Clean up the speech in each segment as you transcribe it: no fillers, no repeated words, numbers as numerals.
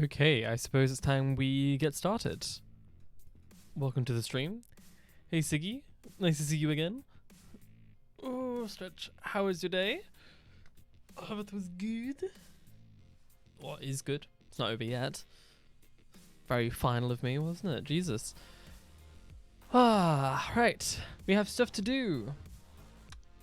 Okay, I suppose it's time we get started. Welcome to the stream. Hey Siggy, nice to see you again. Oh, Stretch, how was your day? Oh, it was good. What is good? It's not over yet. Very final of me, wasn't it? Jesus. Ah, right. We have stuff to do.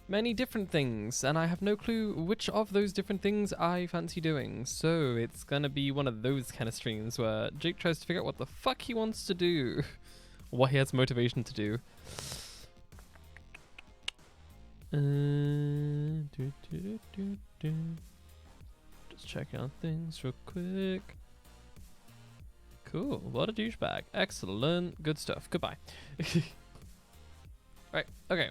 Many different things, and I have no clue which of those different things I fancy doing. So it's gonna be one of those kind of streams where Jake tries to figure out what the fuck he wants to do. What he has motivation to do. Just checking out things real quick. Cool, what a douchebag. Excellent, good stuff. Goodbye. Right, okay.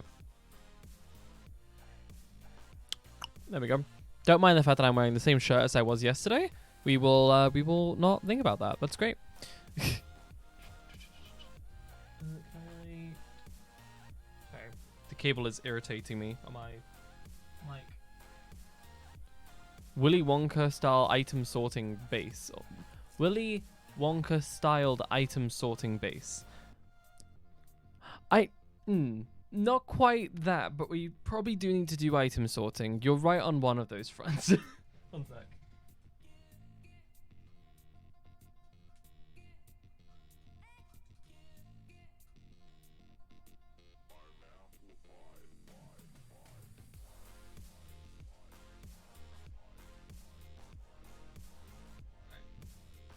There we go. Don't mind the fact that I'm wearing the same shirt as I was yesterday. We will not think about that. That's great. Okay. Sorry, the cable is irritating me on my mic. Willy Wonka style item sorting base. Willy Wonka styled item sorting base. Not quite that, but we probably do need to do item sorting. You're right on one of those fronts. One sec.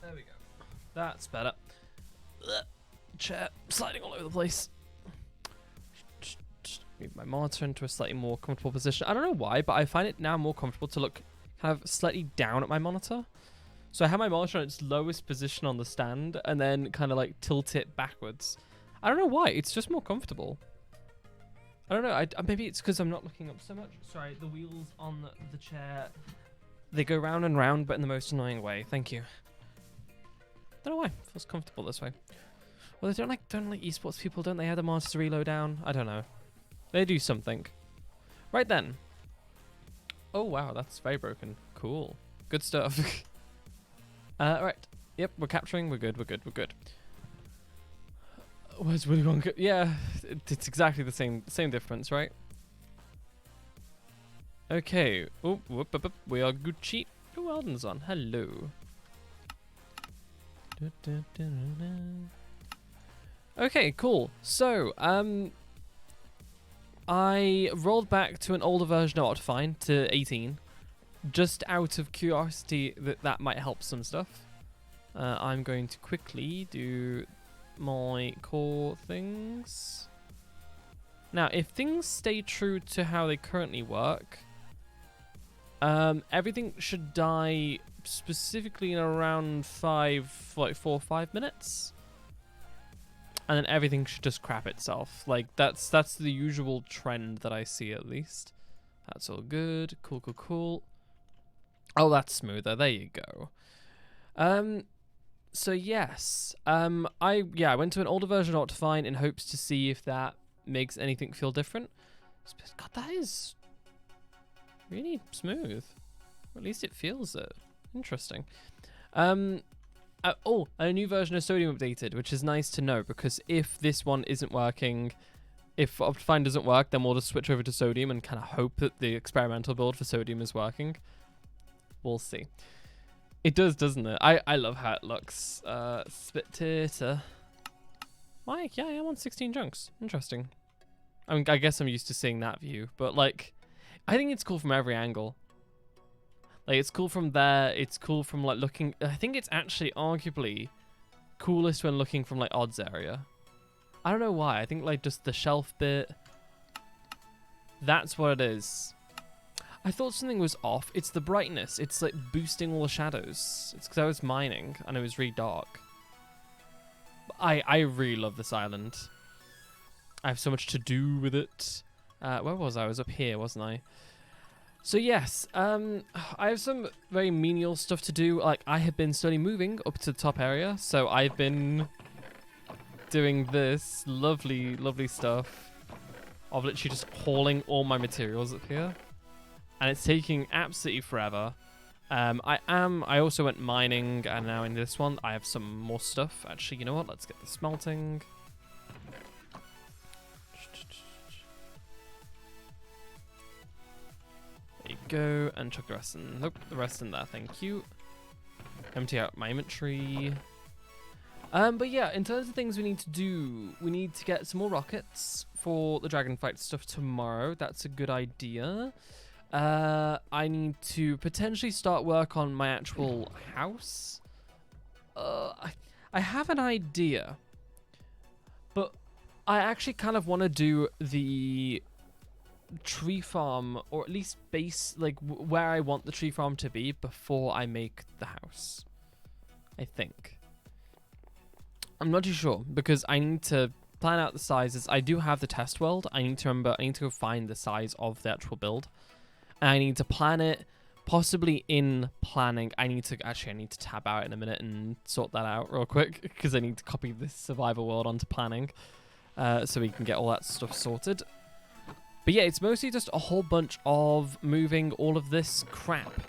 There we go. That's better. Chair sliding all over the place. Move my monitor into a slightly more comfortable position. I don't know why, but I find it now more comfortable to look kind of slightly down at my monitor. So I have my monitor in its lowest position on the stand and then kind of like tilt it backwards. I don't know why. It's just more comfortable. I don't know. Maybe it's because I'm not looking up so much. Sorry, the wheels on the chair, they go round and round, but in the most annoying way. Thank you. Don't know why. It feels comfortable this way. Well, they don't like esports people, don't they? Have the monitor reload down. I don't know. They do something. Right then. Oh wow, that's very broken. Cool. Good stuff. Right. Yep, we're capturing. We're good. We're good. We're good. Where's Willy Wonka? Yeah, it's exactly the same difference, right? Okay. Oh, whoop, whoop, whoop. We are Gucci. Oh, Alden's on. Hello. Okay, cool. So, I rolled back to an older version of Otter-Fine to 18, just out of curiosity that might help some stuff. I'm going to quickly do my core things. Now, if things stay true to how they currently work, everything should die specifically in around 4 or 5 minutes. And then everything should just crap itself. Like, that's the usual trend that I see, at least. That's all good. Cool, cool, cool. Oh, that's smoother. There you go. So yes. I went to an older version of Otter-Fine in hopes to see if that makes anything feel different. God, that is really smooth. Or at least it feels it. Interesting. Oh, a new version of Sodium updated, which is nice to know, because if this one isn't working, if Optifine doesn't work, then we'll just switch over to Sodium and kind of hope that the experimental build for Sodium is working. We'll see. It does, doesn't it? I love how it looks. Spectator. Why? Yeah, I am on 16 junks. Interesting. I mean, I guess I'm used to seeing that view, but like, I think it's cool from every angle. Like, it's cool from there. It's cool from like looking. I think it's actually arguably coolest when looking from like odds area. I don't know why. I think like just the shelf bit. That's what it is. I thought something was off. It's the brightness. It's like boosting all the shadows. It's because I was mining and it was really dark. I really love this island. I have so much to do with it. Where was I? I was up here, wasn't I? So yes, I have some very menial stuff to do. Like, I have been slowly moving up to the top area. So I've been doing this lovely, lovely stuff of literally just hauling all my materials up here. And it's taking absolutely forever. I also went mining, and now in this one I have some more stuff. Actually, you know what? Let's get the smelting. There you go, and chuck the rest in. Nope, the rest in there. Thank you. Empty out my inventory. But yeah, in terms of things we need to do, we need to get some more rockets for the dragonfight stuff tomorrow. That's a good idea. I need to potentially start work on my actual house. I have an idea, but I actually kind of want to do the tree farm, or at least base, like where I want the tree farm to be before I make the house. I think. I'm not too sure, because I need to plan out the sizes. I do have the test world. I need to go find the size of the actual build. I need to plan it, possibly in planning. I need to tab out in a minute and sort that out real quick, because I need to copy this survival world onto planning, so we can get all that stuff sorted. But yeah, it's mostly just a whole bunch of moving all of this crap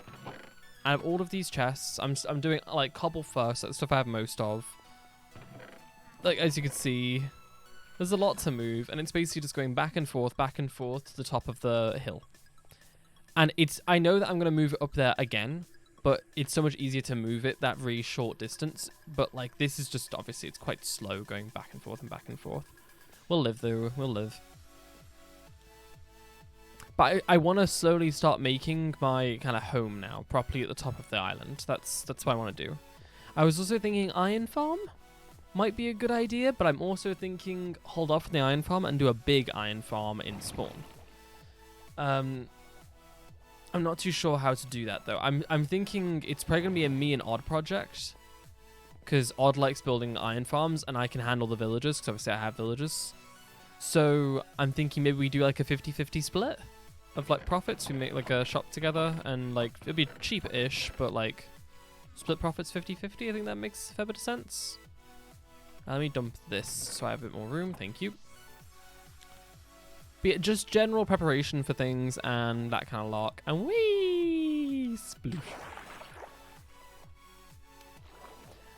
out of all of these chests. I'm doing like cobble first. That's stuff I have most of. Like, as you can see, there's a lot to move, and it's basically just going back and forth to the top of the hill. And I know that I'm going to move it up there again, but it's so much easier to move it that really short distance. But like, this is just, obviously it's quite slow going back and forth and back and forth. We'll live though, we'll live. But I want to slowly start making my kind of home now, properly at the top of the island. That's what I want to do. I was also thinking iron farm might be a good idea, but I'm also thinking hold off on the iron farm and do a big iron farm in spawn. I'm not too sure how to do that though. I'm thinking it's probably gonna be a me and Odd project, because Odd likes building iron farms and I can handle the villagers, because obviously I have villagers. So I'm thinking maybe we do like a 50-50 split of like profits. We make like a shop together, and like it'll be cheap-ish, but like split profits 50-50. I think that makes a fair bit of sense. Let me dump this so I have a bit more room. Thank you. But yeah, just general preparation for things and that kind of lark. And whee! Sploosh.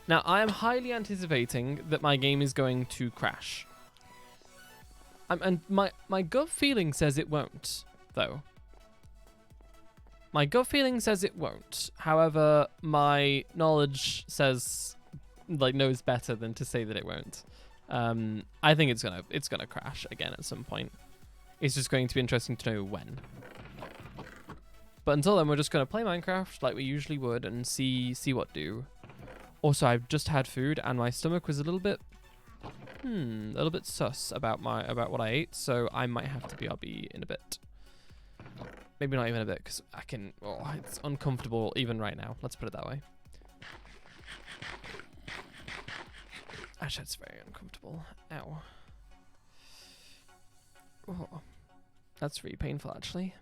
Now, I am highly anticipating that my game is going to crash. And my gut feeling says it won't, though. My gut feeling says it won't. However, my knowledge says, like, knows better than to say that it won't. I think it's gonna crash again at some point. It's just going to be interesting to know when. But until then, we're just gonna play Minecraft like we usually would and see what do. Also, I've just had food and my stomach was a little bit sus about what I ate, so I might have to BRB in a bit. Maybe not even a bit, because it's uncomfortable even right now. Let's put it that way. Actually, it's very uncomfortable. Ow. Oh, that's really painful, actually.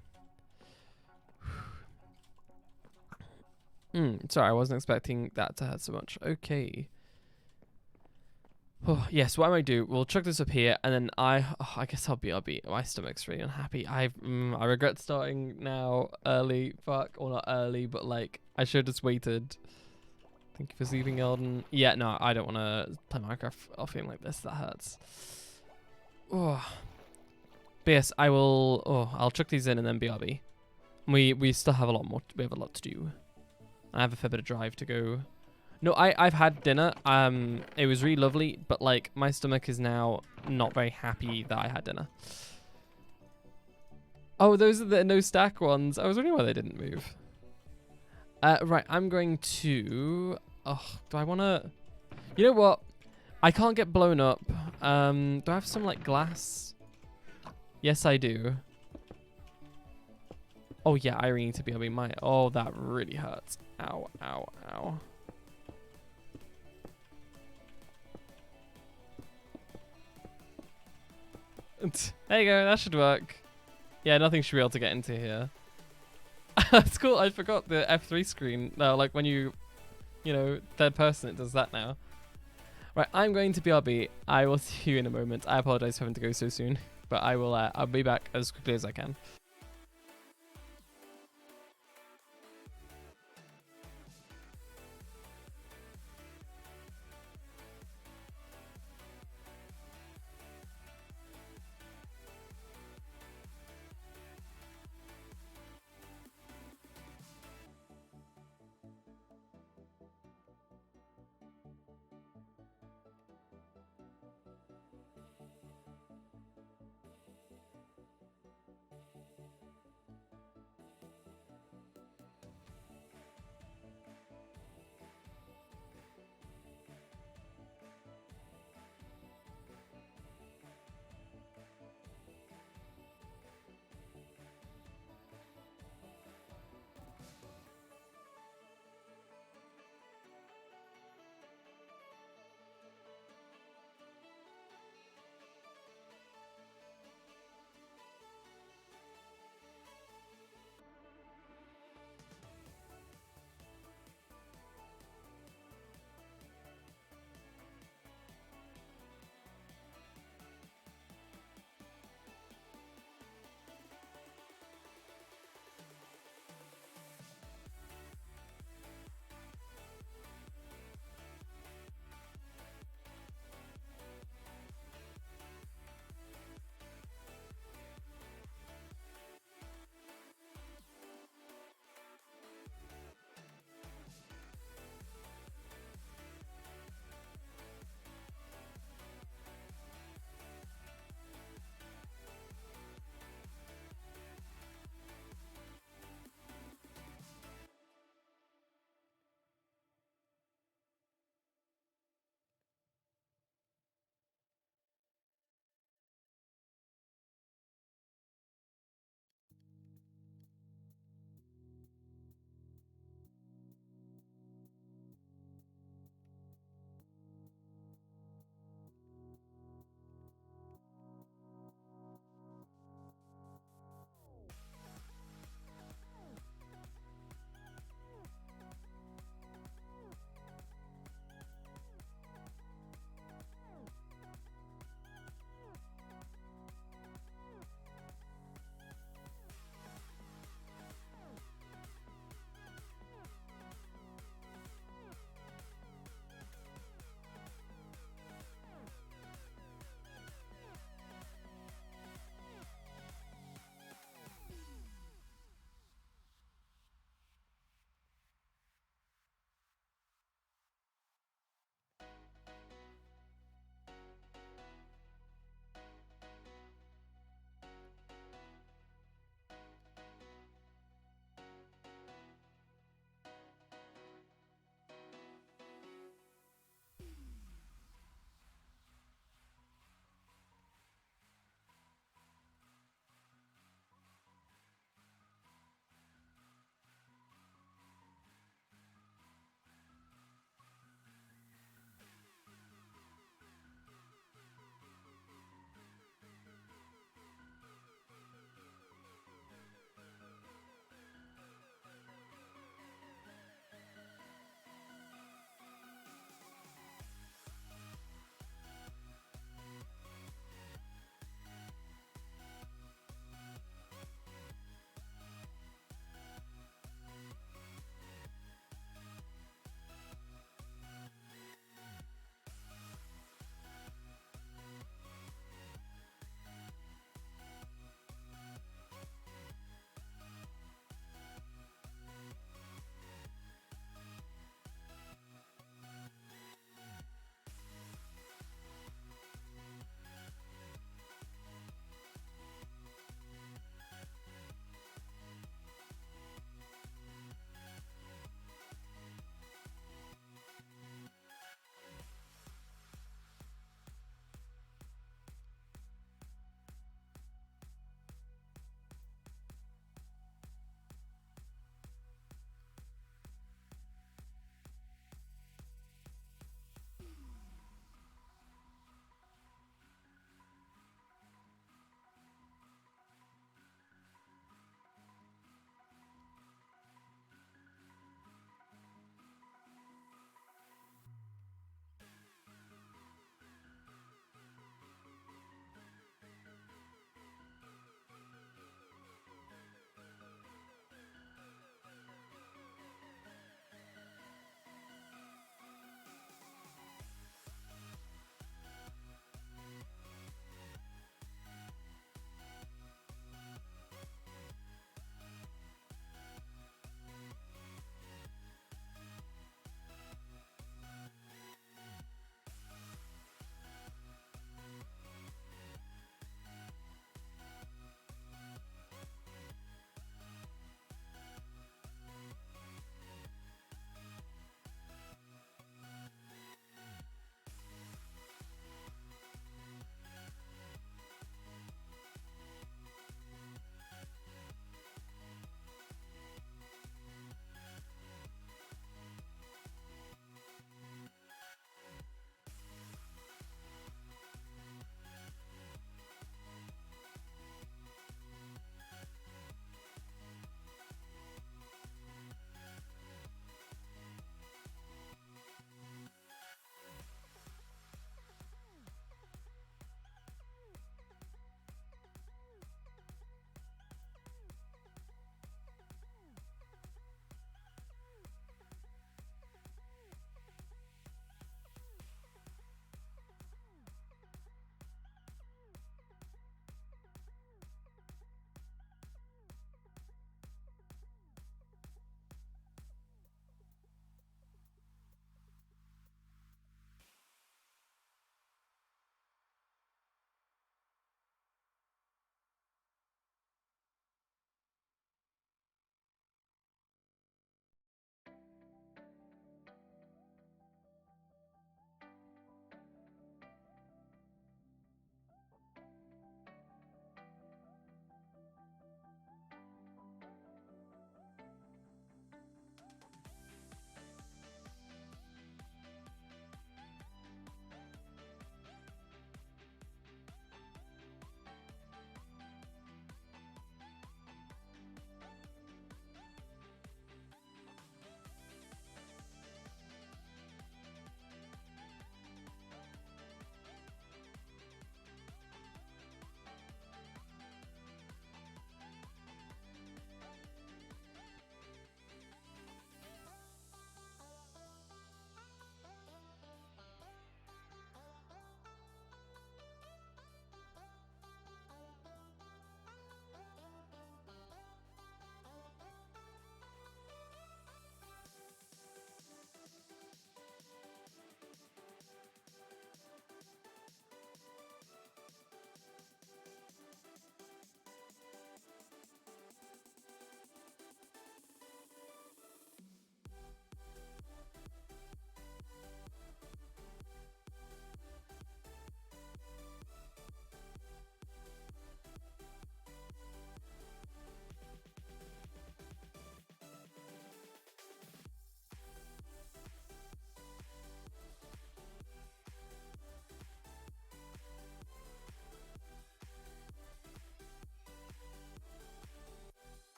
Sorry, I wasn't expecting that to hurt so much. Okay. Oh, yes, what I might do, we'll chuck this up here, and then I guess I'll be. My stomach's really unhappy. I regret starting now early. Fuck, or not early, but like I should have just waited. Thank you for leaving, Elden. Yeah, no, I don't want to play Minecraft off feeling like this. That hurts. Oh, but yes, I will. Oh, I'll chuck these in and then BRB. We still have a lot more. We have a lot to do. I have a fair bit of drive to go. No, I've had dinner. It was really lovely, but like my stomach is now not very happy that I had dinner. Oh, those are the no stack ones. I was wondering why they didn't move. Right, I'm going to. Oh, do I want to? You know what? I can't get blown up. Do I have some like glass? Yes, I do. Oh yeah, I really need to be able my. Oh, that really hurts. Ow, ow, ow. There you go, that should work. Yeah, nothing should be able to get into here. That's cool, I forgot the F3 screen. No, like when you know, third person, it does that now. Right, I'm going to BRB. I will see you in a moment. I apologize for having to go so soon, but I will, I'll be back as quickly as I can.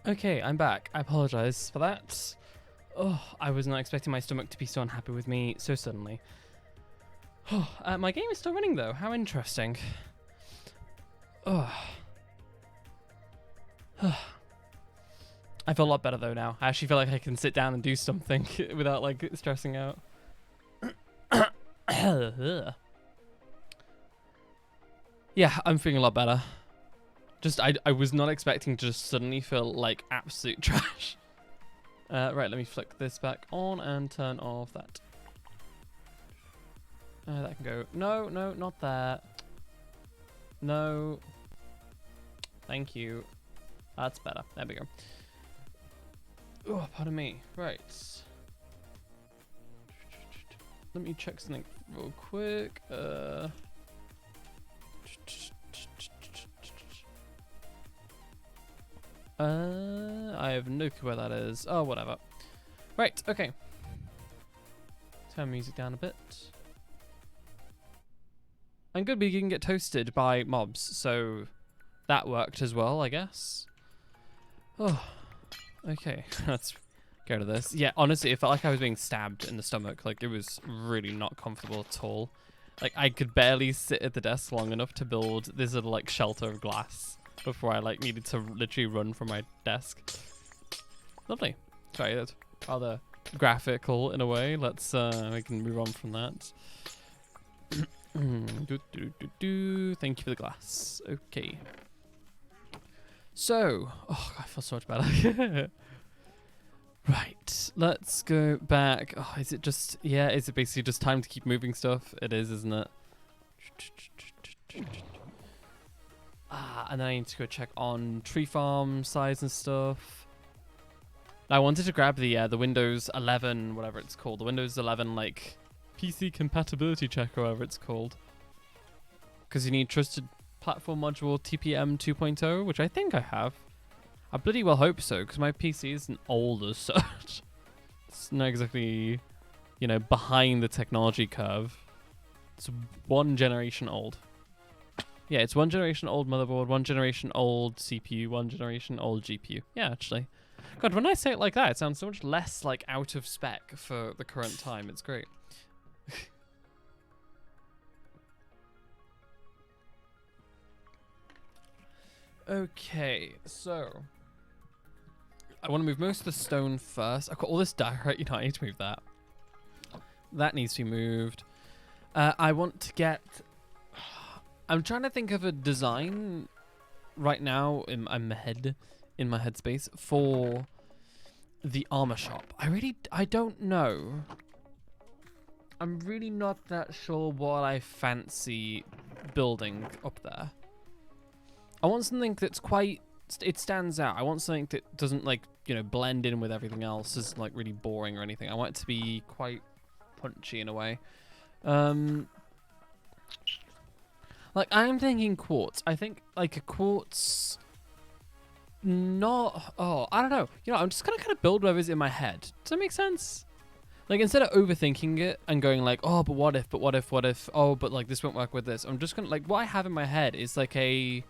Okay, I'm back. I apologize for that. Oh, I was not expecting my stomach to be so unhappy with me so suddenly. Oh, my game is still running though. How interesting. Oh. I feel a lot better though now. I actually feel like I can sit down and do something without like stressing out. Yeah, I'm feeling a lot better. Just, I was not expecting to just suddenly feel like absolute trash. Right, let me flick this back on and turn off that. That can go. No, no, not that. No. Thank you. That's better. There we go. Oh, pardon me. Right. Let me check something real quick. I have no clue where that is. Oh, whatever. Right, okay. Turn music down a bit. I'm good, but you can get toasted by mobs, so that worked as well, I guess. Oh, okay. Let's go to this. Yeah, honestly, it felt like I was being stabbed in the stomach. Like, it was really not comfortable at all. Like, I could barely sit at the desk long enough to build this little, like, shelter of glass before I, like, needed to literally run from my desk. Lovely. Sorry, that's rather graphical in a way. Let's, we can move on from that. Thank you for the glass. Okay. So, oh, I feel so much better. Right, let's go back. Oh, is it just, yeah, is it basically just time to keep moving stuff? It is, isn't it? And then I need to go check on tree farm size and stuff. I wanted to grab the Windows 11, whatever it's called, the Windows 11 like PC compatibility check, or whatever it's called, because you need trusted platform module TPM 2.0, which I think I have. I bloody well hope so, because my PC isn't old as such. It's not exactly, you know, behind the technology curve. It's 1 generation old. Yeah, it's 1 generation old motherboard, 1 generation old CPU, 1 generation old GPU. Yeah, actually. God, when I say it like that, it sounds so much less like out of spec for the current time. It's great. Okay, so I want to move most of the stone first. I've got all this diorite, you know, I need to move that. That needs to be moved. I want to get... I'm trying to think of a design right now in my headspace for the armor shop. I don't know. I'm really not that sure what I fancy building up there. I want something that's quite, it stands out. I want something that doesn't, like, you know, blend in with everything else, is like really boring or anything. I want it to be quite punchy in a way. Like, I'm thinking quartz. I think like a quartz, not, oh, I don't know. You know, I'm just gonna kind of build whatever's in my head. Does that make sense? Like, instead of overthinking it and going like, oh, but what if, oh, but like this won't work with this. I'm just gonna, like, what I have in my head is like a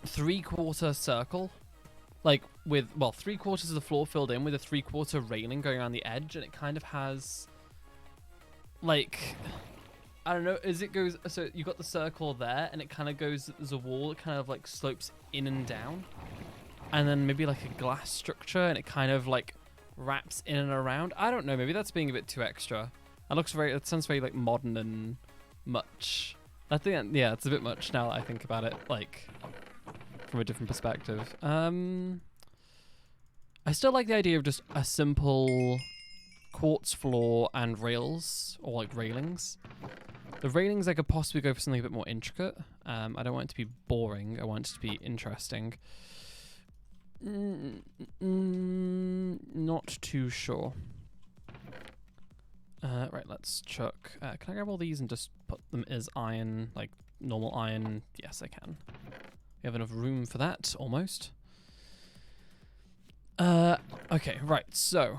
3/4 circle, like with, well, 3/4 of the floor filled in with a 3/4 railing going around the edge, and it kind of has like, I don't know, as it goes, so you got the circle there and it kind of goes, there's a wall that kind of like slopes in and down, and then maybe like a glass structure, and it kind of like wraps in and around. I don't know, maybe that's being a bit too extra. That sounds very like modern and much. I think, yeah, it's a bit much now that I think about it, like from a different perspective. I still like the idea of just a simple quartz floor and rails, or like railings. The railings, I could possibly go for something a bit more intricate. I don't want it to be boring. I want it to be interesting. Not too sure. Right, let's chuck. Can I grab all these and just put them as iron, like normal iron? Yes, I can. We have enough room for that, almost. Okay, right, so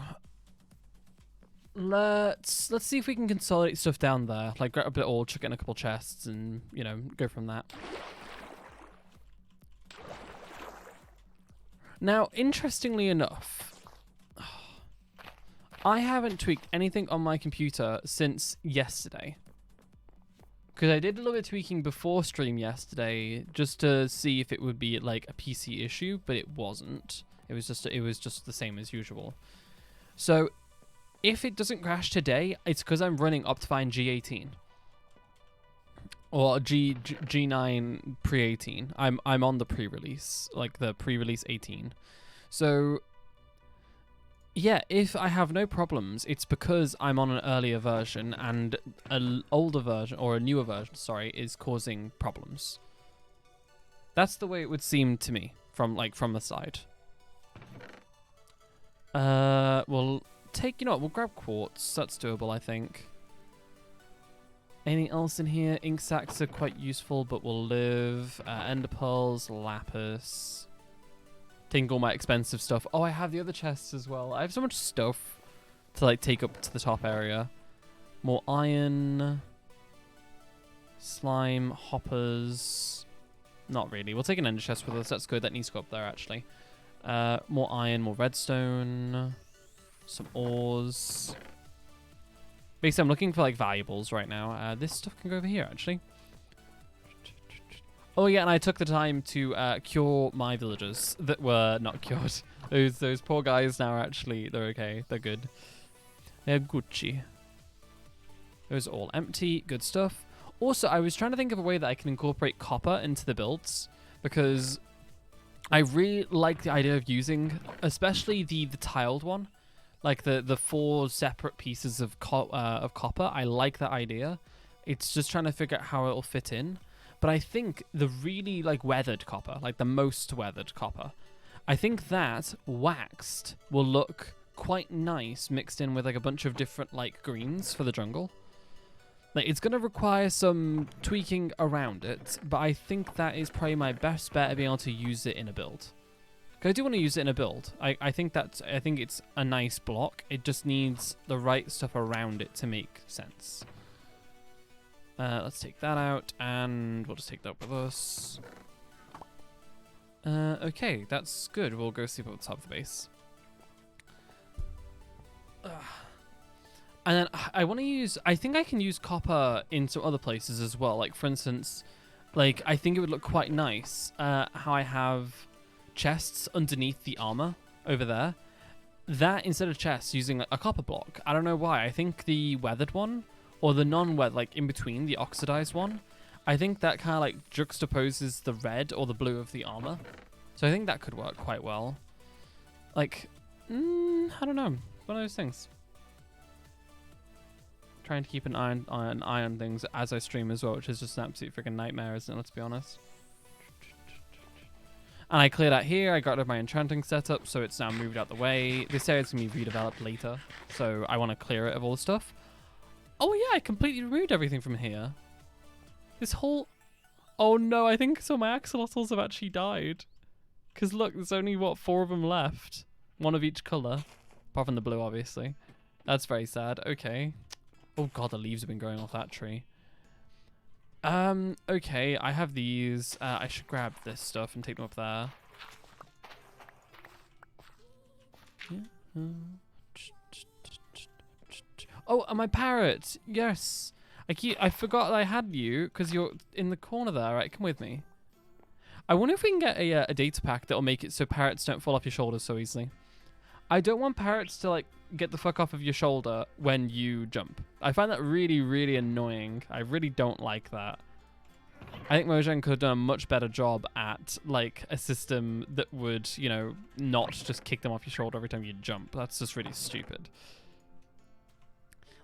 let's see if we can consolidate stuff down there. Like, grab a bit of ore, chuck it in a couple chests, and, you know, go from that. Now, interestingly enough, I haven't tweaked anything on my computer since yesterday. Because I did a little bit of tweaking before stream yesterday, just to see if it would be like a PC issue, but it wasn't. It was just the same as usual. So, if it doesn't crash today, it's because I'm running Optifine G18 or G9 pre-18. I'm on the pre-release, like the pre-release 18. So, yeah, if I have no problems, it's because I'm on an earlier version and an older version, or a newer version, sorry, is causing problems. That's the way it would seem to me from the side. We'll grab quartz. That's doable, I think. Anything else in here? Ink sacs are quite useful, but we'll live. Ender pearls, lapis. Taking all my expensive stuff. Oh, I have the other chests as well. I have so much stuff to like take up to the top area. More iron. Slime, hoppers. Not really. We'll take an ender chest with us. That's good. That needs to go up there, actually. More iron, more redstone. Some ores. Basically, I'm looking for like valuables right now. This stuff can go over here, actually. Oh yeah, and I took the time to cure my villagers that were not cured. Those poor guys now are actually, they're okay. They're good. They're Gucci. Those are all empty. Good stuff. Also, I was trying to think of a way that I can incorporate copper into the builds, because I really like the idea of using, especially the tiled one, like the 4 separate pieces of copper. I like that idea. It's just trying to figure out how it'll fit in. But I think the really like weathered copper, like the most weathered copper, I think that waxed will look quite nice mixed in with like a bunch of different like greens for the jungle. Like it's gonna require some tweaking around it, but I think that is probably my best bet of being able to use it in a build. Because I do want to use it in a build. I think it's a nice block. It just needs the right stuff around it to make sense. Let's take that out, and we'll just take that with us. Okay, that's good. We'll go sleep at the top of the base. And then I think I can use copper in some other places as well. Like, for instance, like, I think it would look quite nice how I have chests underneath the armor over there. That, instead of chests, using a copper block. I don't know why. I think the weathered one, or the non-weathered, like in between, the oxidized one, I think that kind of like juxtaposes the red or the blue of the armor. So I think that could work quite well. Like, I don't know. One of those things. Trying to keep an eye on things as I stream as well, which is just an absolute freaking nightmare, isn't it? Let's be honest. And I cleared out here. I got rid of my enchanting setup, so it's now moved out the way. This area's going to be redeveloped later, so I want to clear it of all the stuff. Oh yeah, I completely removed everything from here. This whole... Oh no, I think some of my axolotls have actually died. Because look, there's only, what, 4 of them left. One of each colour. Apart from the blue, obviously. That's very sad. Okay. Oh god, the leaves have been growing off that tree. Okay, I have these. I should grab this stuff and take them up there. Oh, and my parrot! Yes! I forgot that I had you, because you're in the corner there, right? Come with me. I wonder if we can get a data pack that'll make it so parrots don't fall off your shoulders so easily. I don't want parrots to, like, get the fuck off of your shoulder when you jump. I find that really, really annoying. I really don't like that. I think Mojang could have done a much better job at, like, a system that would, you know, not just kick them off your shoulder every time you jump. That's just really stupid.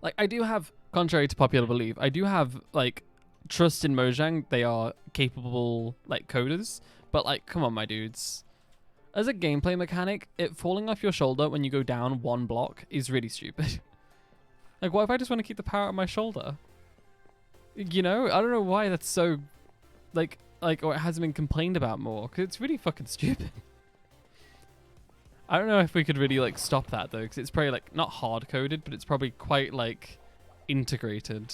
Like, I do have, contrary to popular belief, I do have, like, trust in Mojang. They are capable, like, coders. But, like, come on, my dudes. As a gameplay mechanic, it falling off your shoulder when you go down 1 block is really stupid. Like, what if I just want to keep the parrot on my shoulder? You know? I don't know why that's so, like, or it hasn't been complained about more, because it's really fucking stupid. I don't know if we could really, like, stop that, though, because it's probably, like, not hard-coded, but it's probably quite, like, integrated.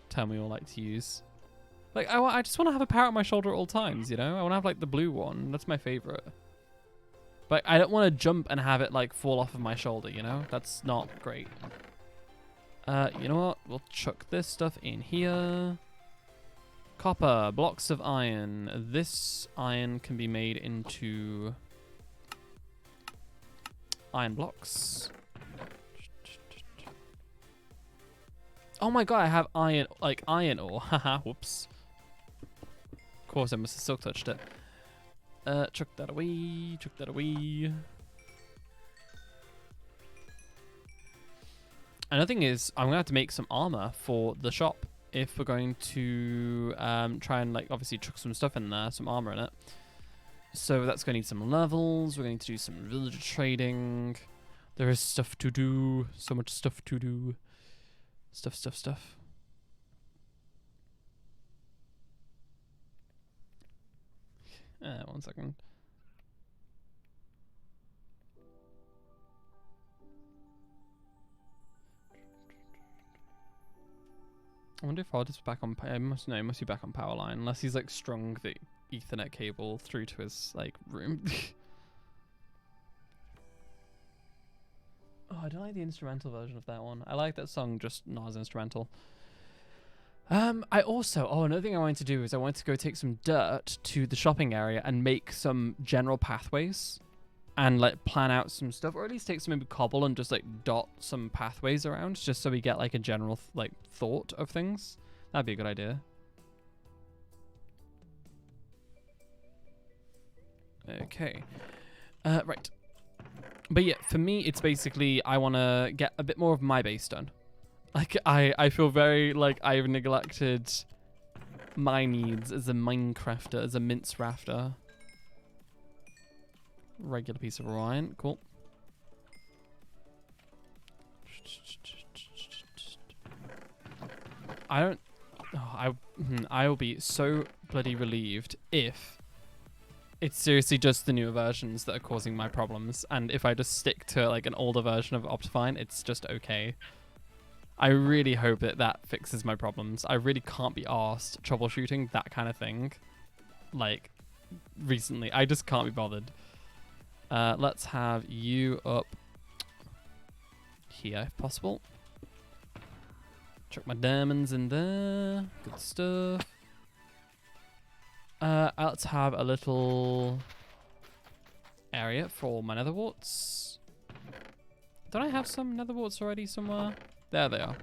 Term we all like to use. Like, I just want to have a parrot on my shoulder at all times, you know? I want to have, like, the blue one. That's my favorite. But I don't want to jump and have it, like, fall off of my shoulder, you know? That's not great. You know what? We'll chuck this stuff in here. Copper, blocks of iron. This iron can be made into iron blocks. Oh my god, I have iron, like iron ore. Haha, whoops. Of course, I must have silk touched it. Chuck that away, chuck that away. Another thing is, I'm gonna have to make some armor for the shop if we're going to try and, like, obviously chuck some stuff in there, some armor in it. So that's gonna need some levels. We're going to do some villager trading. There is stuff to do. So much stuff to do. Stuff. One second. I wonder if Odd's back on. He must be back on power line, unless he's like strung the Ethernet cable through to his like room. Oh, I don't like the instrumental version of that one. I like that song, just not as instrumental. I also, another thing I wanted to do is I wanted to go take some dirt to the shopping area and make some general pathways and like plan out some stuff, or at least take some maybe cobble and just like dot some pathways around, just so we get like a general like thought of things. That'd be a good idea. Okay. Right. But yeah, for me, it's basically I want to get a bit more of my base done. Like, I feel very like I've neglected my needs as a Minecrafter, as a mince rafter. Regular piece of iron, cool. I will be so bloody relieved if it's seriously just the newer versions that are causing my problems, and if I just stick to like an older version of Optifine, it's just okay. I really hope that fixes my problems. I really can't be arsed troubleshooting that kind of thing. Like, recently. I just can't be bothered. Let's have you up here, if possible. Chuck my diamonds in there. Good stuff. Let's have a little area for my nether warts. Don't I have some nether warts already somewhere? There they are.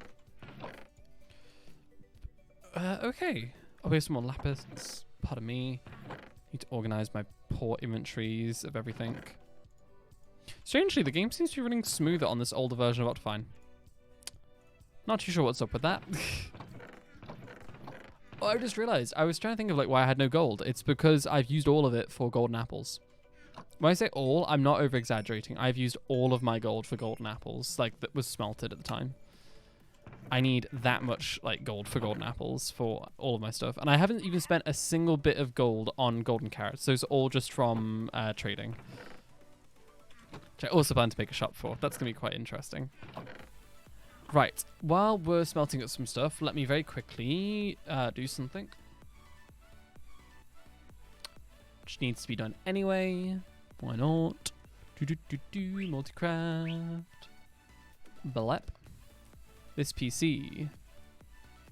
Okay. Oh, we have some more lapis. Pardon me. Need to organize my poor inventories of everything. Strangely, the game seems to be running smoother on this older version of Optifine. Not too sure what's up with that. Oh, I just realized I was trying to think of like why I had no gold. It's because I've used all of it for golden apples. When I say all, I'm not over exaggerating. I've used all of my gold for golden apples, like that was smelted at the time. I need that much like gold for golden apples for all of my stuff, and I haven't even spent a single bit of gold on golden carrots. Those are all just from trading, which I also plan to make a shop for. That's gonna be quite interesting. Right, while we're smelting up some stuff, let me very quickly do something. Which needs to be done anyway. Why not? Multicraft. Blep. This PC.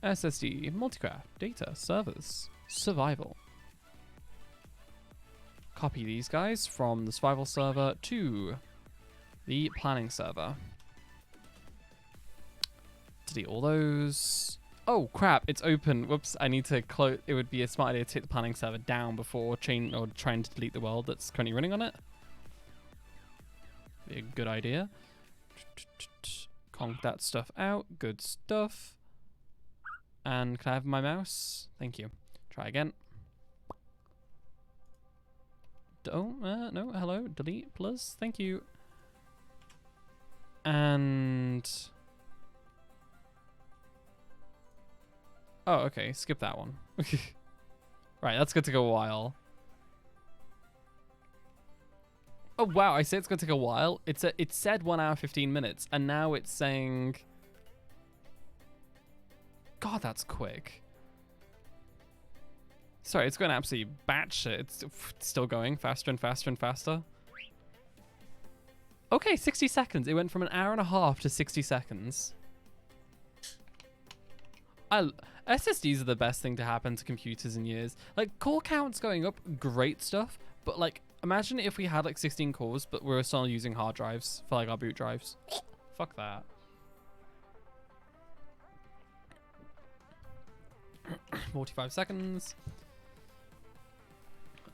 SSD. Multicraft. Data. Servers. Survival. Copy these guys from the survival server to the planning server. Delete all those. Oh crap, it's open. Whoops, I need to close. It would be a smart idea to take the planning server down before trying to delete the world that's currently running on it. Be a good idea. Conk that stuff out. Good stuff. And can I have my mouse? Thank you. Try again. Oh, no, hello. Delete, plus. Thank you. And... oh, okay. Skip that one. Right, that's going to take a while. Oh, wow. I say it's going to take a while. It said 1 hour, 15 minutes. And now it's saying... God, that's quick. Sorry, it's going absolutely batshit. It's still going faster and faster and faster. Okay, 60 seconds. It went from an hour and a half to 60 seconds. SSDs are the best thing to happen to computers in years. Like, core counts going up, great stuff. But, like, imagine if we had, like, 16 cores, but we were still using hard drives for, like, our boot drives. Fuck that. 45 seconds.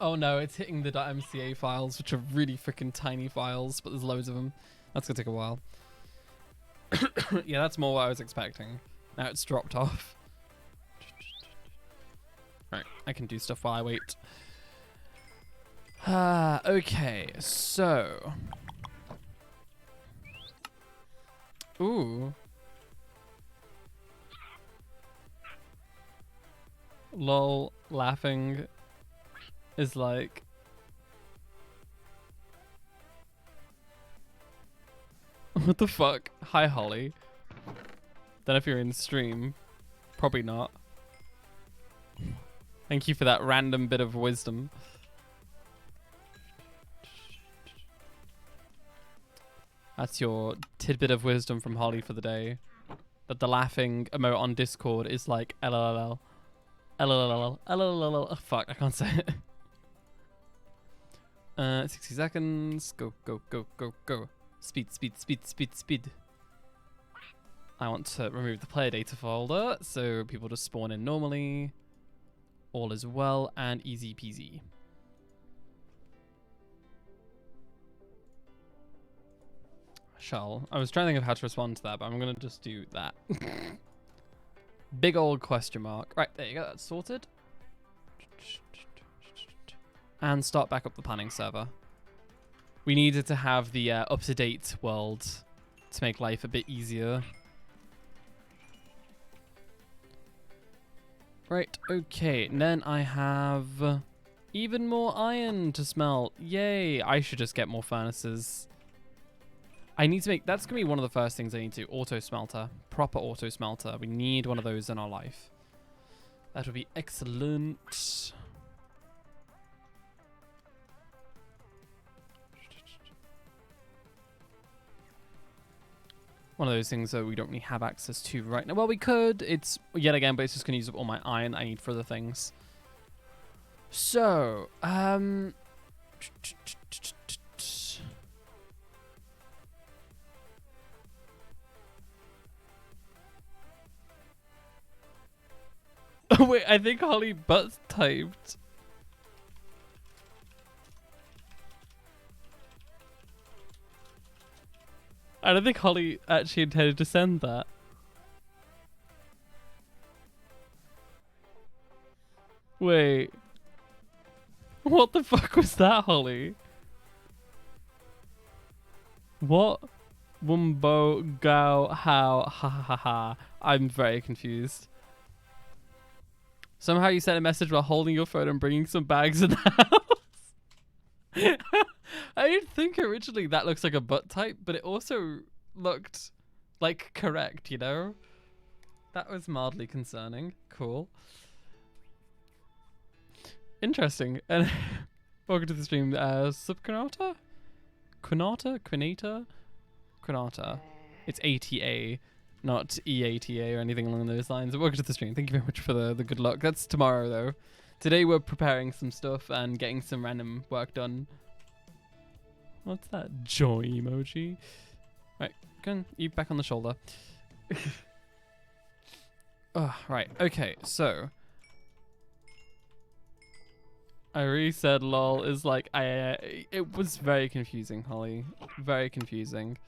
Oh no, it's hitting the .mca files, which are really freaking tiny files, but there's loads of them. That's gonna take a while. Yeah, that's more what I was expecting. Now it's dropped off. Right, I can do stuff while I wait. Okay, so. Ooh. Lol, laughing is like. What the fuck? Hi, Holly. Then if you're in stream, probably not. Thank you for that random bit of wisdom. That's your tidbit of wisdom from Holly for the day. That the laughing emote on Discord is like LLL. LLL. LLL. Oh, fuck, I can't say it. 60 seconds. Go, go, go, go, go. Speed, speed, speed, speed, speed. I want to remove the player data folder so people just spawn in normally. All is well and easy peasy. I was trying to think of how to respond to that, but I'm going to just do that. Big old question mark. Right, there you go. That's sorted. And start back up the planning server. We needed to have the up-to-date world to make life a bit easier. Right, okay. And then I have even more iron to smelt. Yay. I should just get more furnaces. I need to make... That's going to be one of the first things I need to do. Auto-smelter. Proper auto-smelter. We need one of those in our life. That would be excellent. One of those things that we don't really have access to right now. Well, we could. It's yet again, but it's just going to use up all my iron I need for other things. So, oh, wait, I think Holly butt typed. I don't think Holly actually intended to send that. Wait. What the fuck was that, Holly? What? Wumbo, Gao, how, ha ha ha ha. I'm very confused. Somehow you sent a message while holding your phone and bringing some bags in the house. I didn't think originally that looks like a butt type, but it also looked like correct, you know? That was mildly concerning. Cool. Interesting. And welcome to the stream. Subquinata? Quinata? It's ATA, not EATA or anything along those lines. Welcome to the stream. Thank you very much for the good luck. That's tomorrow, though. Today we're preparing some stuff and getting some random work done. What's that joy emoji? Right, go on, you back on the shoulder. Oh, right, okay, so. I really said lol is like, it was very confusing, Holly. Very confusing.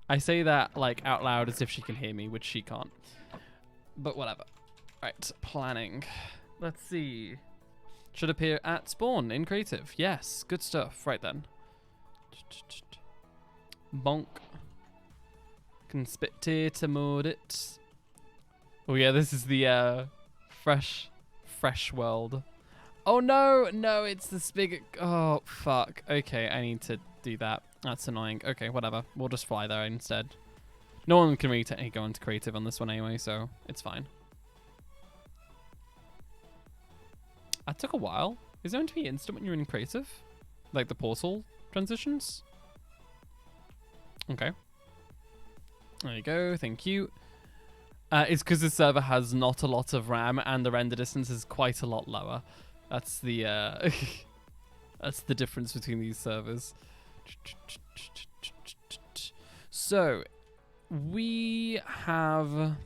I say that like out loud as if she can hear me, which she can't. But whatever. Right, planning. Let's see. Should appear at spawn in creative. Yes, good stuff. Right then. Bonk. Can spectator mode it. Oh yeah, this is the fresh world. Oh no, no, it's the spigot. Oh fuck. Okay, I need to do that. That's annoying. Okay, whatever. We'll just fly there instead. No one can really technically go into creative on this one anyway, so it's fine. That took a while. Is it meant to be instant when you're in creative? Like the portal transitions? Okay. There you go. Thank you. It's because the server has not a lot of RAM and the render distance is quite a lot lower. That's the that's the difference between these servers. So we have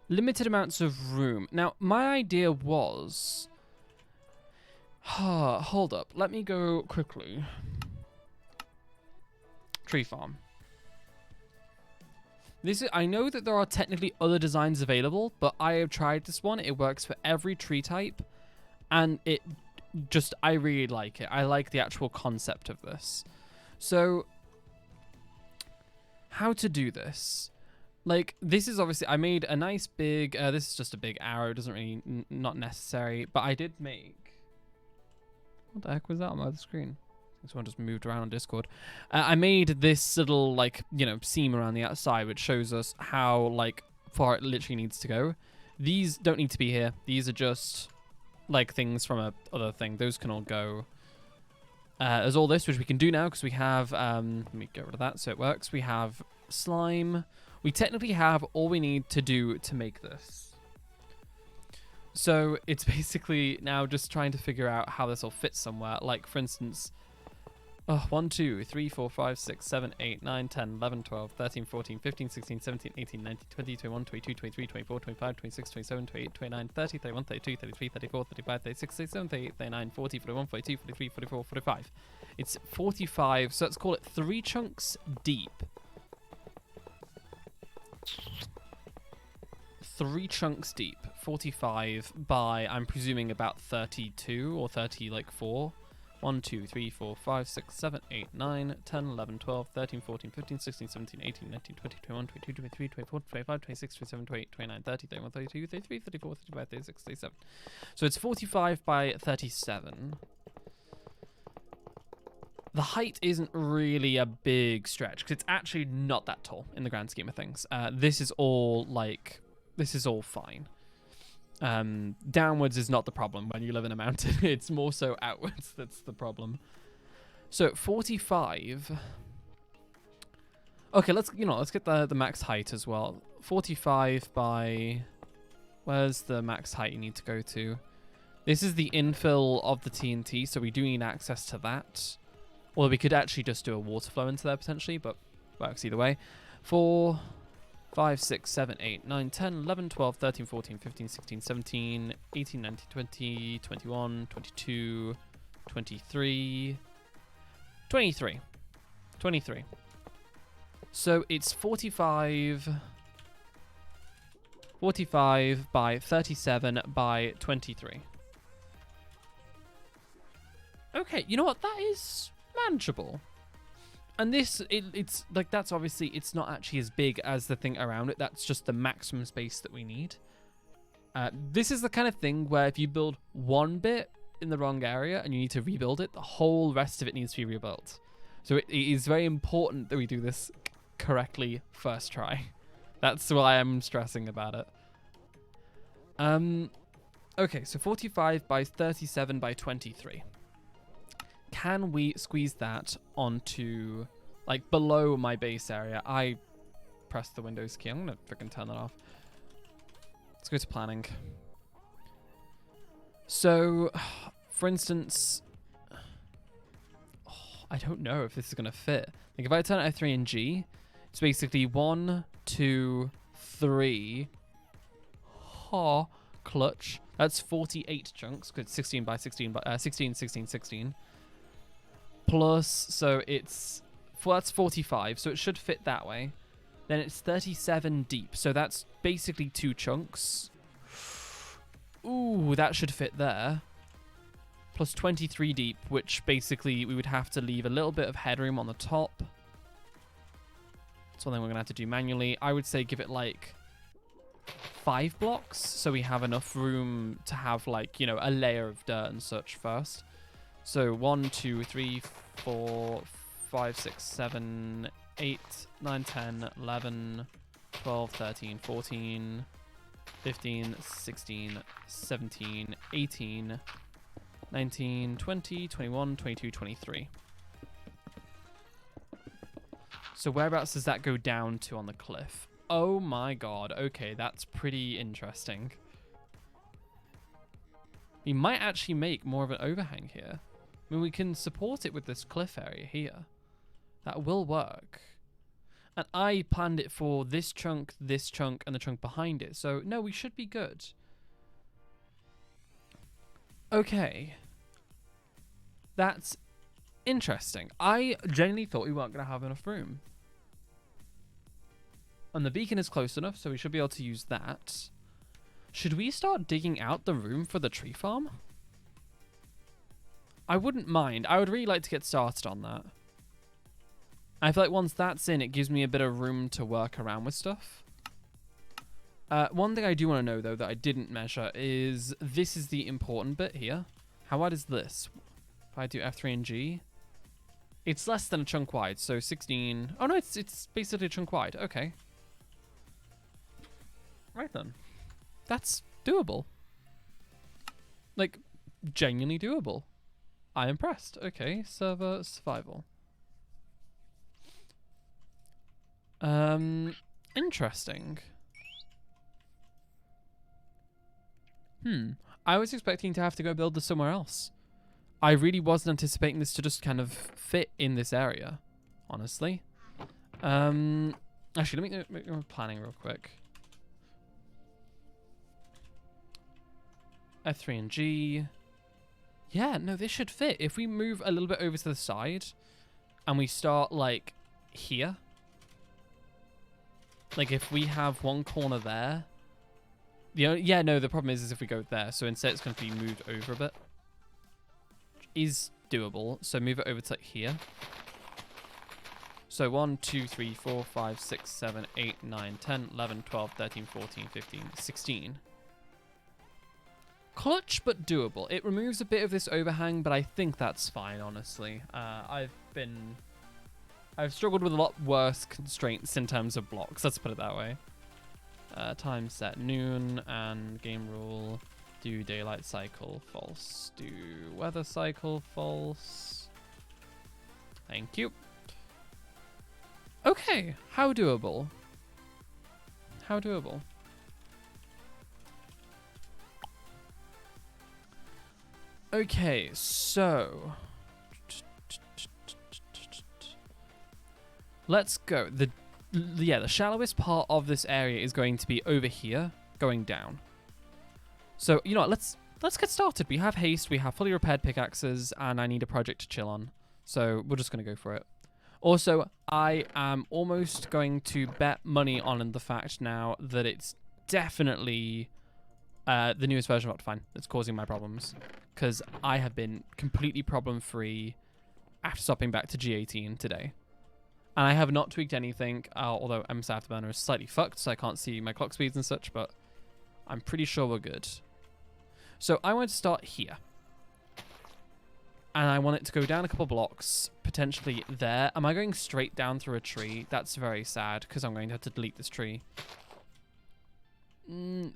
limited amounts of room. Now, my idea was... hold up. Let me go quickly. Tree farm. I know that there are technically other designs available, but I have tried this one. It works for every tree type, and I really like it. I like the actual concept of this. So, how to do this? Like, this is obviously, I made a nice big, this is just a big arrow, doesn't really, not necessary, but I did make, what the heck was that on my other screen? Someone just moved around on Discord. I made this little, like, you know, seam around the outside, which shows us how, like, far it literally needs to go. These don't need to be here. These are just, like, things from a other thing. Those can all go. There's all this, which we can do now, because we have, let me get rid of that so it works. We have slime. We technically have all we need to do to make this. So it's basically now just trying to figure out how this all fits somewhere. Like, for instance... 1, 2, 3, 4, 5, 6, 7, 8, 9, 10, 11, 12, 13, 14, 15, 16, 17, 18, 19, 20, 21, 22, 23, 24, 25, 26, 27, 28, 29, 30, 31, 32, 33, 34, 35, 36, 37, 38, 39, 40, 41, 42, 43, 44, 45. It's 45, so let's call it 3 chunks deep. 3 chunks deep, 45 by, I'm presuming, about 32 or 30, like 4. 1, 2, 3, 4, 5, 6, 7, 8, 9, 10, 11, 12, 13, 14, 15, 16, 17, 18, 19, 20, 21, 22, 23, 24, 25, 26, 27, 28, 29, 30, 31, 32, 33, 34, 35, 36, 37. So it's 45 by 37. The height isn't really a big stretch, because it's actually not that tall in the grand scheme of things. This is all fine. Downwards is not the problem when you live in a mountain. It's more so outwards that's the problem. So 45. Okay, let's get the max height as well. 45 by, where's the max height you need to go to? This is the infill of the TNT, so we do need access to that. Or we could actually just do a water flow into there potentially, but works either way. 4, 5, 6, 7, 8, 9, 10, 11, 12, 13, 14, 15, 16, 17, 18, 19, 20, 21, 22, 23, 23. 23. So it's 45 by 37 by 23. Okay, you know what? That is manageable. And this, it's like, that's obviously, it's not actually as big as the thing around it. That's just the maximum space that we need. This is the kind of thing where if you build one bit in the wrong area and you need to rebuild it, the whole rest of it needs to be rebuilt. So it is very important that we do this correctly first try. That's why I'm stressing about it. Okay, so 45 by 37 by 23. Can we squeeze that onto, like, below my base area? I pressed the Windows key. I'm going to freaking turn that off. Let's go to planning. So, for instance, I don't know if this is going to fit. Like, if I turn it F3 and G, it's basically 1, 2, 3. Clutch. That's 48 chunks, because it's 16 by 16, by 16, 16, 16. Plus, so that's 45, so it should fit that way. Then it's 37 deep, so that's basically 2 chunks. Ooh, that should fit there. Plus 23 deep, which basically we would have to leave a little bit of headroom on the top. So then we're going to have to do manually. I would say give it like 5 blocks, so we have enough room to have, like, you know, a layer of dirt and such first. So 1, 2, 3, 4, 5, 6, 7, 8, 9, 10, 11, 12, 13, 14, 15, 16, 17, 18, 19, 20, 21, 22, 23. So whereabouts does that go down to on the cliff? Oh my god. Okay, that's pretty interesting. We might actually make more of an overhang here. I mean, we can support it with this cliff area here. That will work. And I planned it for this chunk, and the chunk behind it. So, no, we should be good. Okay. That's interesting. I genuinely thought we weren't going to have enough room. And the beacon is close enough, so we should be able to use that. Should we start digging out the room for the tree farm? I wouldn't mind. I would really like to get started on that. I feel like once that's in, it gives me a bit of room to work around with stuff. One thing I do want to know, though, that I didn't measure is this is the important bit here. How wide is this? If I do F3 and G, it's less than a chunk wide, so 16. Oh, no, it's basically a chunk wide. Okay. Right then. That's doable. Like, genuinely doable. I'm impressed. Okay, server survival. Interesting. I was expecting to have to go build this somewhere else. I really wasn't anticipating this to just kind of fit in this area, honestly. Actually, let me make my planning real quick. F3 and G. Yeah, no, this should fit. If we move a little bit over to the side and we start, like, here. Like, if we have one corner there. Yeah, no, the problem is if we go there. So instead it's going to be moved over a bit. Which is doable. So move it over to, like, here. So 1, 2, 3, 4, 5, 6, 7, 8, 9, 10, 11, 12, 13, 14, 15, 16. Clutch, but doable. It removes a bit of this overhang, but I think that's fine, honestly. I've struggled with a lot worse constraints in terms of blocks, let's put it that way. Time set noon, and game rule, do daylight cycle, false. Do weather cycle, false. Thank you. Okay, how doable? How doable? Okay, so let's go. The shallowest part of this area is going to be over here, going down. So, you know what, let's get started. We have haste, we have fully repaired pickaxes, and I need a project to chill on. So, we're just going to go for it. Also, I am almost going to bet money on the fact now that it's definitely the newest version of Optifine that's causing my problems. Because I have been completely problem-free after swapping back to G18 today. And I have not tweaked anything, although MS Afterburner is slightly fucked, so I can't see my clock speeds and such, but I'm pretty sure we're good. So I want to start here. And I want it to go down a couple blocks, potentially there. Am I going straight down through a tree? That's very sad, because I'm going to have to delete this tree.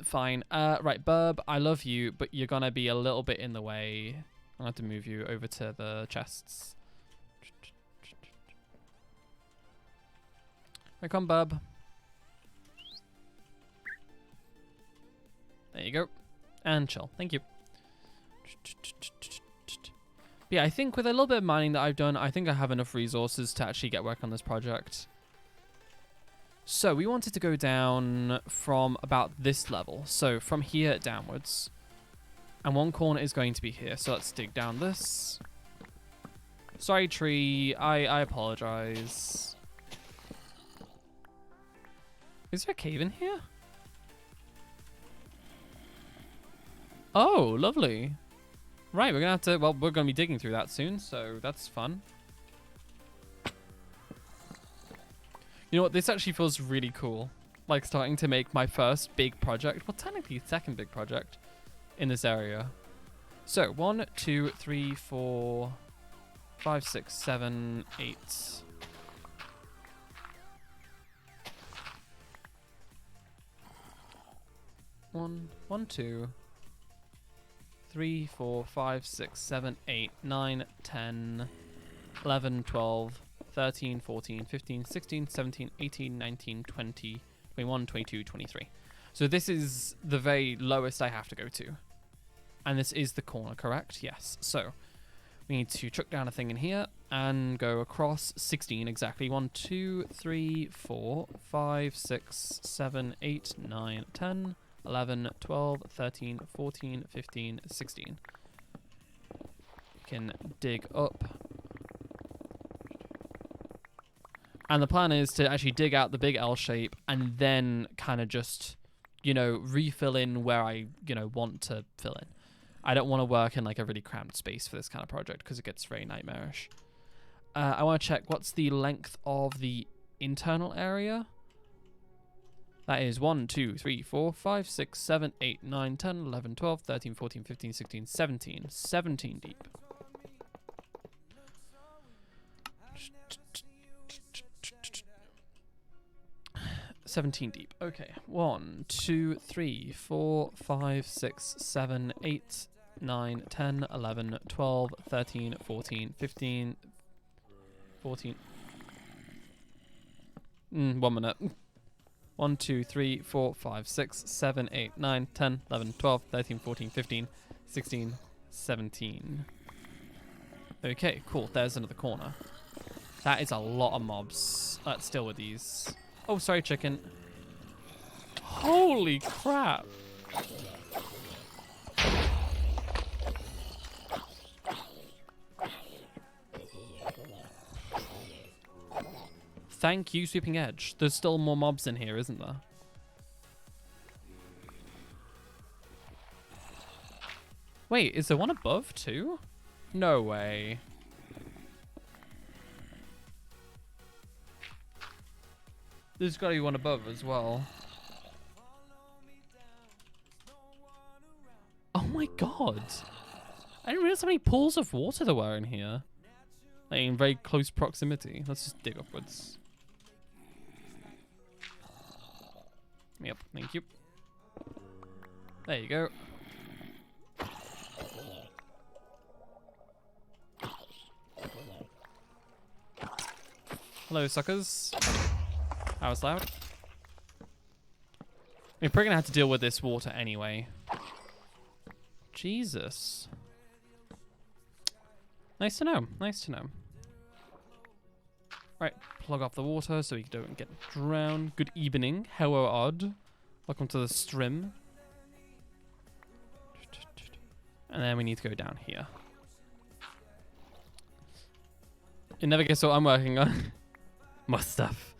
Fine. Right, Burb, I love you, but you're going to be a little bit in the way. I'll have to move you over to the chests. Here come, Burb. There you go. And chill. Thank you. Yeah, I think with a little bit of mining that I've done, I think I have enough resources to actually get work on this project. So we wanted to go down from about this level. So from here downwards. And one corner is going to be here. So let's dig down this. Sorry, tree. I apologize. Is there a cave in here? Oh, lovely. Right, we're gonna have to, well, we're gonna be digging through that soon, so that's fun. You know what, this actually feels really cool. Like starting to make my first big project, well, technically second big project in this area. So 1, 2, 3, 4, 5, 6, 7, 8. 1, 2, 3, 4, 5, 6, 7, 8, 9, 10, 11, 12, 13, 14, 15, 16, 17, 18, 19, 20, 21, 22, 23. So this is the very lowest I have to go to. And this is the corner, correct? Yes. So we need to chuck down a thing in here and go across 16 exactly. 1, 2, 3, 4, 5, 6, 7, 8, 9, 10, 11, 12, 13, 14, 15, 16. You can dig up. And the plan is to actually dig out the big L shape and then kind of just, you know, refill in where I, you know, want to fill in. I don't want to work in like a really cramped space for this kind of project because it gets very nightmarish. I want to check what's the length of the internal area. That is 1, 2, 3, 4, 5, 6, 7, 8, 9, 10, 11, 12, 13, 14, 15, 16, 17. 17 deep. Deep. Okay. 1, 2, 3, 4, 5, 6, 7, 8, 9, 10, 11, 12, 13, 14, 15, 14. 1 minute. 1, 2, 3, 4, 5, 6, 7, 8, 9, 10, 11, 12, 13, 14, 15, 16, 17. Okay, cool. There's another corner. That is a lot of mobs. Let's deal with these. Oh, sorry, chicken. Holy crap. Thank you, Sweeping Edge. There's still more mobs in here, isn't there? Wait, is there one above too? No way. There's got to be one above as well. Oh my god. I didn't realize how many pools of water there were in here. Like in very close proximity. Let's just dig upwards. Yep, thank you. There you go. Hello, suckers. That was loud. We're probably gonna have to deal with this water anyway. Jesus. Nice to know. Nice to know. Right, plug off the water so we don't get drowned. Good evening. Hello, Odd. Welcome to the stream. And then we need to go down here. You never guess what I'm working on. More stuff.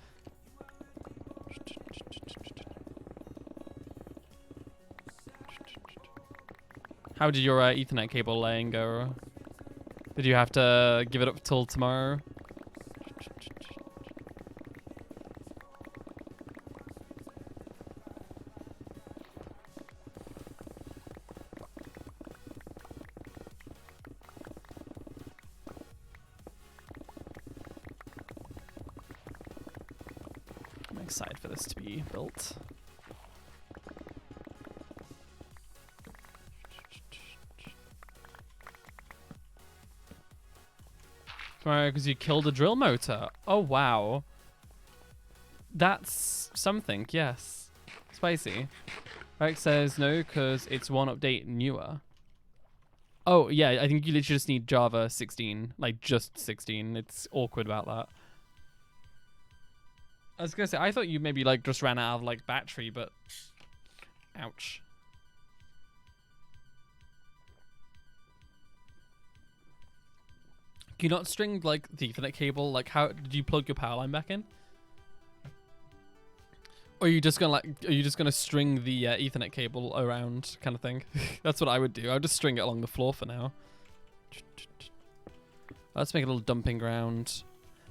How did your Ethernet cable laying go? Did you have to give it up till tomorrow? I'm excited for this to be built. Tomorrow because you killed a drill motor. Oh, wow. That's something, yes. Spicy. Rex says no because it's one update newer. Oh, yeah, I think you literally just need Java 16. Like, just 16. It's awkward about that. I was going to say, I thought you maybe, like, just ran out of, like, battery, but... Ouch. Can you not string like the Ethernet cable? Like, how did you plug your power line back in? Or are you just gonna string the Ethernet cable around, kind of thing? That's what I would do. I would just string it along the floor for now. Let's make a little dumping ground.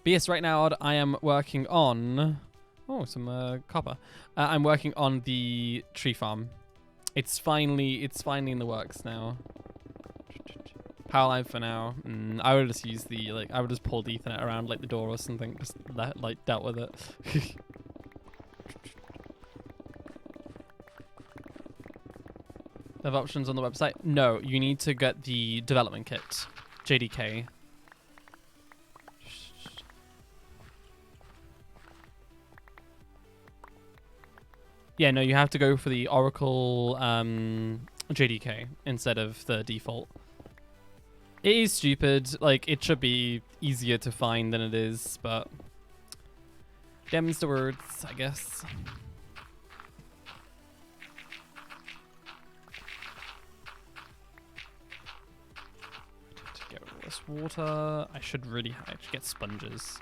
But yes, right now I am working on some copper. I'm working on the tree farm. It's finally in the works now. Power line for now. I would just use the I would just pull the Ethernet around like the door or something. Just dealt with it. They have options on the website. No, you need to get the development kit, JDK. Yeah, no, you have to go for the Oracle JDK instead of the default. It is stupid. Like, it should be easier to find than it is, but them's the words, I guess. To get all this water, I should get sponges.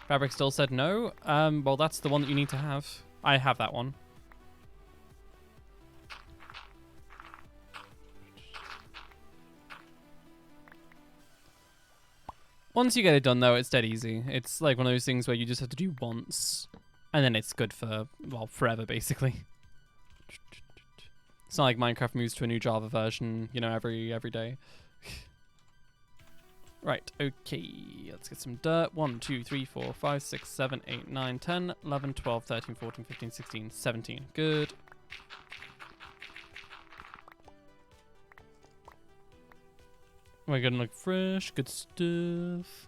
Fabric still said no. Well, that's the one that you need to have. I have that one. Once you get it done, though, it's dead easy. It's like one of those things where you just have to do once, and then it's good for, well, forever, basically. It's not like Minecraft moves to a new Java version, you know, every day. Right, okay, let's get some dirt. 1, 2, 3, 4, 5, 6, 7, 8, 9, 10, 11, 12, 13, 14, 15, 16, 17. Good. We're gonna look fresh, good stuff.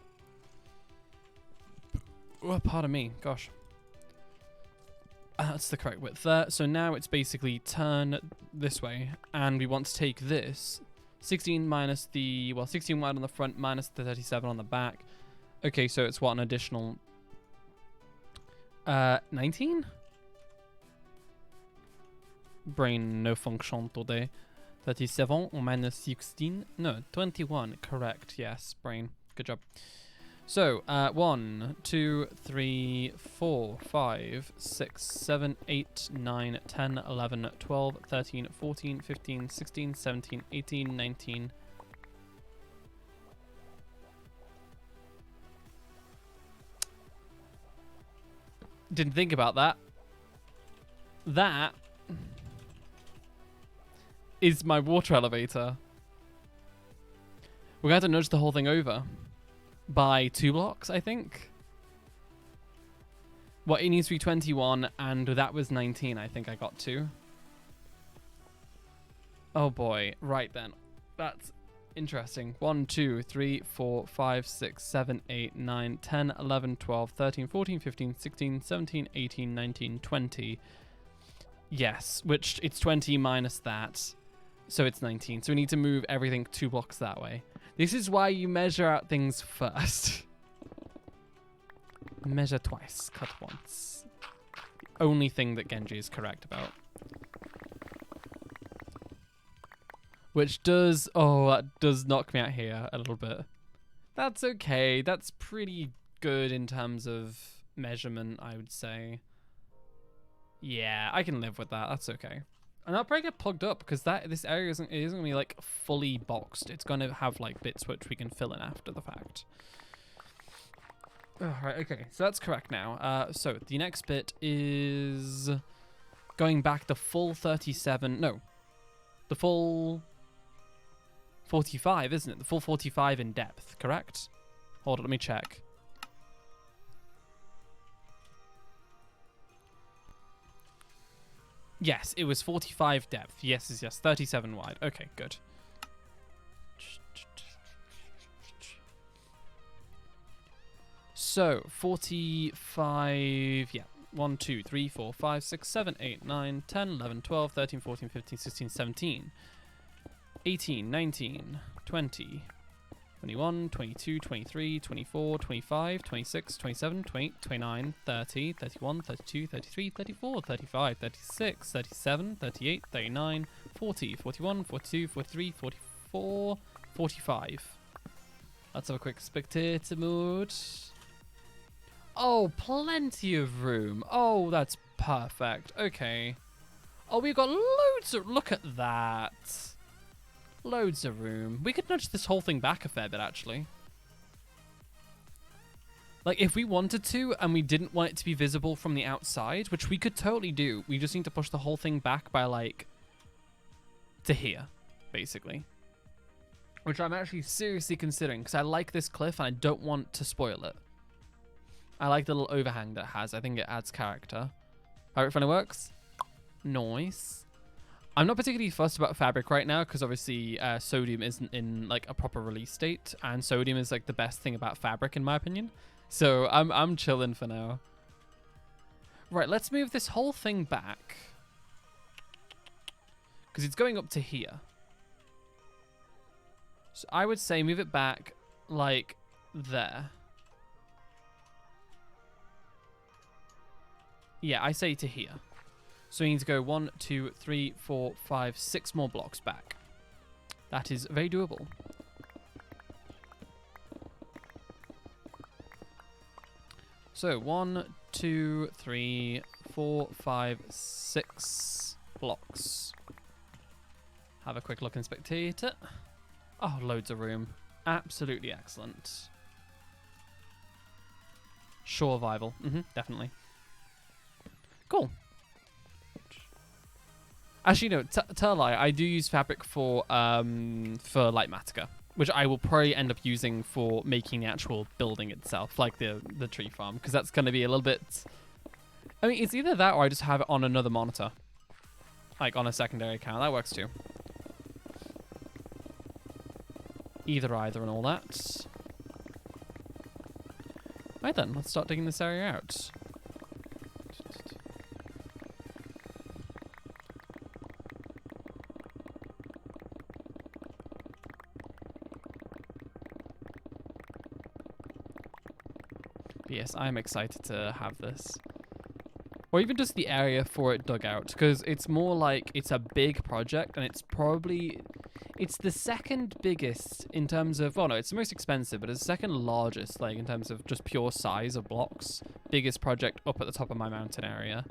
Oh, pardon me, gosh. That's the correct width there. So now it's basically turn this way, and we want to take this 16 minus the, well, 16 wide on the front minus the 37 on the back. Okay, so it's what, an additional 19? Brain no function today. 37 minus 16, no, 21, correct, yes, brain, good job. So, 1, 2, 3, 4, 5, 6, 7, 8, 9, 10, 11, 12, 13, 14, 15, 16, 17, 18, 19. Didn't think about that. That is my water elevator. We're going to have to nudge the whole thing over by 2 blocks, I think. Well, it needs to be 21, and that was 19, I think I got to. Oh boy, right then. That's interesting. 1, 2, 3, 4, 5, 6, 7, 8, 9, 10, 11, 12, 13, 14, 15, 16, 17, 18, 19, 20. Yes, which it's 20 minus that. So it's 19. So we need to move everything 2 blocks that way. This is why you measure out things first. Measure twice, cut once. The only thing that Genji is correct about. Which does, oh, that does knock me out here a little bit. That's okay. That's pretty good in terms of measurement, I would say. Yeah, I can live with that. That's okay. And that'll probably get plugged up because this area isn't going to be like fully boxed. It's going to have like bits which we can fill in after the fact. Oh, right, okay, so that's correct now. So the next bit is going back the full 37. No, the full 45, isn't it? The full 45 in depth, correct? Hold on, let me check. Yes, it was 45 depth. Yes, 37 wide. Okay, good. So, 45, yeah. 1, 2, 3, 4, 5, 6, 7, 8, 9, 10, 11, 12, 13, 14, 15, 16, 17, 18, 19, 20, 21, 22, 23, 24, 25, 26, 27, 28, 29, 30, 31, 32, 33, 34, 35, 36, 37, 38, 39, 40, 41, 42, 43, 44, 45. Let's have a quick spectator mode. Oh, plenty of room. Oh, that's perfect. Okay. Oh, we've got loads of... Look at that. Loads of room. We could nudge this whole thing back a fair bit, actually. Like, if we wanted to, and we didn't want it to be visible from the outside, which we could totally do, we just need to push the whole thing back by, like, to here, basically. Which I'm actually seriously considering, because I like this cliff, and I don't want to spoil it. I like the little overhang that it has. I think it adds character. How it finally works? Nice. I'm not particularly fussed about fabric right now because obviously sodium isn't in like a proper release state, and sodium is like the best thing about fabric in my opinion. So I'm chilling for now. Right, let's move this whole thing back because it's going up to here. So I would say move it back like there. Yeah, I say to here. So we need to go 1, 2, 3, 4, 5, 6 more blocks back. That is very doable. So 1, 2, 3, 4, 5, 6 blocks. Have a quick look and spectate it. Oh, loads of room. Absolutely excellent. Survival. Definitely. Cool. Actually, no, tell a lie. I do use fabric for light matica, which I will probably end up using for making the actual building itself, like the tree farm, because that's going to be a little bit... I mean, it's either that or I just have it on another monitor, like on a secondary account. That works too. Either and all that. Right then, let's start digging this area out. But yes, I'm excited to have this. Or even just the area for it dug out, because it's more like it's a big project, and it's probably... It's the second biggest in terms of... Well, no, it's the most expensive, but it's the second largest, like, in terms of just pure size of blocks. Biggest project up at the top of my mountain area.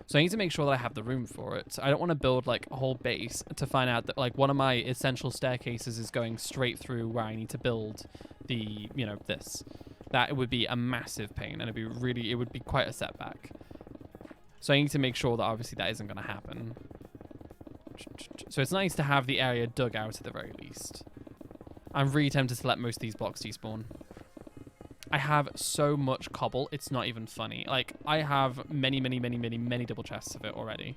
So I need to make sure that I have the room for it. I don't want to build, like, a whole base to find out that, like, one of my essential staircases is going straight through where I need to build the, you know, this. That would be a massive pain, and it would be quite a setback. So I need to make sure that, obviously, that isn't going to happen. So it's nice to have the area dug out at the very least. I'm really tempted to let most of these blocks despawn. I have so much cobble, it's not even funny. Like, I have many double chests of it already.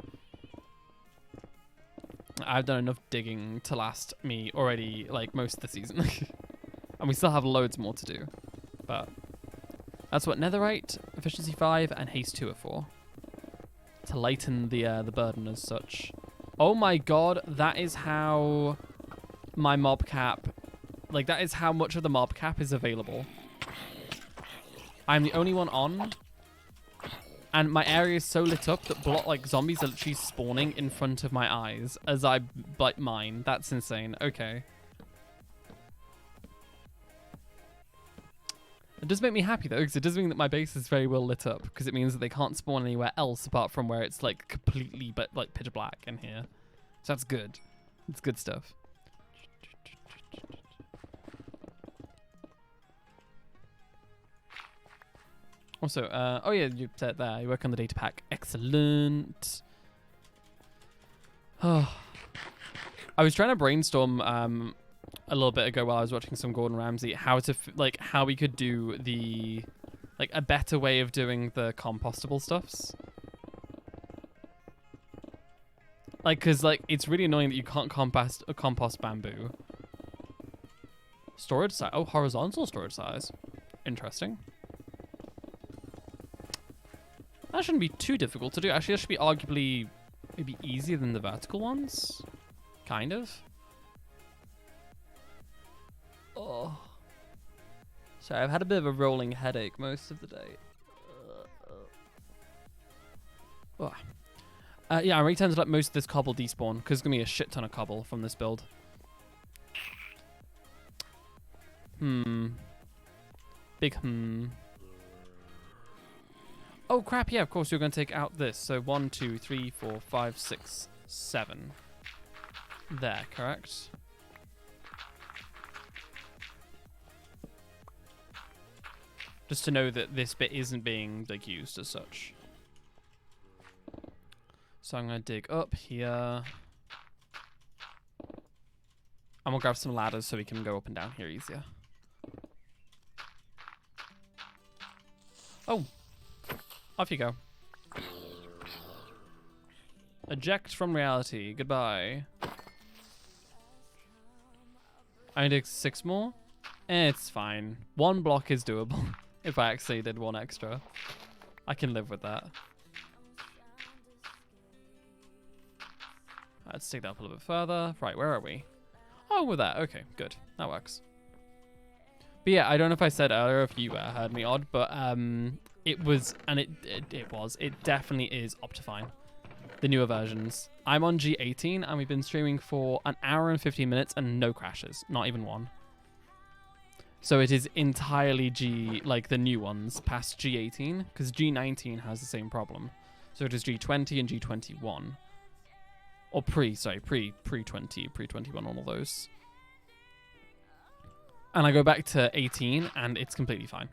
I've done enough digging to last me already, like, most of the season. And we still have loads more to do. But that's what netherite, efficiency 5, and haste 2 are for. To lighten the burden as such. Oh my god, that is how my mob cap... Like, that is how much of the mob cap is available. I'm the only one on. And my area is so lit up that like zombies are literally spawning in front of my eyes as I bite mine. That's insane. Okay. It does make me happy though, because it does mean that my base is very well lit up, because it means that they can't spawn anywhere else apart from where it's like completely like pitch black in here. So that's good. It's good stuff. Also, oh yeah, you said there, you work on the data pack. Excellent. Oh. I was trying to brainstorm a little bit ago while I was watching some Gordon Ramsay how we could do the a better way of doing the compostable stuffs. Like, cause it's really annoying that you can't compost bamboo. Storage size. Oh, horizontal storage size. Interesting. That shouldn't be too difficult to do. Actually, that should be arguably maybe easier than the vertical ones. Kind of. Oh. Sorry, I've had a bit of a rolling headache most of the day. Oh. Yeah, I'm really tempted to let most of this cobble despawn, because there's going to be a shit ton of cobble from this build. Big Oh crap, yeah, of course you're going to take out this. So 1, 2, 3, 4, 5, 6, 7. There, correct? Just to know that this bit isn't being used as such. So I'm going to dig up here. And we'll grab some ladders so we can go up and down here easier. Oh. Off you go. Eject from reality. Goodbye. I need 6 more? It's fine. 1 block is doable. If I actually did 1 extra. I can live with that. Let's take that up a little bit further. Right, where are we? Oh, we're there. Okay, good. That works. But yeah, I don't know if I said earlier if you heard me odd, but it was, and it definitely is Optifine. The newer versions. I'm on G18 and we've been streaming for 1 hour and 15 minutes and no crashes. Not even 1. So it is entirely like the new ones past G18, because G19 has the same problem. So it is G20 and G21. Or pre-20, pre-21 on all those. And I go back to 18 and it's completely fine.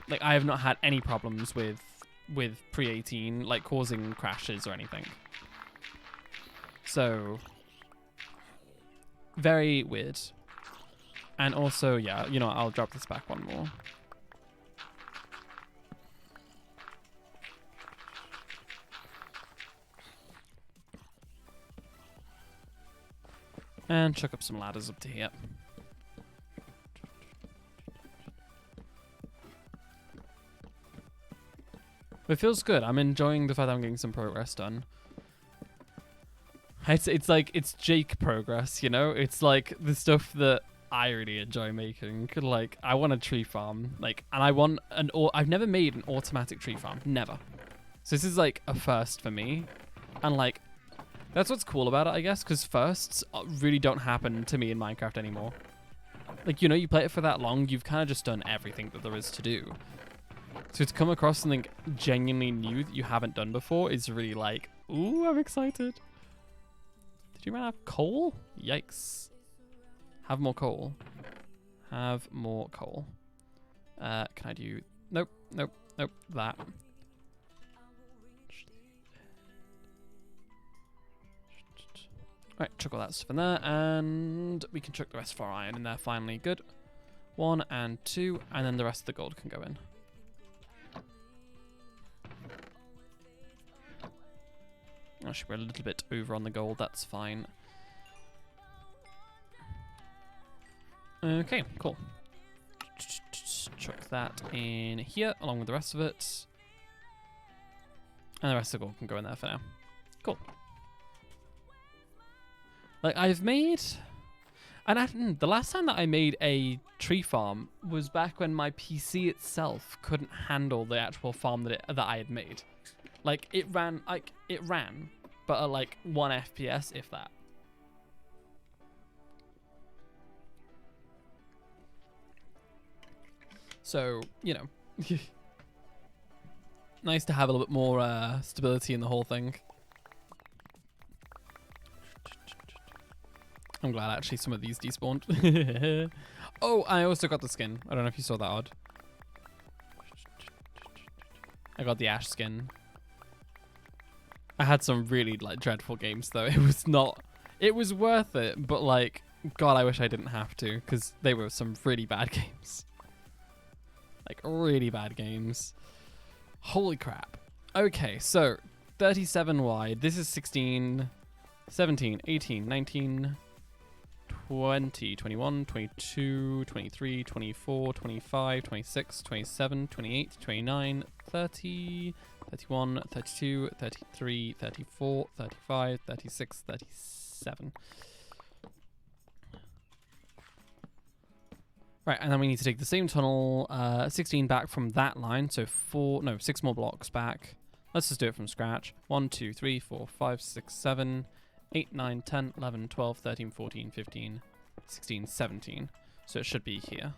Like, I have not had any problems with pre-18, like causing crashes or anything. So, very weird. And also, yeah, you know, I'll drop this back 1 more. And chuck up some ladders up to here. It feels good. I'm enjoying the fact that I'm getting some progress done. It's like, it's Jake progress, you know? It's like the stuff that I really enjoy making. Like, I want a tree farm. Like, and I want I've never made an automatic tree farm. Never. So this is like a first for me. And like, that's what's cool about it, I guess, because firsts really don't happen to me in Minecraft anymore. Like, you know, you play it for that long, you've kind of just done everything that there is to do. So to come across something genuinely new that you haven't done before is really like, ooh, I'm excited. Did you have coal? Yikes. Have more coal. Have more coal. Can I do... Nope, nope, nope, that. Right, chuck all that stuff in there, and we can chuck the rest of our iron in there finally. Good. 1 and 2, and then the rest of the gold can go in. Actually, we're a little bit over on the gold, that's fine. Okay, cool. Chuck that in here, along with the rest of it. And the rest of the gold can go in there for now. Cool. Like, I've made... And the last time that I made a tree farm was back when my PC itself couldn't handle the actual farm that I had made. Like, it ran, but at like 1 FPS, if that. So, you know, nice to have a little bit more stability in the whole thing. I'm glad actually some of these despawned. Oh, I also got the skin. I don't know if you saw that, Odd. I got the Ashe skin. I had some really like dreadful games though. It was worth it, but like, God, I wish I didn't have to, because they were some really bad games. Like, really bad games. Holy crap. Okay, so 37 wide. This is 16, 17, 18, 19, 20, 21, 22, 23, 24, 25, 26, 27, 28, 29, 30, 31, 32, 33, 34, 35, 36, 37. Right, and then we need to take the same tunnel, 16 back from that line, so 6 more blocks back. Let's just do it from scratch. 1, 2, 3, 4, 5, 6, 7, 8, 9, 10, 11, 12, 13, 14, 15, 16, 17. So it should be here.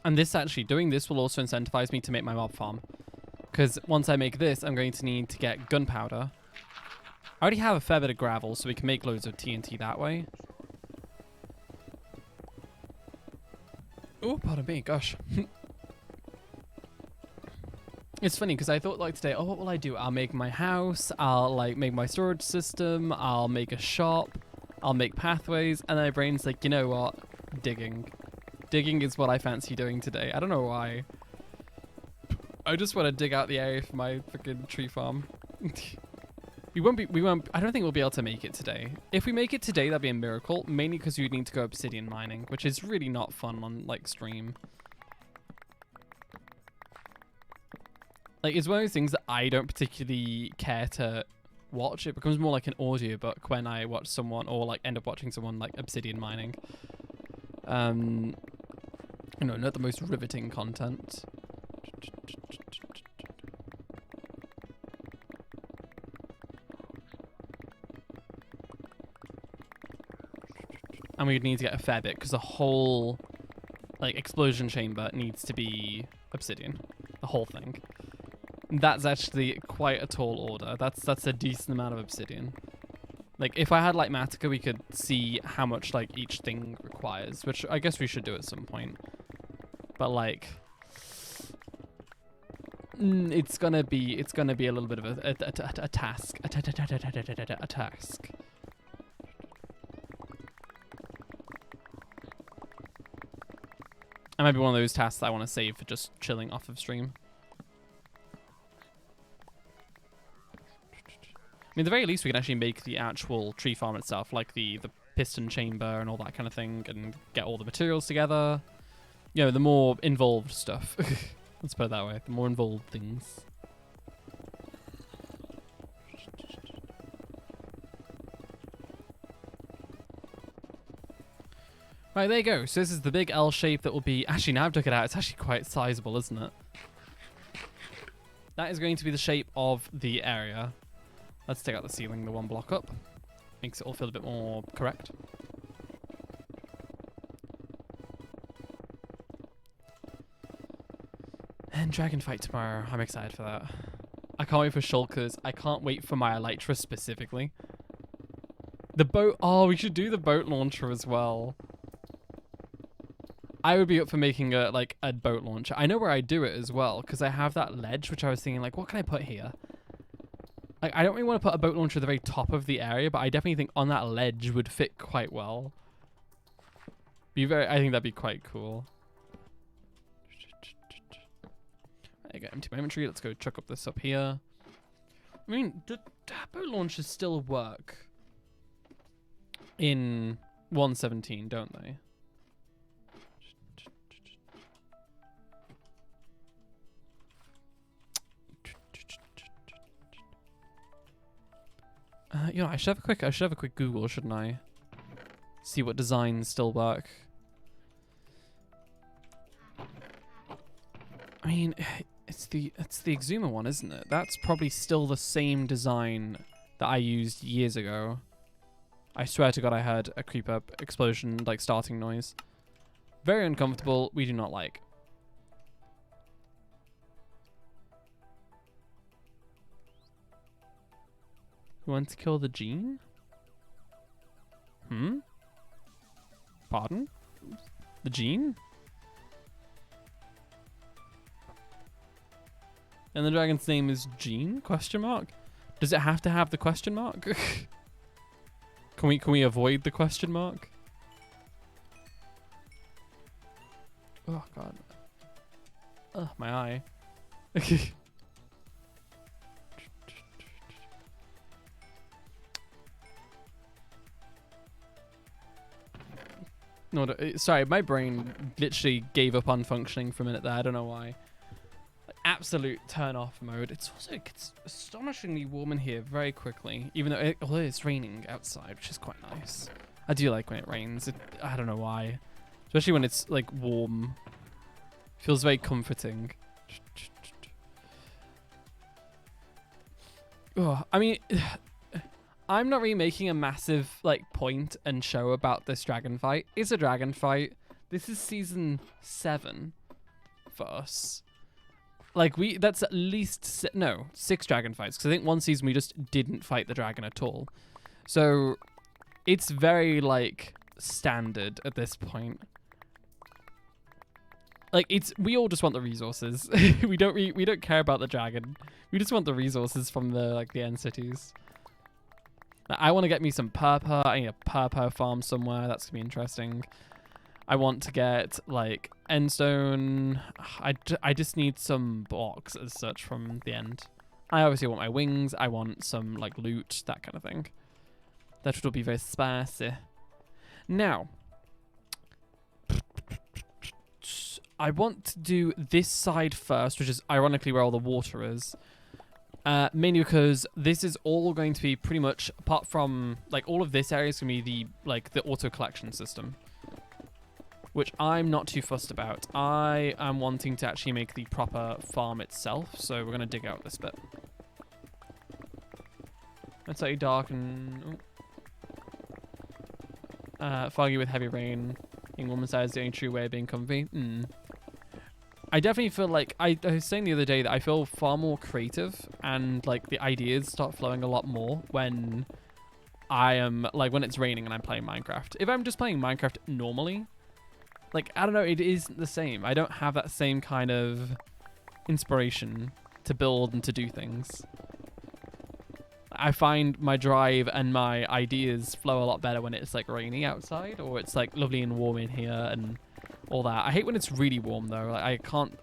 And this actually, doing this will also incentivize me to make my mob farm. Because once I make this, I'm going to need to get gunpowder. I already have a fair bit of gravel, so we can make loads of TNT that way. Oh, pardon me, gosh. It's funny, because I thought like today, oh, what will I do? I'll make my house, I'll like make my storage system, I'll make a shop, I'll make pathways, and then my brain's like, you know what? Digging. Digging is what I fancy doing today. I don't know why. I just want to dig out the area for my freaking tree farm. we won't, I don't think we'll be able to make it today. If we make it today, that'd be a miracle, mainly because we need to go obsidian mining, which is really not fun on, like, stream. Like, it's one of those things that I don't particularly care to watch. It becomes more like an audiobook when I watch someone, or, like, end up watching someone, like, obsidian mining. You know, not the most riveting content. And we'd need to get a fair bit because the whole, like, explosion chamber needs to be obsidian. The whole thing. That's actually quite a tall order. That's a decent amount of obsidian. Like, if I had, like, Matica, we could see how much, like, each thing requires, which I guess we should do at some point. But, like, it's gonna be a little bit of a task. A task. It might be one of those tasks that I want to save for just chilling off of stream. I mean, at the very least, we can actually make the actual tree farm itself, like the piston chamber and all that kind of thing, and get all the materials together. You know, the more involved stuff. Let's put it that way. The more involved things. Right, there you go. So this is the big L shape that will be... Actually, now I've took it out, it's actually quite sizable, isn't it? That is going to be the shape of the area. Let's take out the ceiling, the one block up. Makes it all feel a bit more correct. And dragon fight tomorrow. I'm excited for that. I can't wait for shulkers. I can't wait for my elytra specifically. The boat... Oh, we should do the boat launcher as well. I would be up for making a boat launcher. I know where I do it as well, because I have that ledge, which I was thinking, like, what can I put here? Like, I don't really want to put a boat launcher at the very top of the area, but I definitely think on that ledge would fit quite well. I think that'd be quite cool. There you go, empty my inventory. Let's go chuck up this up here. I mean, the boat launchers still work in 1.17, don't they? You know, I should have a quick Google, shouldn't I? See what designs still work. I mean, it's the Exuma one, isn't it? That's probably still the same design that I used years ago. I swear to God, I heard a creeper explosion, like, starting noise. Very uncomfortable. We do not like. You want to kill the gene? Pardon? The gene? And the dragon's name is Gene? Question mark? Does it have to have the question mark? Can we avoid the question mark? Oh God. Ugh, my eye. No, sorry, my brain literally gave up on functioning for a minute there. I don't know why. Like, absolute turn off mode. It gets astonishingly warm in here very quickly, even though although it's raining outside, which is quite nice. I do like when it rains. I don't know why, especially when it's like warm. Feels very comforting. Oh, I mean. I'm not really making a massive, like, point and show about this dragon fight. It's a dragon fight. This is season 7 for us. Like, that's at least, 6 dragon fights. Because I think one season we just didn't fight the dragon at all. So, it's very, like, standard at this point. Like, we all just want the resources. we don't care about the dragon. We just want the resources from the end cities. I want to get me some purple. I need a purple farm somewhere. That's going to be interesting. I want to get like endstone. I just need some blocks as such from the end. I obviously want my wings. I want some like loot, that kind of thing. That will be very spicy. Now, I want to do this side first, which is ironically where all the water is. Mainly because this is all going to be pretty much, apart from like all of this area is going to be the auto collection system, which I'm not too fussed about. I am wanting to actually make the proper farm itself, so we're going to dig out this bit. It's slightly dark and foggy with heavy rain. Being woman's side is the only true way of being comfy. I definitely feel like, I was saying the other day that I feel far more creative and like the ideas start flowing a lot more when I am, like when it's raining and I'm playing Minecraft. If I'm just playing Minecraft normally, like, I don't know, it isn't the same. I don't have that same kind of inspiration to build and to do things. I find my drive and my ideas flow a lot better when it's like rainy outside or it's like lovely and warm in here and all that. I hate when it's really warm though. Like,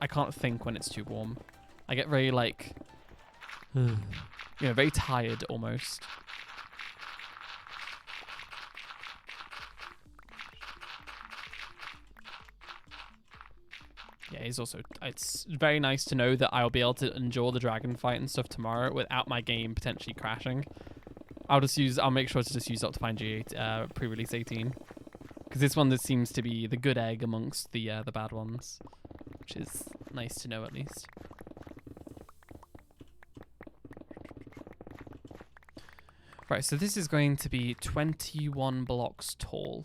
I can't think when it's too warm. I get very like, you know, very tired almost. Yeah, it's very nice to know that I'll be able to enjoy the dragon fight and stuff tomorrow without my game potentially crashing. I'll make sure to just use Optifine G8 pre-release 18. Because this one seems to be the good egg amongst the bad ones. Which is nice to know at least. Right, so this is going to be 21 blocks tall.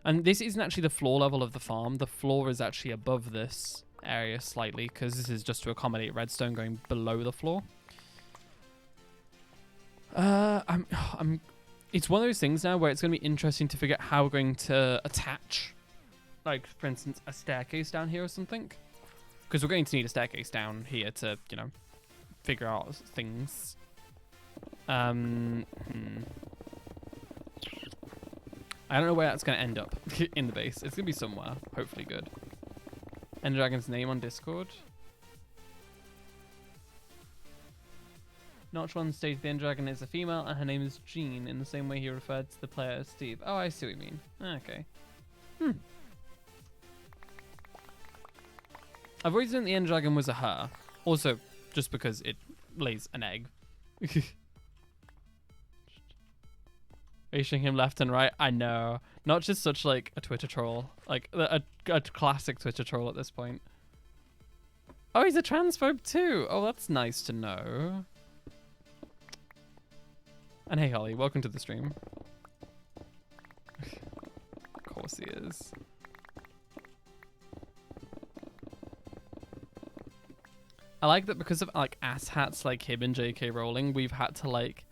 And this isn't actually the floor level of the farm. The floor is actually above this area slightly, because this is just to accommodate redstone going below the floor. It's one of those things now where it's going to be interesting to figure out how we're going to attach, like, for instance, a staircase down here or something. Because we're going to need a staircase down here to, you know, figure out things. I don't know where that's going to end up in the base. It's going to be somewhere, hopefully good. Ender Dragon's name on Discord. Notch One stated the Ender Dragon is a female and her name is Jean in the same way he referred to the player as Steve. Oh, I see what you mean. Okay. I've always known the Ender Dragon was a her. Also, just because it lays an egg. Racing him left and right. I know. Not just such like a Twitter troll. Like a classic Twitter troll at this point. Oh, he's a transphobe too. Oh, that's nice to know. And hey, Holly, welcome to the stream. Of course he is. I like that because of like asshats like him and J.K. Rowling, we've had to like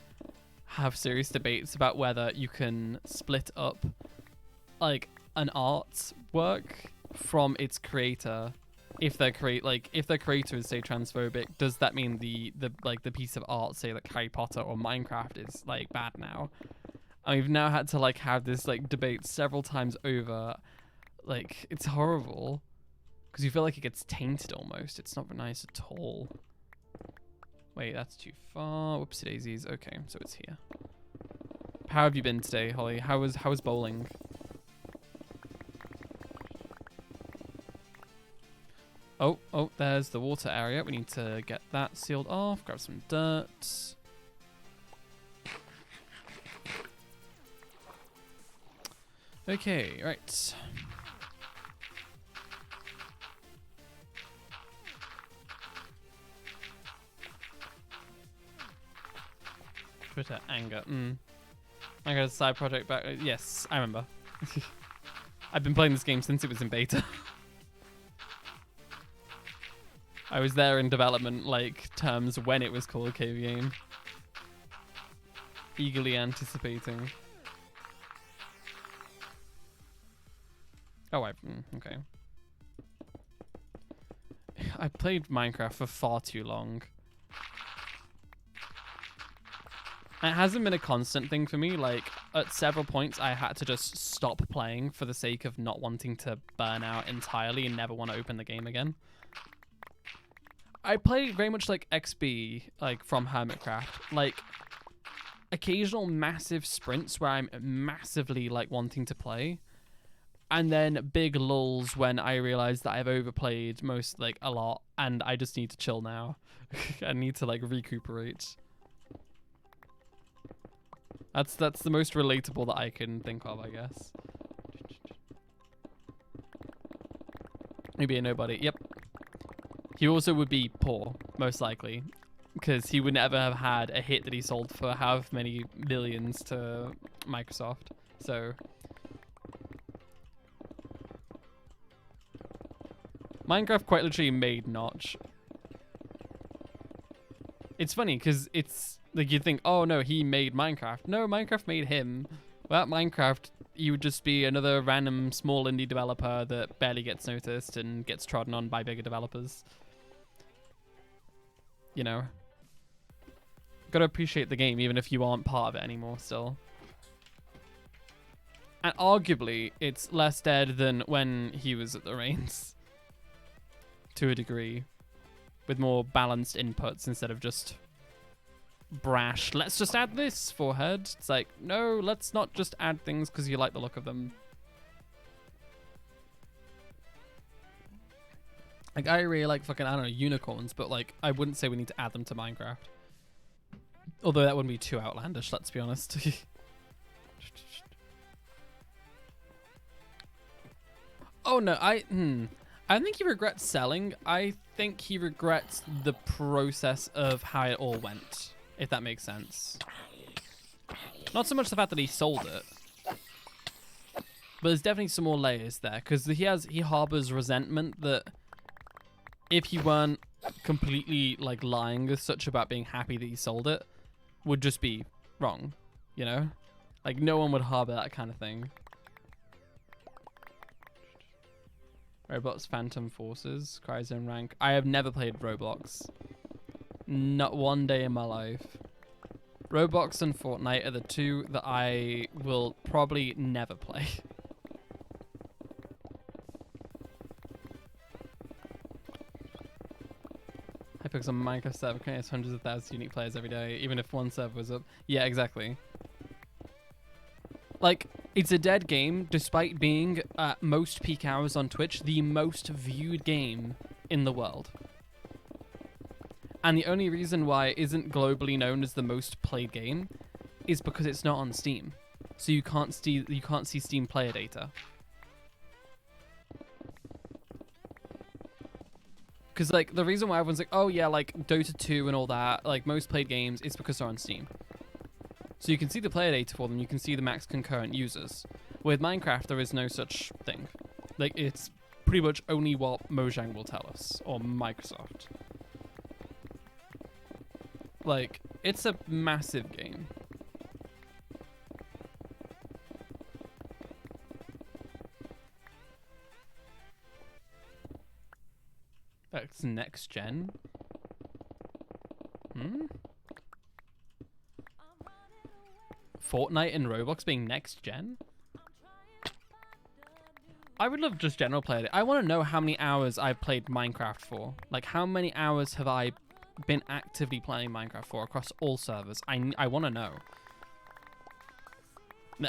have serious debates about whether you can split up like an artwork from its creator. If their creator is say transphobic, does that mean the piece of art, say like Harry Potter or Minecraft, is like bad now? And we've now had to like have this like debate several times over. Like, it's horrible because you feel like it gets tainted almost. It's not nice at all. Wait, that's too far. Whoopsie daisies. Okay, so it's here. How have you been today, Holly? How was bowling? Oh, there's the water area. We need to get that sealed off. Grab some dirt. Okay, right. Twitter anger. I got a side project back. Yes, I remember. I've been playing this game since it was in beta. I was there in development like terms when it was called Cave Game. Eagerly anticipating. Oh, okay. I played Minecraft for far too long. It hasn't been a constant thing for me. Like, at several points, I had to just stop playing for the sake of not wanting to burn out entirely and never want to open the game again. I play very much like XB, like, from Hermitcraft. Like, occasional massive sprints where I'm massively, like, wanting to play. And then big lulls when I realize that I've overplayed most, like, a lot. And I just need to chill now. I need to, like, recuperate. That's the most relatable that I can think of, I guess. Maybe a nobody. Yep. He also would be poor, most likely, because he would never have had a hit that he sold for however many millions to Microsoft. So Minecraft quite literally made Notch. It's funny because it's like you think, oh no, he made Minecraft. No, Minecraft made him. Without Minecraft, you would just be another random small indie developer that barely gets noticed and gets trodden on by bigger developers. You know, gotta appreciate the game even if you aren't part of it anymore still. And arguably, it's less dead than when he was at the reins. To a degree. With more balanced inputs instead of just brash, let's just add this forehead. It's like, no, let's not just add things because you like the look of them. Like, I really like fucking, I don't know, unicorns, but like, I wouldn't say we need to add them to Minecraft. Although that wouldn't be too outlandish, let's be honest. Oh no, I don't think he regrets selling. I think he regrets the process of how it all went, if that makes sense. Not so much the fact that he sold it, but there's definitely some more layers there, because he harbors resentment that if he weren't completely like lying as such about being happy that he sold it, would just be wrong, you know? Like, no one would harbor that kind of thing. Roblox Phantom Forces, Cryzone Rank. I have never played Roblox. Not one day in my life. Roblox and Fortnite are the two that I will probably never play. Hypixel on Minecraft server creates hundreds of thousands of unique players every day, even if one server was up. Yeah, exactly. Like, it's a dead game, despite being, at most peak hours on Twitch, the most viewed game in the world. And the only reason why it isn't globally known as the most played game is because it's not on Steam. So you can't see Steam player data. Because, like, the reason why everyone's like, oh yeah, like, Dota 2 and all that, like, most played games, it's because they're on Steam. So you can see the player data for them, you can see the max concurrent users. With Minecraft, there is no such thing. Like, it's pretty much only what Mojang will tell us, or Microsoft. Like, it's a massive game. That's next gen? Fortnite and Roblox being next gen? I would love just general play. I want to know how many hours I've played Minecraft for. Like, how many hours have I been actively playing Minecraft for across all servers? I want to know.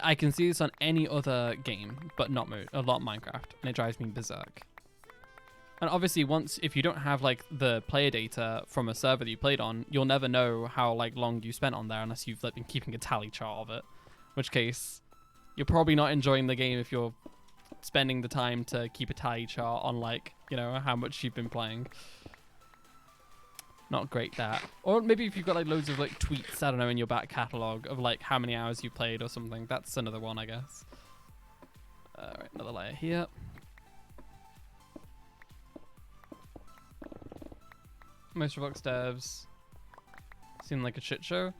I can see this on any other game, but not Minecraft, and it drives me berserk. And obviously, if you don't have like the player data from a server that you played on, you'll never know how like long you spent on there unless you've like been keeping a tally chart of it. In which case, you're probably not enjoying the game if you're spending the time to keep a tally chart on like, you know, how much you've been playing. Not great that. Or maybe if you've got like loads of like tweets, I don't know, in your back catalog of like how many hours you played or something. That's another one, I guess. Alright, another layer here. Most Roblox devs seem like a shit show.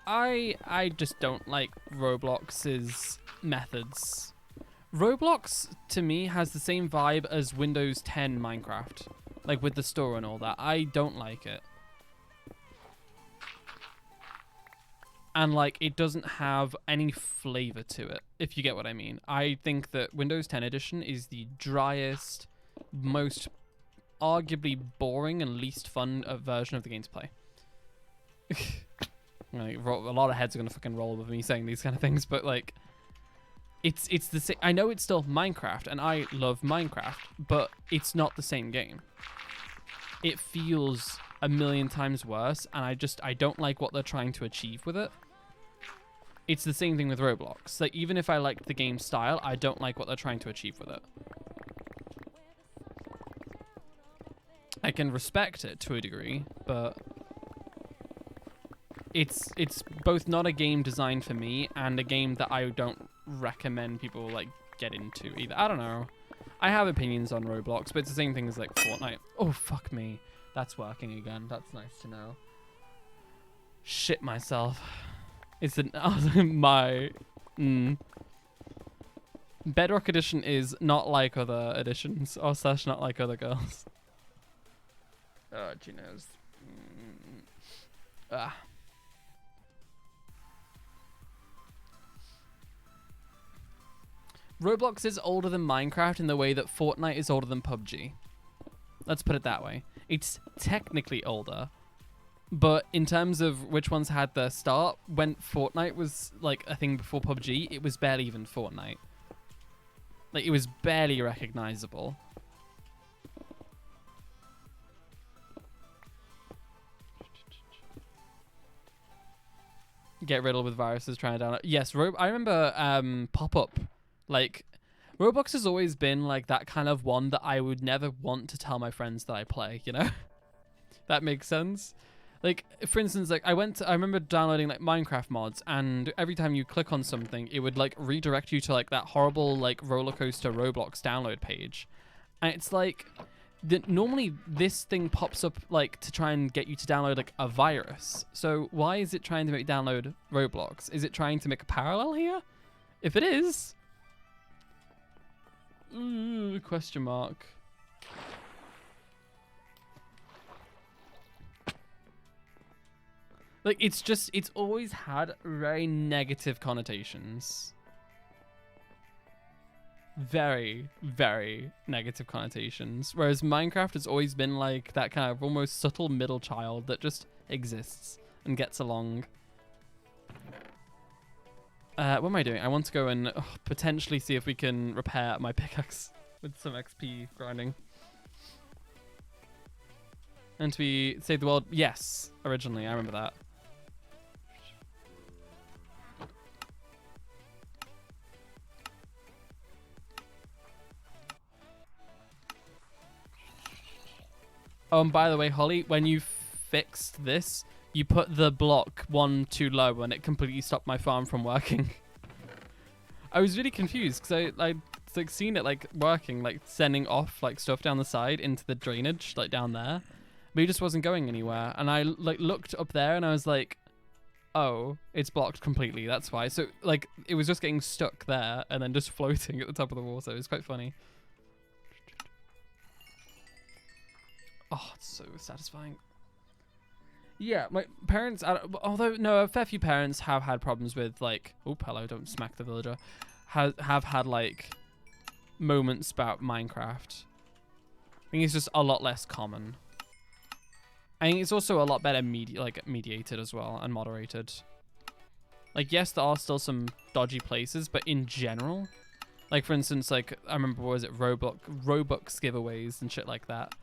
I just don't like Roblox's methods. Roblox, to me, has the same vibe as Windows 10 Minecraft. Like, with the store and all that. I don't like it. And like it doesn't have any flavor to it, if you get what I mean. I think that Windows 10 Edition is the driest, most arguably boring and least fun version of the game to play. Like, a lot of heads are gonna fucking roll with me saying these kind of things, but like it's the same. I know it's still Minecraft and I love Minecraft, but it's not the same game. It feels a million times worse, and I don't like what they're trying to achieve with it. It's the same thing with Roblox. Like, even if I like the game style, I don't like what they're trying to achieve with it. I can respect it to a degree, but it's both not a game designed for me and a game that I don't recommend people like get into either. I don't know. I have opinions on Roblox, but it's the same thing as like Fortnite. Oh, fuck me. That's working again. That's nice to know. Shit myself. It's my... Bedrock Edition is not like other editions, or slash not like other girls. Oh, gee knows. Roblox is older than Minecraft in the way that Fortnite is older than PUBG. Let's put it that way. It's technically older, but in terms of which ones had their start, when Fortnite was like a thing before PUBG, it was barely even Fortnite. Like, it was barely recognizable. Get riddled with viruses trying to download. Yes, I remember pop-up. Like, Roblox has always been like that kind of one that I would never want to tell my friends that I play, you know? That makes sense. Like, for instance, like I remember downloading like Minecraft mods, and every time you click on something, it would like redirect you to like that horrible like roller coaster Roblox download page. And it's like, normally this thing pops up like to try and get you to download like a virus. So why is it trying to make you download Roblox? Is it trying to make a parallel here? If it is, question mark. Like, it's always had very negative connotations. Very, very negative connotations. Whereas Minecraft has always been like that kind of almost subtle middle child that just exists and gets along. What am I doing? I want to go and potentially see if we can repair my pickaxe with some XP grinding. And we save the world. Yes, originally, I remember that. Oh, and by the way, Holly, when you fixed this, you put the block one too low and it completely stopped my farm from working. I was really confused because I like seen it like working, like sending off like stuff down the side into the drainage, like down there, but it just wasn't going anywhere. And I like looked up there and I was like, oh, it's blocked completely. That's why. So like it was just getting stuck there and then just floating at the top of the water. It was quite funny. Oh, it's so satisfying. Yeah, my parents, although no, a fair few parents have had problems with like, oh, hello, don't smack the villager, have had like moments about Minecraft. I think it's just a lot less common. I think it's also a lot better mediated as well and moderated. Like, yes, there are still some dodgy places, but in general, like for instance, like I remember, what was it, Robux giveaways and shit like that.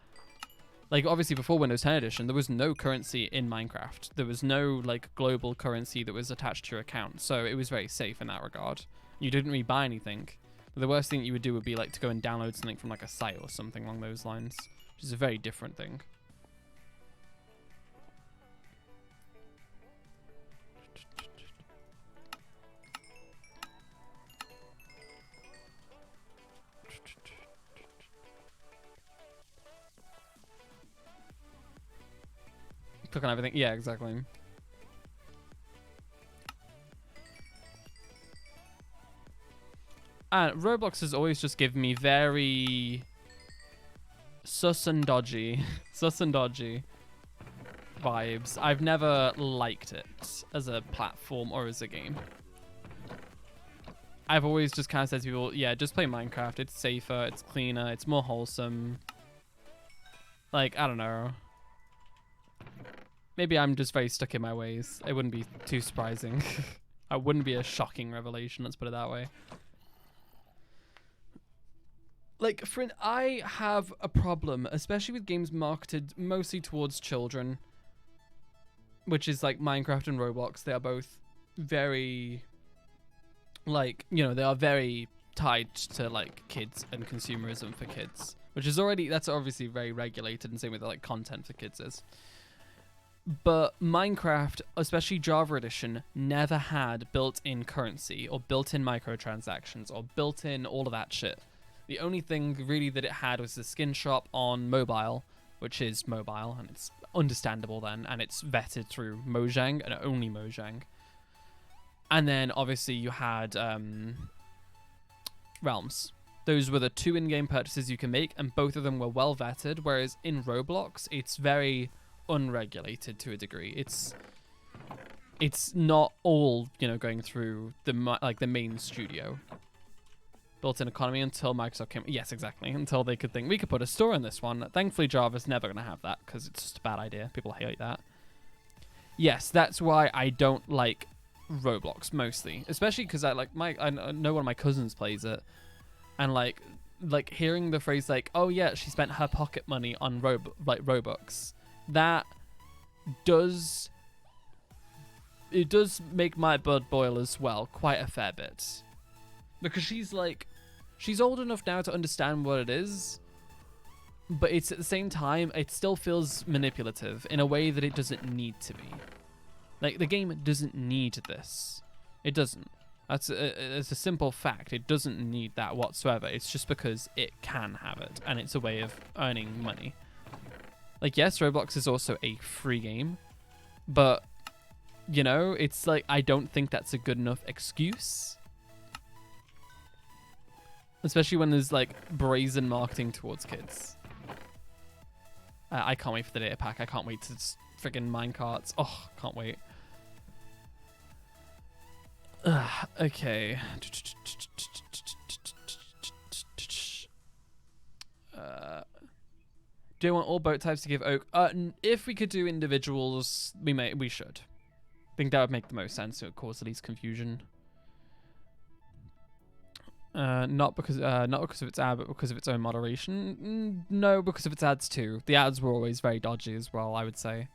Like, obviously, before Windows 10 Edition, there was no currency in Minecraft. There was no, like, global currency that was attached to your account. So it was very safe in that regard. You didn't really buy anything. But the worst thing you would do would be, like, to go and download something from, like, a site or something along those lines. Which is a very different thing. Click on everything. Yeah, exactly. And Roblox has always just given me very sus and dodgy. Sus and dodgy. vibes. I've never liked it as a platform or as a game. I've always just kind of said to people, yeah, just play Minecraft. It's safer, it's cleaner, it's more wholesome. Like, I don't know. Maybe I'm just very stuck in my ways. It wouldn't be too surprising. It wouldn't be a shocking revelation, let's put it that way. Like, I have a problem, especially with games marketed mostly towards children, which is like Minecraft and Roblox. They are both very, like, you know, they are very tied to like kids and consumerism for kids, which is already, that's obviously very regulated, and same with like content for kids is. But Minecraft, especially Java Edition, never had built-in currency or built-in microtransactions or built-in all of that shit. The only thing really that it had was the skin shop on mobile, which is mobile, and it's understandable then, and it's vetted through Mojang and only Mojang. And then obviously you had Realms. Those were the 2 in-game purchases you can make, and both of them were well vetted, whereas in Roblox, it's very unregulated to a degree. It's not all, you know, going through the main studio. Built-in economy until Microsoft came... Yes, exactly. Until they could think, we could put a store in this one. Thankfully, Java's never going to have that, because it's just a bad idea. People hate that. Yes, that's why I don't like Roblox, mostly. Especially because I know one of my cousins plays it. And, like hearing the phrase, like, oh, yeah, she spent her pocket money on Robux. That does... It does make my blood boil as well, quite a fair bit. Because she's old enough now to understand what it is, but it's at the same time, it still feels manipulative in a way that it doesn't need to be. Like, the game doesn't need this. It doesn't. It's a simple fact. It doesn't need that whatsoever. It's just because it can have it, and it's a way of earning money. Like, yes, Roblox is also a free game, but, you know, it's like, I don't think that's a good enough excuse. Especially when there's, like, brazen marketing towards kids. I can't wait for the data pack. I can't wait to friggin' minecarts. Oh, can't wait. Okay. Do you want all boat types to give oak? If we could do individuals, we should. I think that would make the most sense. It would cause the least confusion. Not because of its ad, but because of its own moderation. No, because of its ads too. The ads were always very dodgy as well, I would say.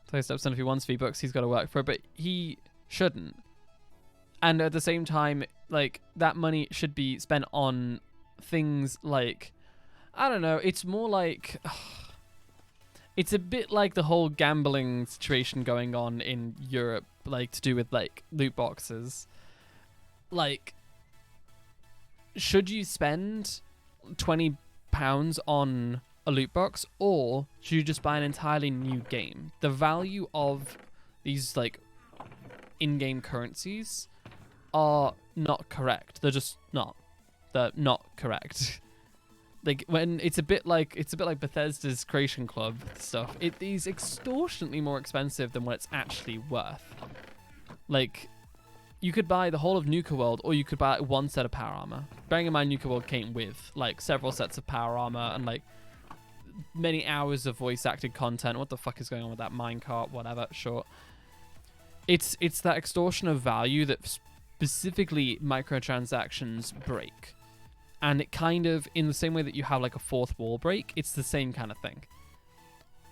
Play Stepson, if he wants V-Bucks, he's got to work for it, but he shouldn't. And at the same time, like, that money should be spent on things like, I don't know, it's more like... It's a bit like the whole gambling situation going on in Europe, like, to do with, like, loot boxes. Like, should you spend £20 on a loot box, or should you just buy an entirely new game? The value of these, like, in-game currencies are not correct. They're just not. They're not correct. Like, when it's a bit like Bethesda's Creation Club stuff. It is extortionately more expensive than what it's actually worth. Like, you could buy the whole of Nuka World, or you could buy one set of power armor. Bearing in mind, Nuka World came with, like, several sets of power armor and, like, many hours of voice-acted content. What the fuck is going on with that minecart? Whatever, sure. It's that extortion of value that specifically microtransactions break. And it kind of, in the same way that you have, like, a fourth wall break, it's the same kind of thing.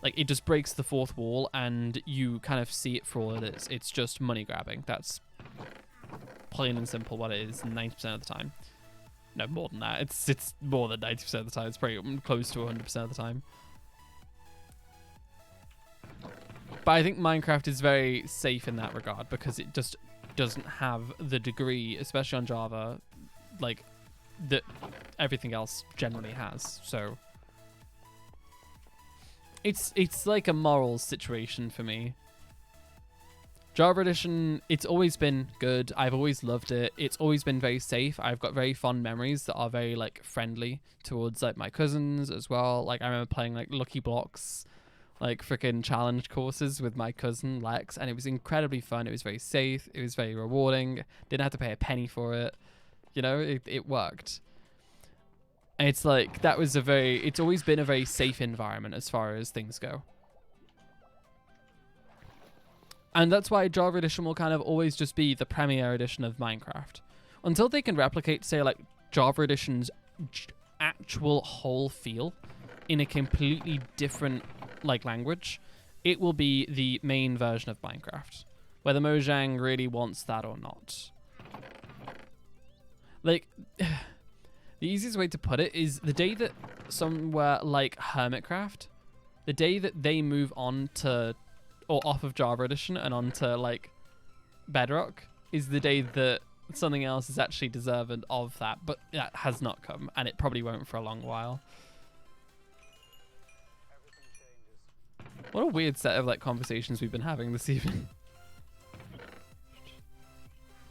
Like, it just breaks the fourth wall, and you kind of see it for all it is. It's just money grabbing. That's plain and simple what it is 90% of the time. No, more than that. It's more than 90% of the time. It's pretty close to 100% of the time. But I think Minecraft is very safe in that regard, because it just doesn't have the degree, especially on Java, like, that everything else generally has. So it's like a moral situation for me. Java Edition, it's always been good. I've always loved it. It's always been very safe. I've got very fond memories that are very like friendly towards like my cousins as well. Like I remember playing like Lucky Blocks, like freaking challenge courses with my cousin Lex, and it was incredibly fun. It was very safe. It was very rewarding. Didn't have to pay a penny for it. You know, it worked. And it's like it's always been a very safe environment as far as things go. And that's why Java Edition will kind of always just be the premier edition of Minecraft. Until they can replicate, say, like, Java Edition's actual whole feel in a completely different, like, language, it will be the main version of Minecraft. Whether Mojang really wants that or not. Like, the easiest way to put it is the day that somewhere like Hermitcraft, the day that they move on to... or off of Java Edition and onto like Bedrock is the day that something else is actually deserving of that, but that has not come, and it probably won't for a long while. What a weird set of like conversations we've been having this evening.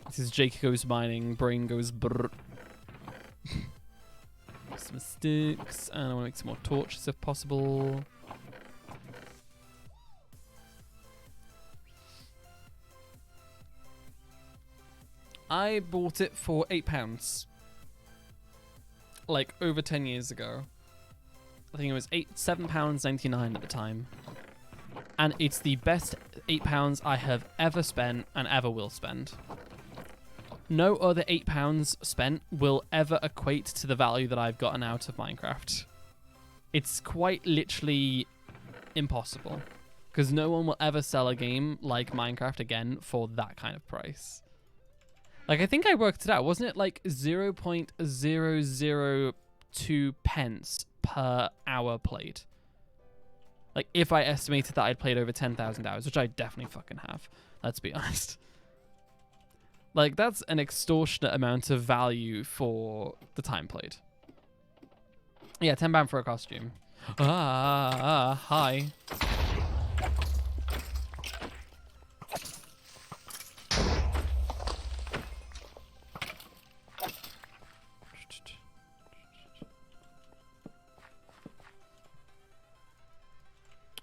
This is Jake goes mining, brain goes brrr. Some sticks, and I want to make some more torches if possible. I bought it for £8, like over 10 years ago. I think it was £7.99 at the time, and it's the best £8 I have ever spent and ever will spend. No other £8 spent will ever equate to the value that I've gotten out of Minecraft. It's quite literally impossible, because no one will ever sell a game like Minecraft again for that kind of price. Like, I think I worked it out. Wasn't it like 0.002 pence per hour played? Like, if I estimated that I'd played over 10,000 hours, which I definitely fucking have. Let's be honest. Like, that's an extortionate amount of value for the time played. Yeah, £10 for a costume. Hi.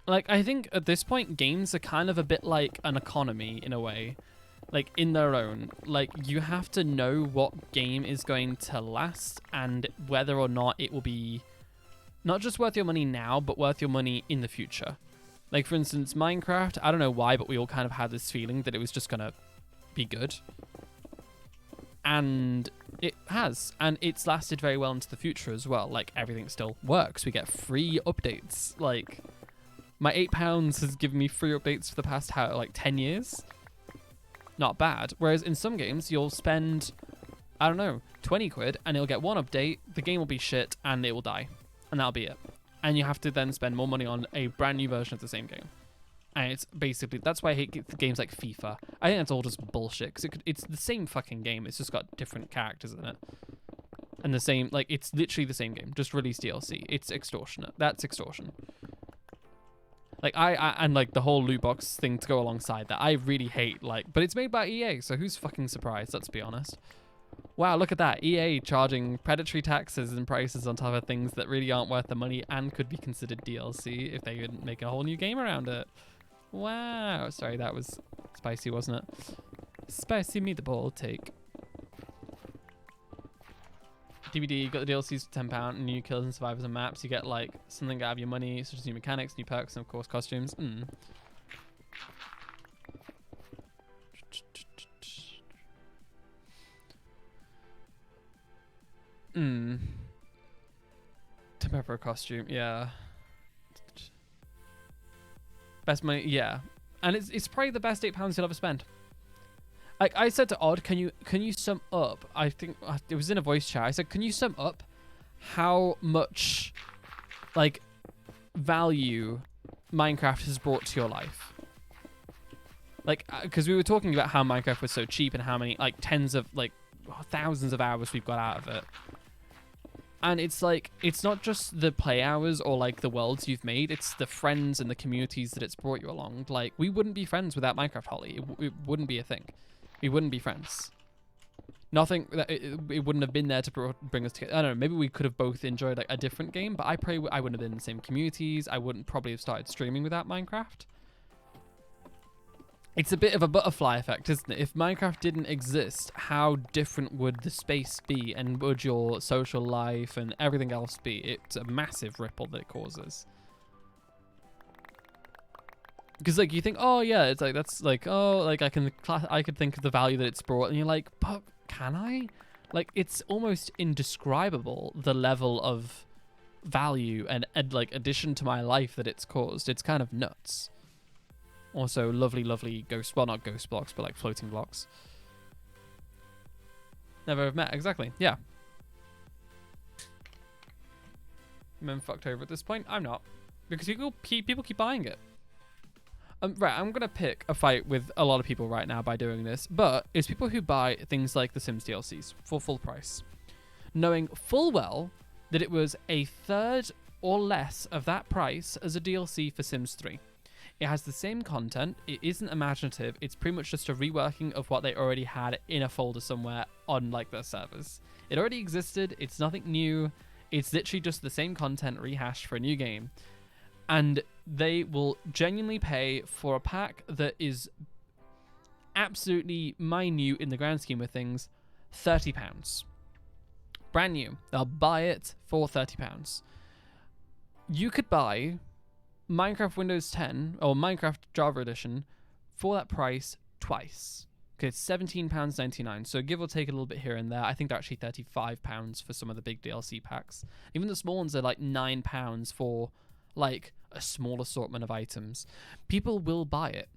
Like, I think at this point, games are kind of a bit like an economy in a way. Like, in their own. Like, you have to know what game is going to last and whether or not it will be not just worth your money now, but worth your money in the future. Like, for instance, Minecraft, I don't know why, but we all kind of had this feeling that it was just gonna be good. And it has. And it's lasted very well into the future as well. Like, everything still works. We get free updates. Like... my £8 has given me free updates for the past, 10 years? Not bad. Whereas in some games, you'll spend, I don't know, 20 quid, and you'll get one update, the game will be shit, and it will die. And that'll be it. And you have to then spend more money on a brand new version of the same game. And it's basically, that's why I hate games like FIFA. I think that's all just bullshit, because it's the same fucking game, it's just got different characters in it. And the same, like, it's literally the same game, just release DLC. It's extortionate. That's extortion. Like, and like the whole loot box thing to go alongside that, I really hate, like, but it's made by EA, so who's fucking surprised, let's be honest. Wow, look at that, EA charging predatory taxes and prices on top of things that really aren't worth the money and could be considered DLC if they didn't make a whole new game around it. Wow, sorry, that was spicy, wasn't it? Spicy meatball take. DVD, you got the DLCs for £10, new kills and survivors and maps. You get like something out of your money, such as new mechanics, new perks, and of course costumes. £10 for a costume, yeah. Best money, yeah. And it's probably the best £8 you'll ever spend. Like I said to Odd, can you sum up? I think it was in a voice chat. I said, can you sum up how much like value Minecraft has brought to your life? Like, because we were talking about how Minecraft was so cheap and how many like tens of like thousands of hours we've got out of it. And it's like, it's not just the play hours or like the worlds you've made, it's the friends and the communities that it's brought you along. Like, we wouldn't be friends without Minecraft Holly. It wouldn't be a thing. We wouldn't be friends. Nothing, it wouldn't have been there to bring us together. I don't know, maybe we could have both enjoyed like a different game, but I pray I wouldn't have been in the same communities. I wouldn't probably have started streaming without Minecraft. It's a bit of a butterfly effect, isn't it? If Minecraft didn't exist, how different would the space be, and would your social life and everything else be? It's a massive ripple that it causes. Because like you think, oh yeah, it's like that's like, oh, like I could think of the value that it's brought, and you're like, but can I? Like, it's almost indescribable the level of value and like addition to my life that it's caused. It's kind of nuts. Also, lovely ghost, well, not ghost blocks, but like floating blocks. Never have met, exactly, yeah. I'm fucked over at this point. I'm not, because people keep buying it. Right, I'm gonna pick a fight with a lot of people right now by doing this, but it's people who buy things like the Sims DLCs for full price, knowing full well that it was a third or less of that price as a DLC for Sims 3. It has the same content, it isn't imaginative, it's pretty much just a reworking of what they already had in a folder somewhere on like their servers. It already existed, it's nothing new, it's literally just the same content rehashed for a new game. And they will genuinely pay for a pack that is absolutely minute in the grand scheme of things, £30. Brand new. They'll buy it for £30. You could buy Minecraft Windows 10 or Minecraft Java Edition for that price twice. Okay, it's £17.99, so give or take a little bit here and there. I think they're actually £35 for some of the big DLC packs. Even the small ones are like £9 for like a small assortment of items. People will buy it,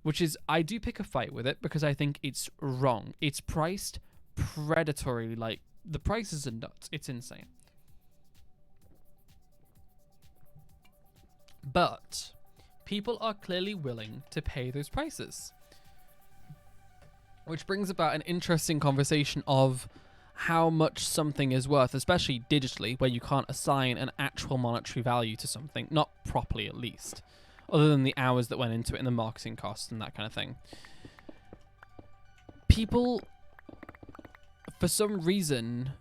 which is, I do pick a fight with it because I think it's wrong. It's priced predatorily, like the prices are nuts. It's insane. But people are clearly willing to pay those prices, which brings about an interesting conversation of how much something is worth, especially digitally, where you can't assign an actual monetary value to something, not properly at least, other than the hours that went into it and the marketing costs and that kind of thing. People, for some reason,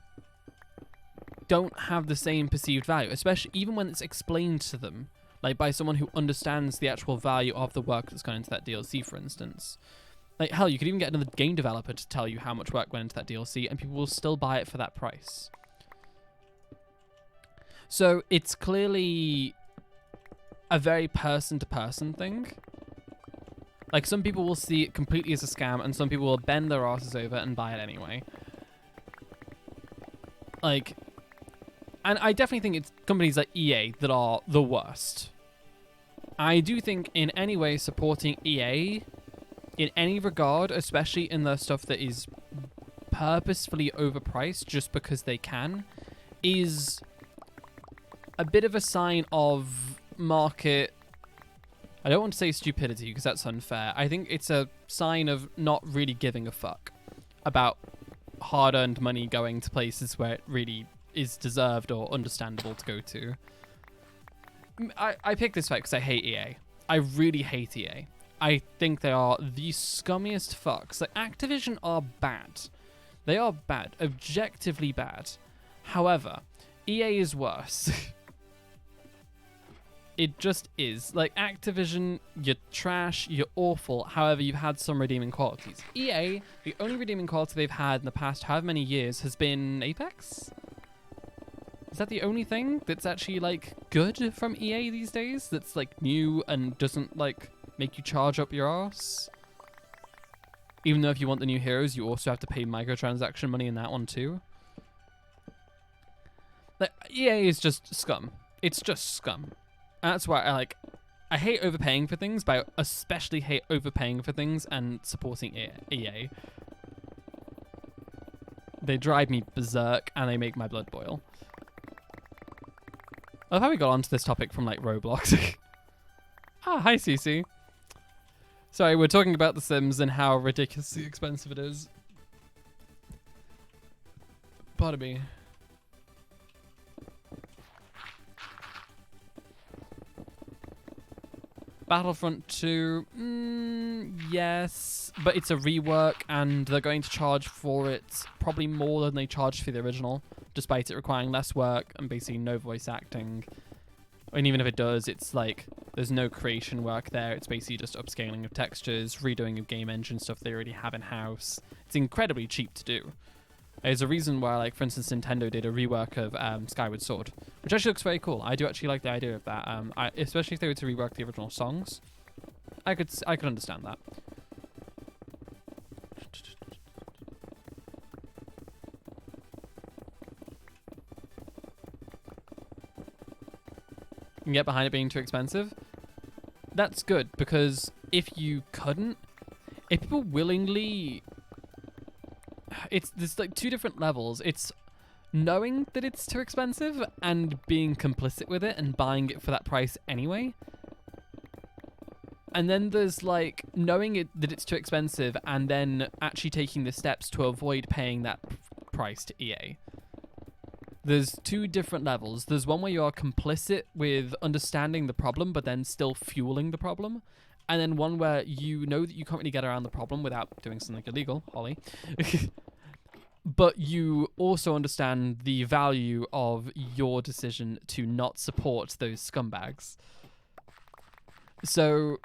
don't have the same perceived value, especially even when it's explained to them, like by someone who understands the actual value of the work that's gone into that DLC, for instance. Like, hell, you could even get another game developer to tell you how much work went into that DLC, and people will still buy it for that price. So it's clearly a very person-to-person thing. Like, some people will see it completely as a scam, and some people will bend their asses over and buy it anyway. Like, and I definitely think it's companies like EA that are the worst. I do think in any way supporting EA in any regard, especially in the stuff that is purposefully overpriced just because they can, is a bit of a sign of market. I don't want to say stupidity because that's unfair. I think it's a sign of not really giving a fuck about hard-earned money going to places where it really is deserved or understandable to go to. I picked this fight because I hate EA. I really hate EA. I think they are the scummiest fucks. Like, Activision are bad. They are bad. Objectively bad. However, EA is worse. It just is. Like, Activision, you're trash, you're awful. However, you've had some redeeming qualities. EA, the only redeeming quality they've had in the past however many years has been Apex? Is that the only thing that's actually, like, good from EA these days? That's, like, new and doesn't, like, make you charge up your ass? Even though if you want the new heroes, you also have to pay microtransaction money in that one too. Like, EA is just scum. It's just scum. And that's why I hate overpaying for things, but I especially hate overpaying for things and supporting EA. They drive me berserk and they make my blood boil. I love how we got onto this topic from, like, Roblox. Ah, hi, Cece. Sorry, we're talking about The Sims and how ridiculously expensive it is. Pardon me. Battlefront 2, yes, but it's a rework, and they're going to charge for it probably more than they charged for the original, despite it requiring less work and basically no voice acting. And even if it does, it's like there's no creation work there. It's basically just upscaling of textures, redoing of game engine stuff they already have in-house. It's incredibly cheap to do. There's a reason why, like, for instance, Nintendo did a rework of Skyward Sword, which actually looks very cool. I do actually like the idea of that. Especially if they were to rework the original songs, I could understand that. You can get behind it being too expensive. That's good, because if you couldn't, if people willingly, there's like two different levels. It's knowing that it's too expensive and being complicit with it and buying it for that price anyway. And then there's like knowing that it's too expensive and then actually taking the steps to avoid paying that price to EA. There's two different levels. There's one where you are complicit with understanding the problem but then still fueling the problem. And then one where you know that you can't really get around the problem without doing something illegal, Holly. But you also understand the value of your decision to not support those scumbags. So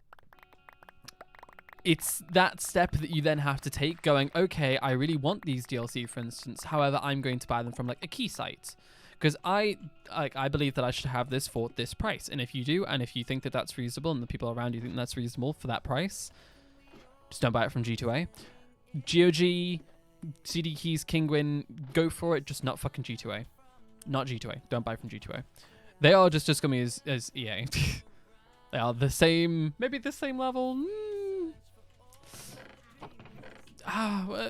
it's that step that you then have to take, going, okay, I really want these DLC, for instance. However, I'm going to buy them from like a key site, because I believe that I should have this for this price. And if you do, and if you think that that's reasonable, and the people around you think that's reasonable for that price, just don't buy it from G2A. GOG, CD Keys, Kinguin, go for it. Just not fucking G2A. Not G2A. Don't buy from G2A. They are just as scummy as EA. They are the same, maybe the same level.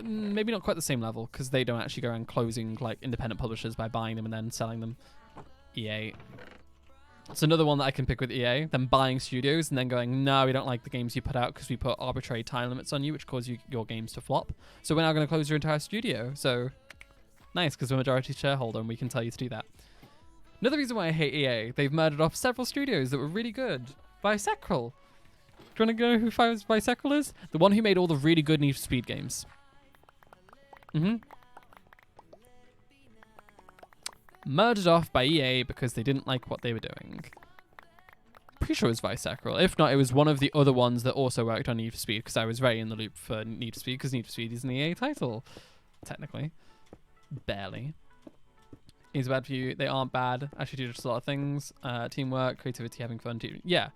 Maybe not quite the same level, because they don't actually go around closing like independent publishers by buying them and then selling them. EA. It's another one that I can pick with EA. Them buying studios and then going, no, we don't like the games you put out because we put arbitrary time limits on you, which cause your games to flop. So we're now going to close your entire studio. So nice, because we're a majority shareholder and we can tell you to do that. Another reason why I hate EA, they've murdered off several studios that were really good. Bisecral. Do you want to know who Bisecral is? The one who made all the really good Need for Speed games. Murdered off by EA because they didn't like what they were doing. Pretty sure it was Bisecral. If not, it was one of the other ones that also worked on Need for Speed, because I was very in the loop for Need for Speed, because Need for Speed is an EA title. Technically. Barely. Games are bad for you. They aren't bad. Actually do just a lot of things. Teamwork, creativity, having fun. Yeah.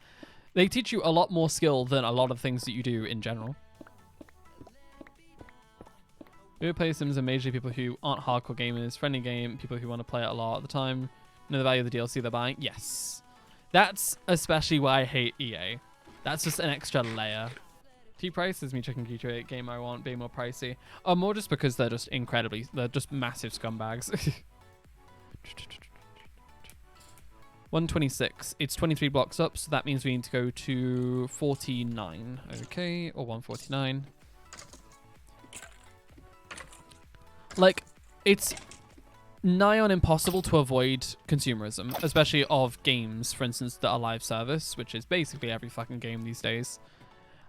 They teach you a lot more skill than a lot of things that you do in general. Who play Sims are majorly people who aren't hardcore gamers, friendly game, people who want to play it a lot at the time. Know the value of the DLC they're buying? Yes. That's especially why I hate EA. That's just an extra layer. T-price is me checking G2A game I want being more pricey. Or more just because they're just they're just massive scumbags. 126. It's 23 blocks up, so that means we need to go to 49. Okay, or 149. Like, it's nigh on impossible to avoid consumerism, especially of games, for instance, that are live service, which is basically every fucking game these days.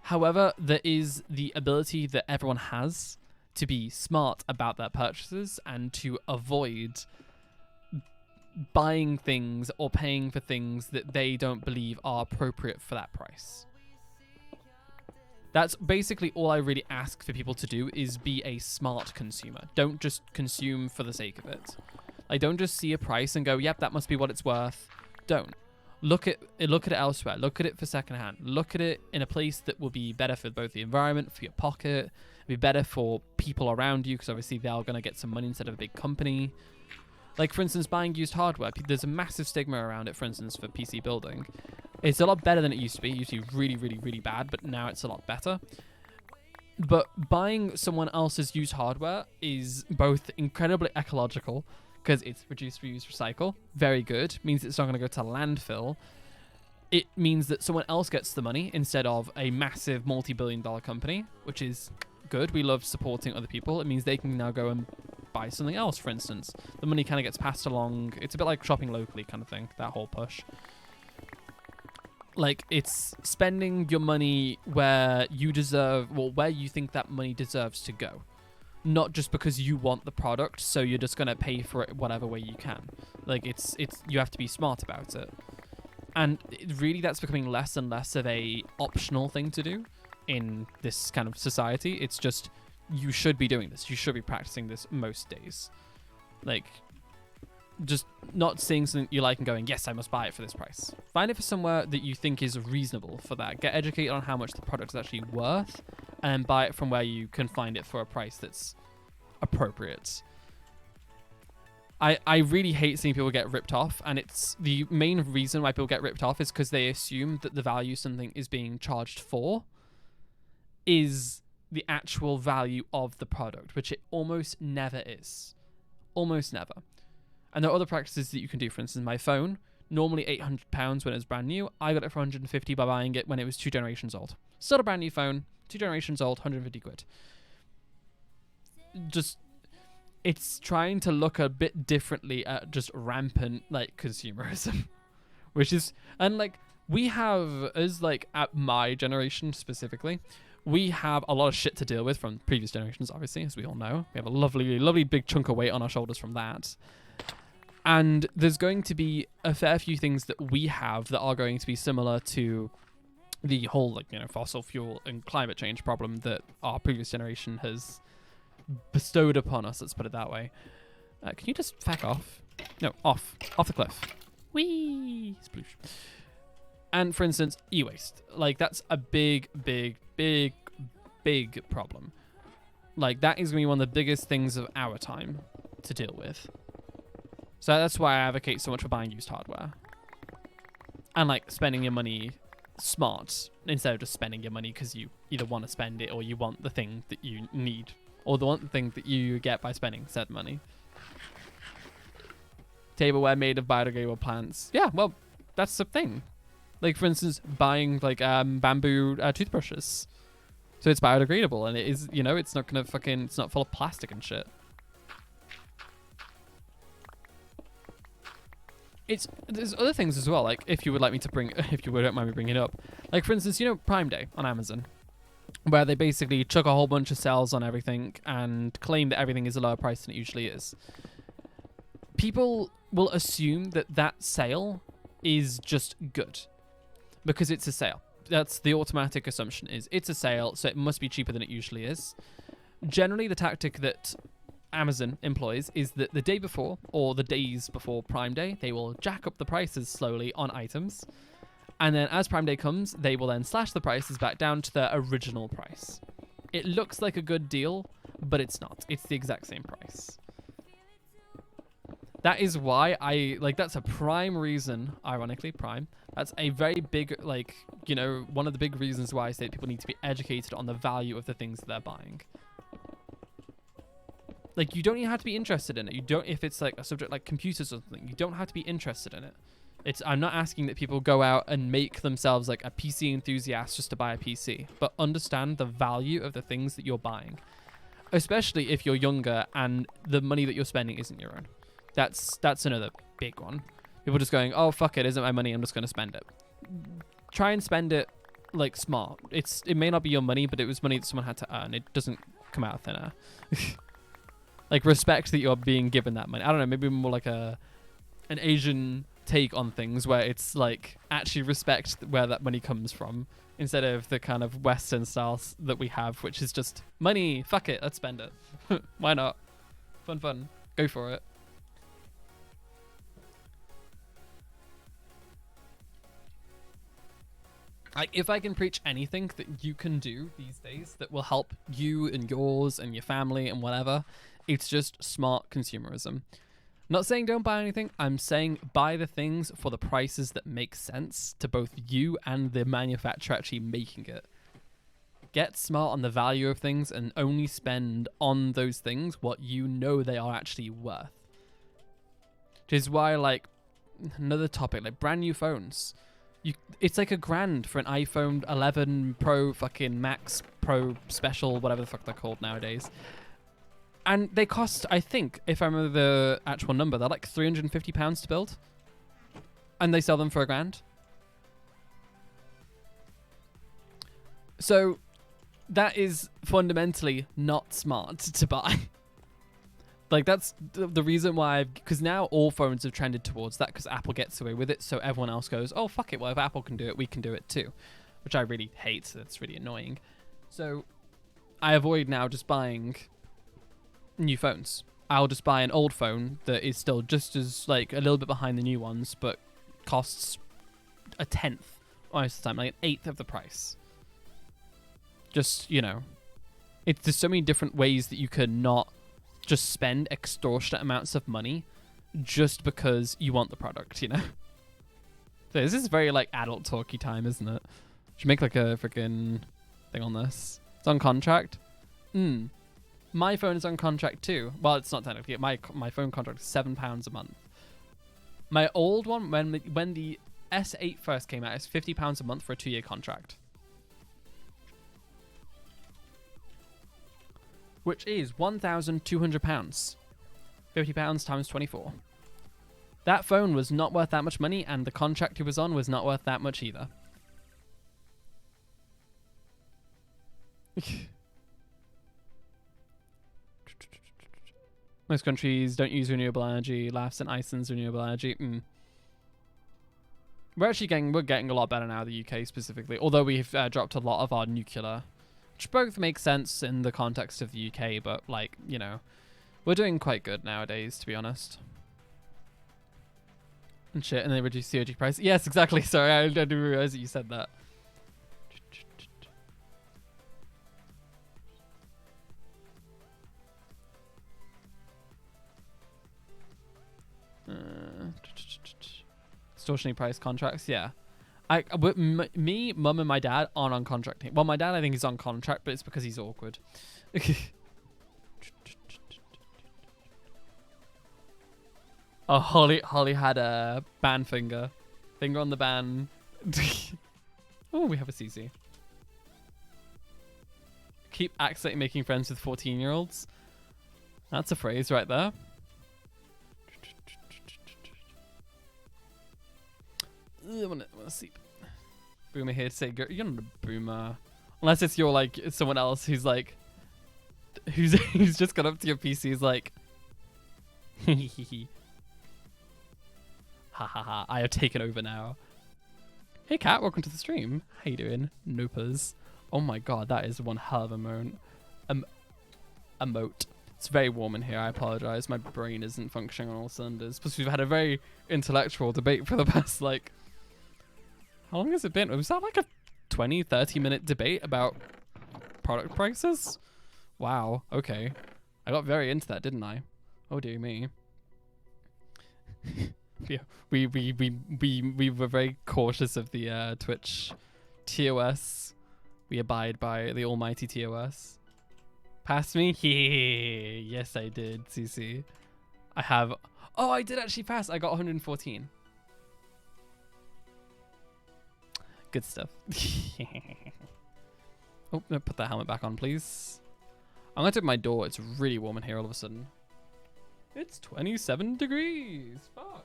However, there is the ability that everyone has to be smart about their purchases and to avoid buying things or paying for things that they don't believe are appropriate for that price. That's basically all I really ask for people to do, is be a smart consumer. Don't just consume for the sake of it. Like, don't just see a price and go, yep, that must be what it's worth. Don't. Look at it elsewhere. Look at it for secondhand. Look at it in a place that will be better for both the environment, for your pocket, be better for people around you, because obviously they're going to get some money instead of a big company. Like, for instance, buying used hardware. There's a massive stigma around it, for instance, for PC building. It's a lot better than it used to be. It used to be really, really, really bad, but now it's a lot better. But buying someone else's used hardware is both incredibly ecological, because it's reduce, reuse, recycle. Very good. Means it's not going to go to landfill. It means that someone else gets the money instead of a massive multi-billion-dollar company, which is good. We love supporting other people. It means they can now go and buy something else, for instance. The money kind of gets passed along. It's a bit like shopping locally kind of thing, that whole push. Like, it's spending your money where you deserve, well, where you think that money deserves to go. Not just because you want the product, so you're just going to pay for it whatever way you can. Like, it's you have to be smart about it. And really, that's becoming less and less of a optional thing to do in this kind of society. It's just, you should be doing this. You should be practicing this most days. Like, just not seeing something you like and going, yes, I must buy it for this price. Find it for somewhere that you think is reasonable for that. Get educated on how much the product is actually worth, and then buy it from where you can find it for a price that's appropriate. I really hate seeing people get ripped off, and it's the main reason why people get ripped off is because they assume that the value something is being charged for is the actual value of the product, which it almost never is. Almost never. And there are other practices that you can do. For instance, my phone, normally £800 when it was brand new. I got it for 150 by buying it when it was 2 generations old. Still a brand new phone, 2 generations old, 150 quid. Just, it's trying to look a bit differently at just rampant, like, consumerism. Which is, and like, we have, as like, at my generation specifically, we have a lot of shit to deal with from previous generations, obviously, as we all know. We have a lovely, lovely big chunk of weight on our shoulders from that. And there's going to be a fair few things that we have that are going to be similar to the whole, like, you know, fossil fuel and climate change problem that our previous generation has bestowed upon us. Let's put it that way. Can you just fuck off? No, off the cliff. Whee! Sploosh. And for instance, e-waste. Like, that's a big problem. Like, that is going to be one of the biggest things of our time to deal with. So that's why I advocate so much for buying used hardware. And, like, spending your money smart instead of just spending your money because you either want to spend it or you want the thing that you need. Or the one thing that you get by spending said money. Tableware made of biodegradable plants. Yeah, well, that's the thing. Like, for instance, buying, like, bamboo toothbrushes. So it's biodegradable, and it is, you know, it's not gonna it's not full of plastic and shit. There's other things as well, like, if you would like me to if you don't mind me bringing it up. Like, for instance, you know, Prime Day on Amazon, where they basically chuck a whole bunch of sales on everything and claim that everything is a lower price than it usually is. People will assume that that sale is just good because it's a sale. That's the automatic assumption, is it's a sale, so it must be cheaper than it usually is. Generally, the tactic that Amazon employs is that the day before or the days before Prime Day, they will jack up the prices slowly on items. And then as Prime Day comes, they will then slash the prices back down to their original price. It looks like a good deal, but it's not. It's the exact same price. That is why that's a prime reason, ironically, that's a very big, like, you know, one of the big reasons why I say people need to be educated on the value of the things that they're buying. Like, you don't even have to be interested in it. You don't, if it's like a subject like computers or something, you don't have to be interested in it. I'm not asking that people go out and make themselves like a PC enthusiast just to buy a PC, but understand the value of the things that you're buying, especially if you're younger and the money that you're spending isn't your own. That's another big one. People just going, oh, fuck it, isn't my money, I'm just going to spend it. Try and spend it, like, smart. It may not be your money, but it was money that someone had to earn. It doesn't come out of thin air. Like, respect that you're being given that money. I don't know, maybe more like an Asian take on things where it's, like, actually respect where that money comes from instead of the kind of Western styles that we have, which is just money, fuck it, let's spend it. Why not? Fun. Go for it. Like, if I can preach anything that you can do these days that will help you and yours and your family and whatever, it's just smart consumerism. Not saying don't buy anything. I'm saying buy the things for the prices that make sense to both you and the manufacturer actually making it. Get smart on the value of things and only spend on those things what you know they are actually worth. Which is why, like, another topic, like brand new phones. It's like $1,000 for an iPhone 11 Pro fucking Max Pro Special, whatever the fuck they're called nowadays. And they cost, I think, if I remember the actual number, they're like £350 to build. And they sell them for $1,000. So that is fundamentally not smart to buy. Like, that's the reason why, because now all phones have trended towards that, because Apple gets away with it, so everyone else goes, oh, fuck it, well, if Apple can do it, we can do it too, which I really hate. That's really annoying. So I avoid now just buying new phones. I'll just buy an old phone that is still just as, like, a little bit behind the new ones, but costs a tenth most of the time, like an eighth of the price. Just, you know, there's so many different ways that you can not just spend extortionate amounts of money just because you want the product, you know? So this is very, like, adult talky time, isn't it? Should make, like, a freaking thing on this. It's on contract. My phone is on contract too. Well, it's not technically. My phone contract is £7 a month. My old one, when the S8 first came out, is £50 a month for a 2-year contract. Which is £1,200. £50 times 24. That phone was not worth that much money, and the contract it was on was not worth that much either. Most countries don't use renewable energy. Laughs and Iceland's renewable energy. We're getting a lot better now, the UK specifically. Although we've dropped a lot of our nuclear, which both make sense in the context of the UK, but, like, you know, we're doing quite good nowadays, to be honest. And shit, and they reduce CO2 price. Yes, exactly. Sorry, I didn't realize that you said that. Extortionate price contracts, yeah. Me, mum, and my dad aren't on contract. Well, my dad, I think he's on contract, but it's because he's awkward. Oh, Holly had a ban finger on the ban. Oh, we have a CC. Keep accidentally making friends with 14-year-olds. That's a phrase right there. I want to sleep. Boomer here to say, you're not a boomer. Unless it's your, like, someone else who's, like, who's just got up to your PC, is like, ha ha ha, I have taken over now. Hey Kat, welcome to the stream. How you doing? Nopers. Oh my god, that is one hell of a emote. It's very warm in here, I apologize. My brain isn't functioning on all cylinders. Plus we've had a very intellectual debate for the past, like, how long has it been? Was that like a 20-30 minute debate about product prices? Wow, okay. I got very into that, didn't I? Oh dear me. Yeah, we were very cautious of the Twitch TOS. We abide by the almighty TOS. Pass me? Yeah, yes I did, CC. I have... Oh, I did actually pass. I got 114. Good stuff. Oh, no, put that helmet back on, please. I'm going to open my door. It's really warm in here all of a sudden. It's 27 degrees. Fuck.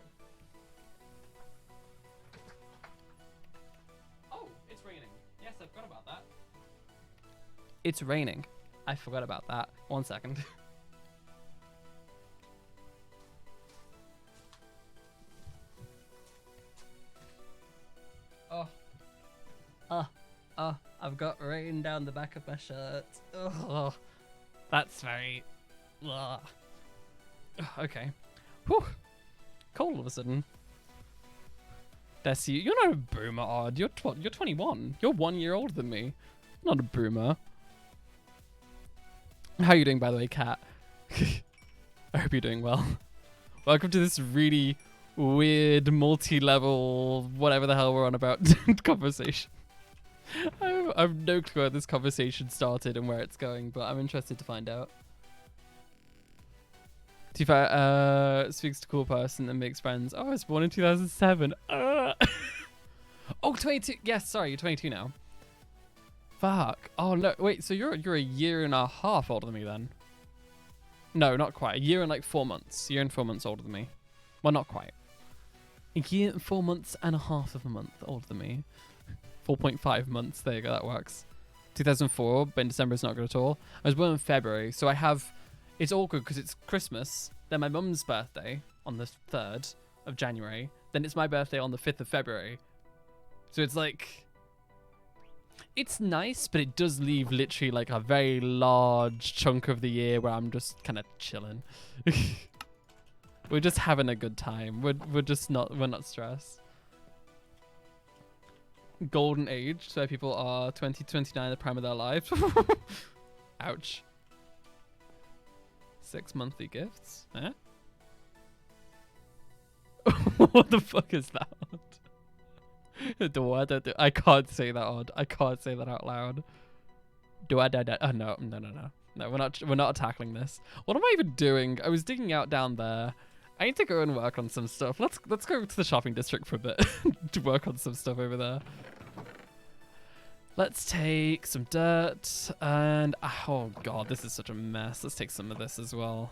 Oh, it's raining. Yes, I forgot about that. It's raining. I forgot about that. 1 second. I've got rain down the back of my shirt. Oh, that's very... Ugh. Okay. Whew. Cold all of a sudden. That's you. You're not a boomer, Odd. You're 21. You're 1 year older than me. Not a boomer. How are you doing, by the way, Kat? I hope you're doing well. Welcome to this really weird, multi-level, whatever the hell we're on about conversation. I've no clue where this conversation started and where it's going, but I'm interested to find out. Speaks to cool person and makes friends. Oh, I was born in 2007. Oh, 22. Yes, sorry, you're 22 now. Fuck. Oh no, wait. So you're a year and a half older than me then? No, not quite. A year and like 4 months. A year and 4 months older than me. Well, not quite. A year and 4 months and a half of a month older than me. 4.5 months. There you go. That works. 2004, but in December it's not good at all. I was born in February, so I have... It's all good because it's Christmas, then my mum's birthday on the 3rd of January, then it's my birthday on the 5th of February. So it's like... It's nice, but it does leave literally like a very large chunk of the year where I'm just kind of chilling. We're just having a good time. We're not stressed. Golden age, so people are 20 to 29 the prime of their lives. Ouch. 6 monthly gifts. Eh? What the fuck is that? I can't say that odd. I can't say that out loud. Oh no, no, we're not tackling this. What am I even doing? I was digging out down there. I need to go and work on some stuff. Let's go to the shopping district for a bit to work on some stuff over there. Let's take some dirt and oh god, this is such a mess. Let's take some of this as well.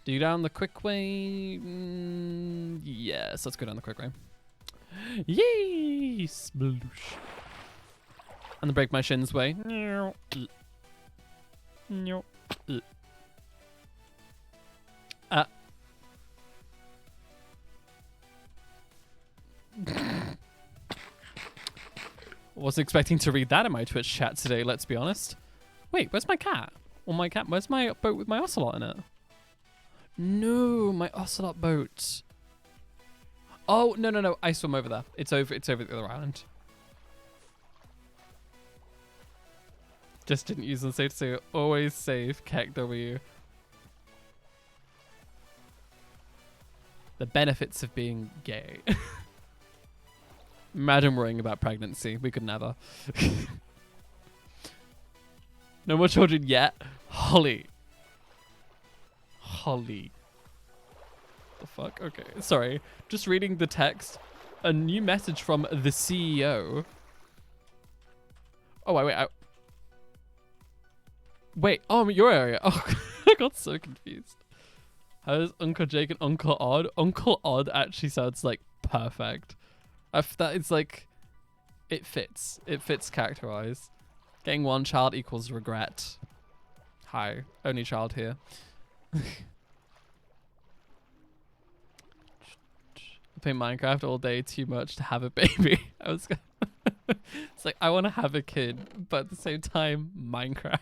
Do you down the quick way? Yes, let's go down the quick way. Yay! Sploosh. And then break my shins way. Wasn't expecting to read that in my Twitch chat today, let's be honest. Wait, where's my cat? Or my cat, where's my boat with my ocelot in it? No, my ocelot boat. Oh, no. I swim over there. It's over the other island. Just didn't use the safe to say always safe, Kek W. The benefits of being gay. Imagine worrying about pregnancy. We could never. No more children yet. Holly. The fuck? Okay, sorry. Just reading the text. A new message from the CEO. Oh, wait. Wait, oh, your area. Oh, I got so confused. How does Uncle Jake and Uncle Odd? Uncle Odd actually sounds like perfect. That is like, it fits. It fits character-wise. Getting one child equals regret. Hi, only child here. Play Minecraft all day, too much to have a baby. It's like, I want to have a kid, but at the same time, Minecraft.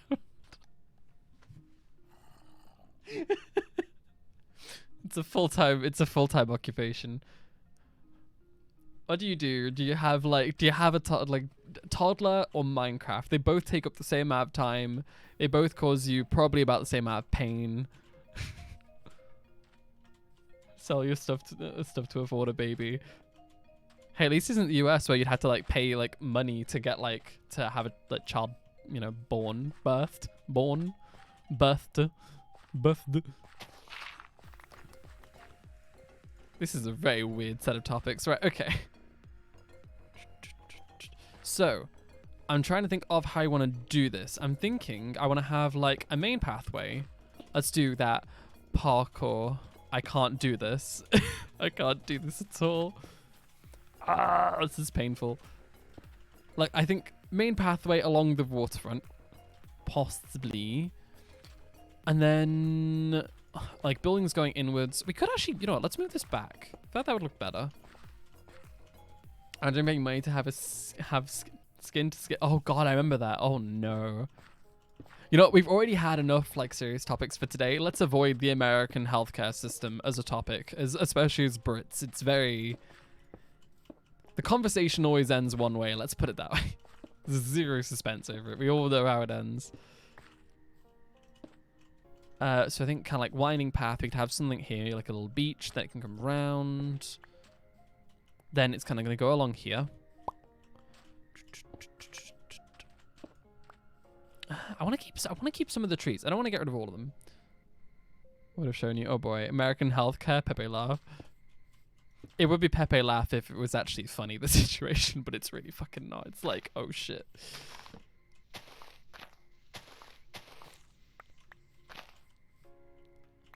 It's a full-time occupation. What do you do? Do you have a toddler or Minecraft? They both take up the same amount of time. They both cause you probably about the same amount of pain. Sell your stuff to afford a baby. Hey, at least this isn't the US where you'd have to like pay like money to get like to have a child, you know, birthed. This is a very weird set of topics, right? Okay. So, I'm trying to think of how I want to do this. I'm thinking I want to have like a main pathway. Let's do that. Parkour. I can't do this. I can't do this at all. This is painful. Like, I think main pathway along the waterfront. Possibly. And then, like, buildings going inwards. We could actually, you know what, let's move this back. I thought that would look better. I don't make money to have skin to skin. Oh god, I remember that. Oh no. You know what, we've already had enough like serious topics for today. Let's avoid the American healthcare system as a topic, especially as Brits. It's very... The conversation always ends one way, let's put it that way. There's zero suspense over it. We all know how it ends. So I think kind of like winding path, we could have something here, like a little beach that can come round. Then it's kind of going to go along here. I want to keep some of the trees. I don't want to get rid of all of them. Would have shown you. Oh boy, American healthcare. Pepe laugh. It would be Pepe laugh if it was actually funny, the situation, but it's really fucking not. It's like, oh shit.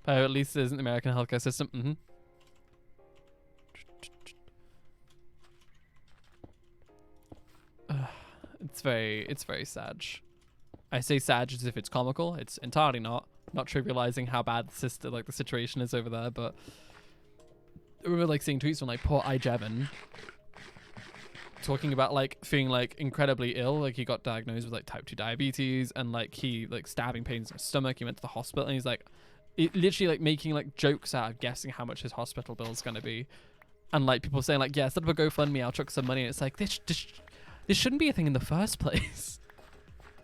At least there isn't the American healthcare system. It's very sad. I say sad as if it's comical. It's entirely not. Not trivializing how bad the situation is over there, but I remember like seeing tweets from like poor Jevon talking about like feeling like incredibly ill. Like he got diagnosed with like type 2 diabetes and like he like stabbing pains in his stomach. He went to the hospital and he's like literally like making like jokes out of guessing how much his hospital bill is going to be. And like people saying like, yeah, set up a GoFundMe, I'll chuck some money. And it's like, this shouldn't be a thing in the first place.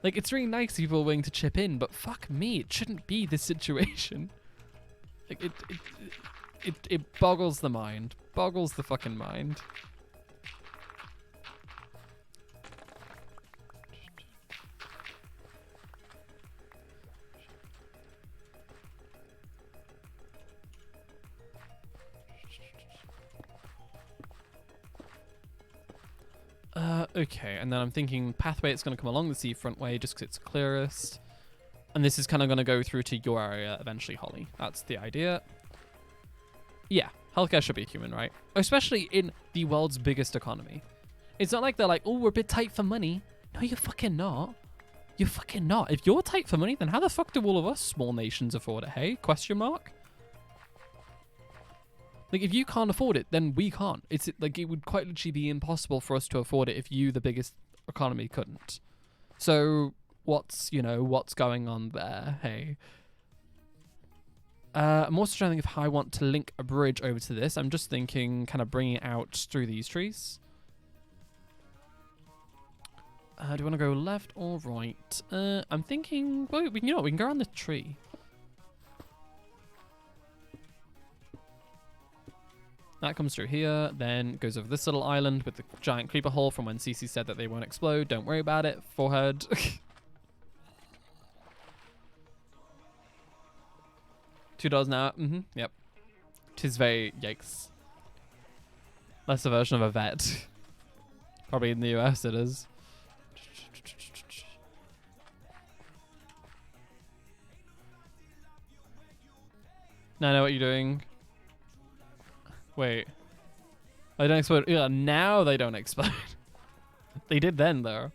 Like, it's really nice people are willing to chip in, but fuck me, it shouldn't be this situation. Like, it boggles the mind. Boggles the fucking mind. Okay, and then I'm thinking pathway, it's going to come along the seafront way just because it's clearest. And this is kind of going to go through to your area eventually, Holly. That's the idea. Yeah, healthcare should be human, right? Especially in the world's biggest economy. It's not like they're like, oh, we're a bit tight for money. No, you're fucking not. You're fucking not. If you're tight for money, then how the fuck do all of us small nations afford it, hey? Question mark? Like, if you can't afford it, then we can't. It's like, it would quite literally be impossible for us to afford it if you, the biggest economy, couldn't. So, what's going on there? Hey. I'm also trying to think of how I want to link a bridge over to this. I'm just thinking kind of bringing it out through these trees. Do you want to go left or right? I'm thinking, well, we can go around the tree. That comes through here, then goes over this little island with the giant creeper hole from when Cece said that they won't explode. Don't worry about it. Forehead. $2 an hour. Yep. Tis very yikes. That's a version of a vet. Probably in the US it is. Now I know what you're doing. Wait. They don't explode. Yeah, now they don't explode. They did then, though.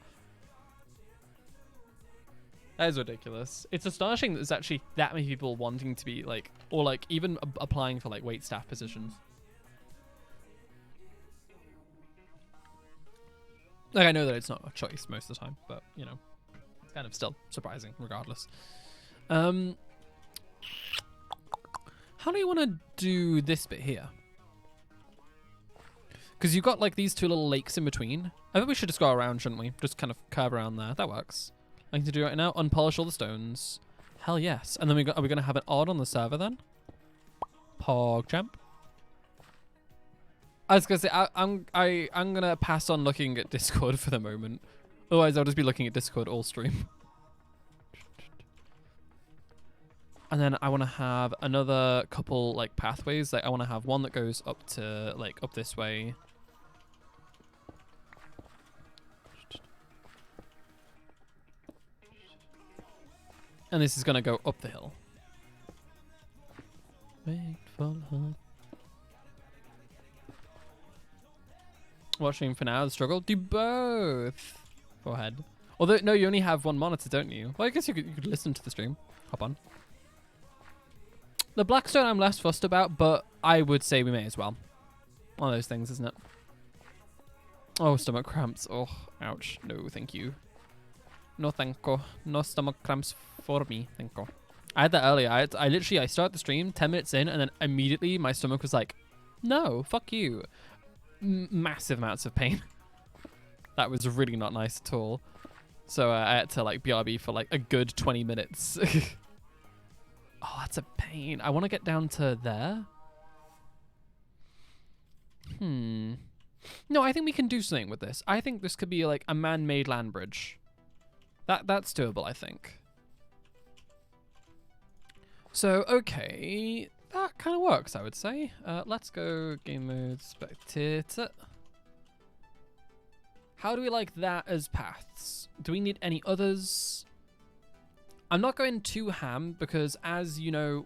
That is ridiculous. It's astonishing that there's actually that many people wanting to be, like, or, like, even applying for, like, wait staff positions. Like, I know that it's not a choice most of the time, but, you know, it's kind of still surprising, regardless. How do you want to do this bit here? Because you've got, like, these two little lakes in between. I think we should just go around, shouldn't we? Just kind of curve around there. That works. I need to do right now. Unpolish all the stones. Hell yes. And then are we going to have an odd on the server then? PogChamp. I was going to say, I'm going to pass on looking at Discord for the moment. Otherwise, I'll just be looking at Discord all stream. And then I want to have another couple, like, pathways. Like, I want to have one that goes up to, like, up this way. And this is going to go up the hill. Wait for her. Watching for now, the struggle. Do both. Forehead. Although, no, you only have one monitor, don't you? Well, I guess you could listen to the stream. Hop on. The Blackstone I'm less fussed about, but I would say we may as well. One of those things, isn't it? Oh, stomach cramps. Oh, ouch. No, thank you. No, thank you. No stomach cramps for me. Thank you. I had that earlier. I started the stream 10 minutes in, and then immediately my stomach was like, no, fuck you. Massive amounts of pain. That was really not nice at all. So I had to, like, BRB for, like, a good 20 minutes. Oh, that's a pain. I want to get down to there. No, I think we can do something with this. I think this could be, like, a man-made land bridge. That's doable, I think. So, okay. That kind of works, I would say. Let's go game mode spectator. How do we like that as paths? Do we need any others? I'm not going too ham because, as you know,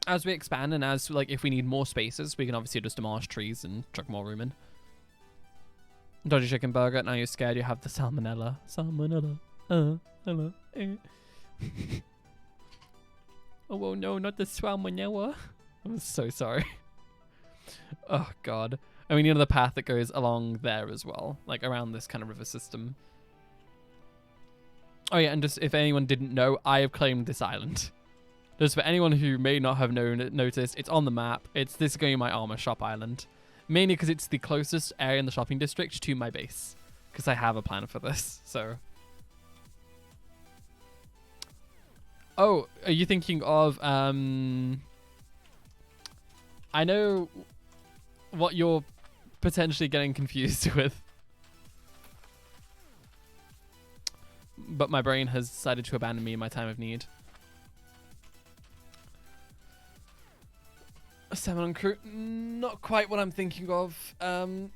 as we expand and as, like, if we need more spaces, we can obviously just demolish trees and chuck more room in. Dodgy chicken burger. Now you're scared you have the salmonella. Salmonella. Hello. Oh, well, no, not the salmonella. I'm so sorry. Oh, God. And we need another path that goes along there as well. Like, around this kind of river system. Oh, yeah, and just if anyone didn't know, I have claimed this island. Just for anyone who may not have noticed, it's on the map. This is going to be my armor shop island. Mainly because it's the closest area in the shopping district to my base. Because I have a plan for this, so... Oh, are you thinking of... I know what you're potentially getting confused with. But my brain has decided to abandon me in my time of need. Salmon and crew, not quite what I'm thinking of. Oh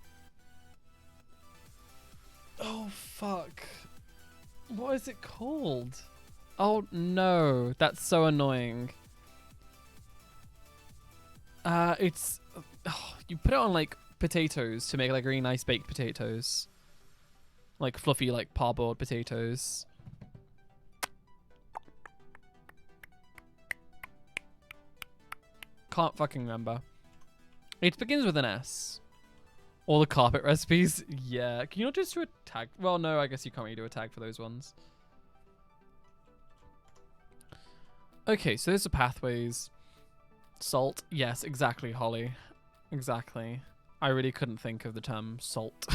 fuck. What is it called? Oh no, that's so annoying. It's you put it on like potatoes to make like really nice baked potatoes. Like fluffy like parboiled potatoes. Can't fucking remember. It begins with an S. All the carpet recipes. Yeah. Can you not just do a tag? Well, no, I guess you can't really do a tag for those ones. Okay, so there's the pathways. Salt. Yes, exactly, Holly. Exactly. I really couldn't think of the term salt.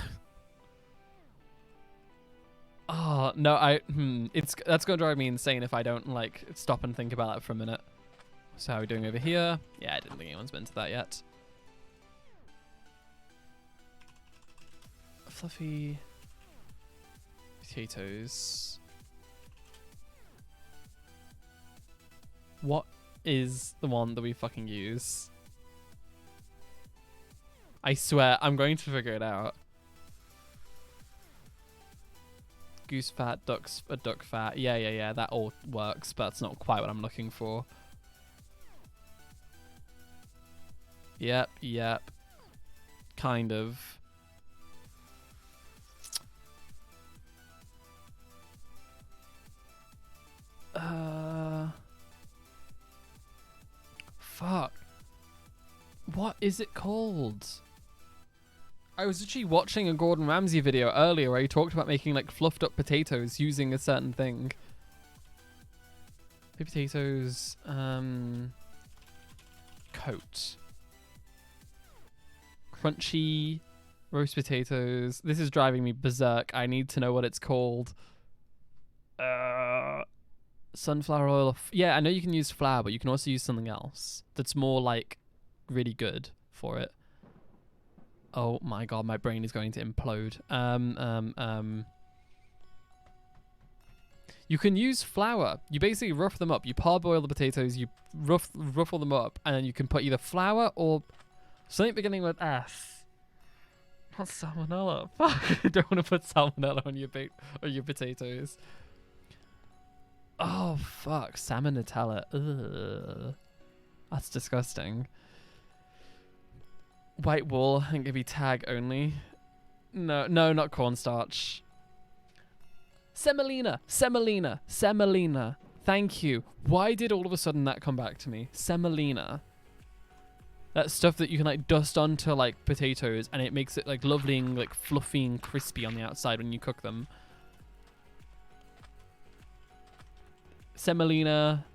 Oh, no, that's going to drive me insane if I don't, like, stop and think about that for a minute. So how are we doing over here? Yeah, I didn't think anyone's been to that yet. Fluffy potatoes. What is the one that we fucking use? I swear, I'm going to figure it out. Goose fat, duck fat. Yeah, that all works, but that's not quite what I'm looking for. Yep. Kind of. Fuck. What is it called? I was actually watching a Gordon Ramsay video earlier where he talked about making like fluffed up potatoes using a certain thing. Potatoes, coat. Crunchy roast potatoes. This is driving me berserk. I need to know what it's called. Sunflower oil. Yeah, I know you can use flour, but you can also use something else that's more like really good for it. Oh my god, my brain is going to implode. You can use flour. You basically rough them up. You parboil the potatoes, you ruffle them up, and then you can put either flour or something beginning with S. Not salmonella. Fuck, I don't want to put salmonella on your potatoes. Oh fuck, salmon Nutella. Ugh. That's disgusting. White wool, I think it'd be tag only. No, not cornstarch. Semolina. Thank you. Why did all of a sudden that come back to me? Semolina. That stuff that you can like dust onto like potatoes and it makes it like lovely and like fluffy and crispy on the outside when you cook them. Semolina.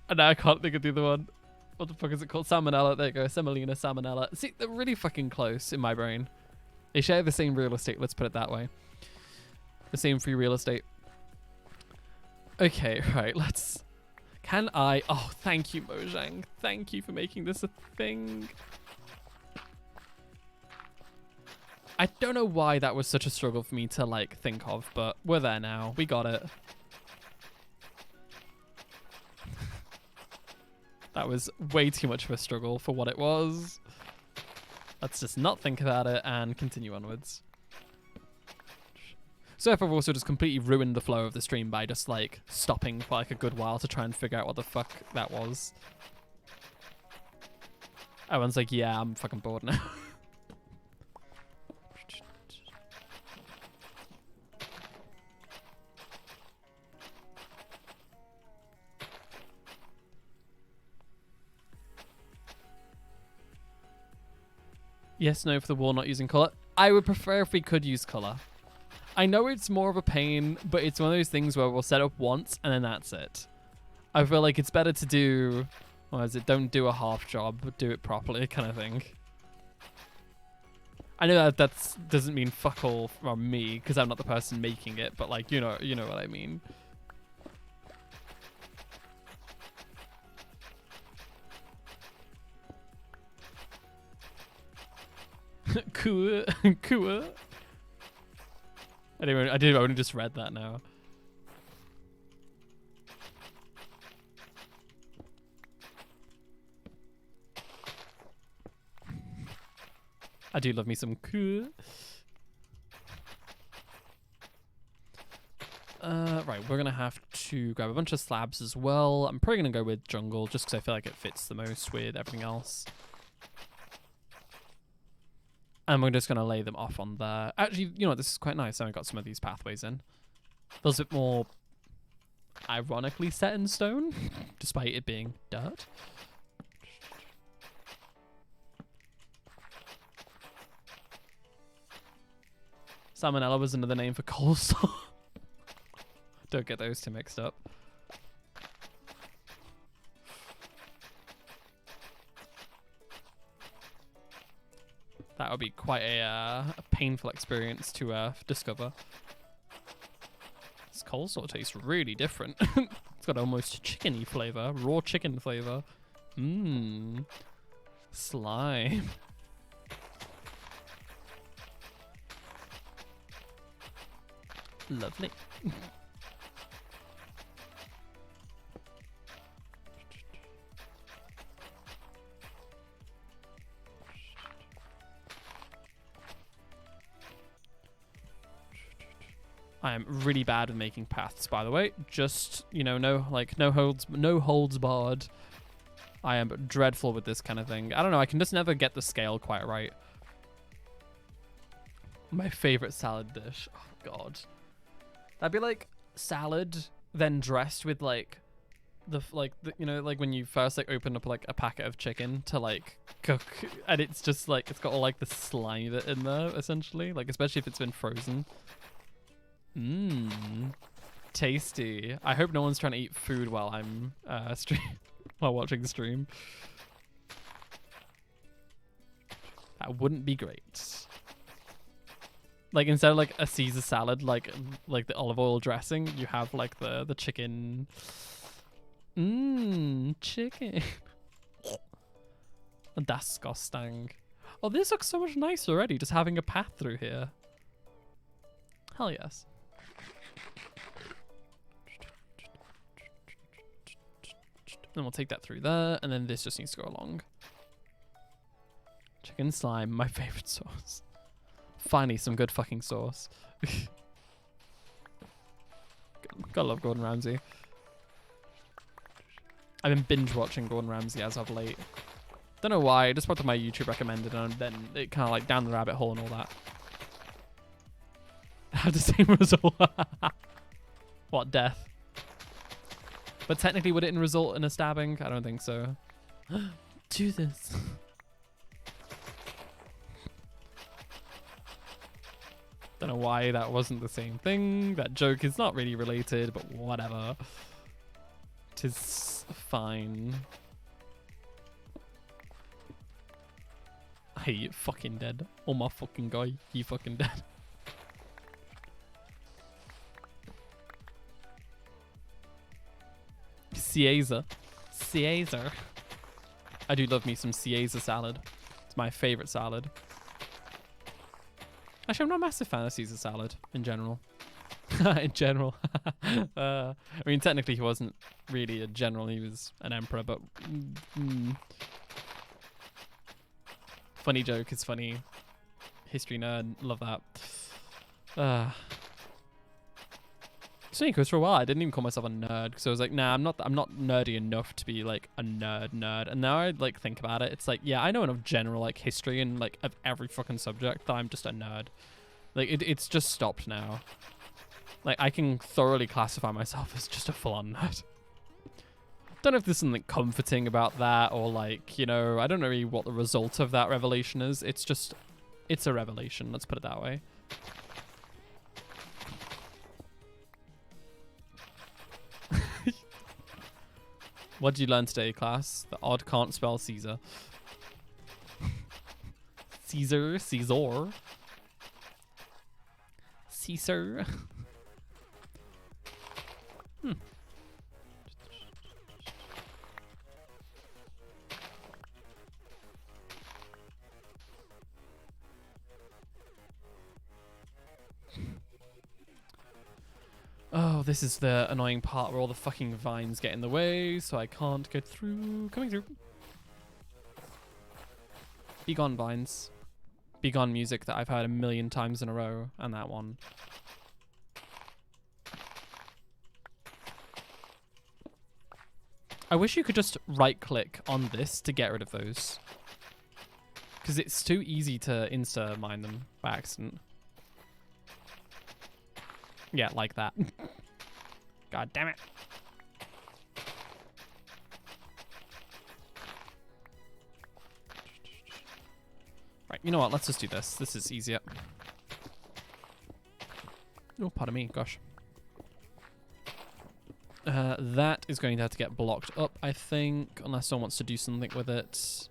And now I can't think of the other one. What the fuck is it called? Salmonella. There you go. Semolina, salmonella. See, they're really fucking close in my brain. They share the same real estate. Let's put it that way. The same free real estate. Okay, right. Let's... Can I... Oh, thank you, Mojang. Thank you for making this a thing. I don't know why that was such a struggle for me to, like, think of, but we're there now. We got it. That was way too much of a struggle for what it was. Let's just not think about it and continue onwards. So if I've also just completely ruined the flow of the stream by just like stopping for like a good while to try and figure out what the fuck that was. Everyone's like, yeah, I'm fucking bored now. Yes, no for the wall not using color. I would prefer if we could use color. I know it's more of a pain, but it's one of those things where we'll set up once and then that's it. I feel like it's better to do, what is it, don't do a half job, but do it properly kind of thing. I know that doesn't mean fuck all from me because I'm not the person making it, but like, you know what I mean. Cool. Cool. I only just read that now. I do love me some cool. Right, we're gonna have to grab a bunch of slabs as well. I'm probably gonna go with jungle just because I feel like it fits the most with everything else. And we're just going to lay them off on there. Actually, you know what? This is quite nice. I got some of these pathways in. Feels a bit more ironically set in stone, despite it being dirt. Salmonella was another name for coleslaw. Don't get those two mixed up. That would be quite a painful experience to discover. This coleslaw tastes really different. It's got almost chickeny flavor, raw chicken flavor. Mmm. Slime. Lovely. I am really bad at making paths, by the way. Just, you know, no holds barred. I am dreadful with this kind of thing. I don't know, I can just never get the scale quite right. My favorite salad dish. Oh god. That'd be like salad then dressed with like you know, like when you first like open up like a packet of chicken to like cook, and it's just like it's got all like the slime in there essentially, like especially if it's been frozen. Mmm, tasty. I hope no one's trying to eat food while I'm while watching the stream. That wouldn't be great. Like instead of like a Caesar salad, like the olive oil dressing, you have like the chicken. Mmm, chicken. Disgusting. Oh, this looks so much nicer already, just having a path through here. Hell yes. Then we'll take that through there, and then this just needs to go along. Chicken slime, my favorite sauce. Finally, some good fucking sauce. Gotta love Gordon Ramsay. I've been binge watching Gordon Ramsay as of late. Don't know why, just what my YouTube recommended, and then it kind of like down the rabbit hole and all that. Have the same result. What, death? But technically, would it result in a stabbing? I don't think so. Do this. Don't know why that wasn't the same thing. That joke is not really related, but whatever. It is fine. Hey, you fucking dead. Oh my fucking guy, you fucking dead. Caesar. Caesar. I do love me some Caesar salad. It's my favorite salad. Actually, I'm not a massive fan of Caesar salad in general. In general. I mean, technically he wasn't really a general, he was an emperor, but... Funny joke is funny. History nerd, love that. Because for a while I didn't even call myself a nerd because I was like, nah, I'm not nerdy enough to be like a nerd. And now I like think about it, it's like, yeah, I know enough general like history and like of every fucking subject that I'm just a nerd. Like it's just stopped now. Like I can thoroughly classify myself as just a full-on nerd. Don't know if there's something comforting about that, or like, you know, I don't know really what the result of that revelation is. It's just, it's a revelation. Let's put it that way. What did you learn today, class? The odd can't spell Caesar. Caesar. Caesar. Oh, this is the annoying part where all the fucking vines get in the way, so I can't get through. Coming through. Be gone, vines. Be gone, music that I've heard a million times in a row, and that one. I wish you could just right-click on this to get rid of those. Because it's too easy to insta-mine them by accident. Yeah, like that. God damn it. Right, you know what? Let's just do this. This is easier. Oh, pardon me. Gosh. That is going to have to get blocked up, I think, unless someone wants to do something with it.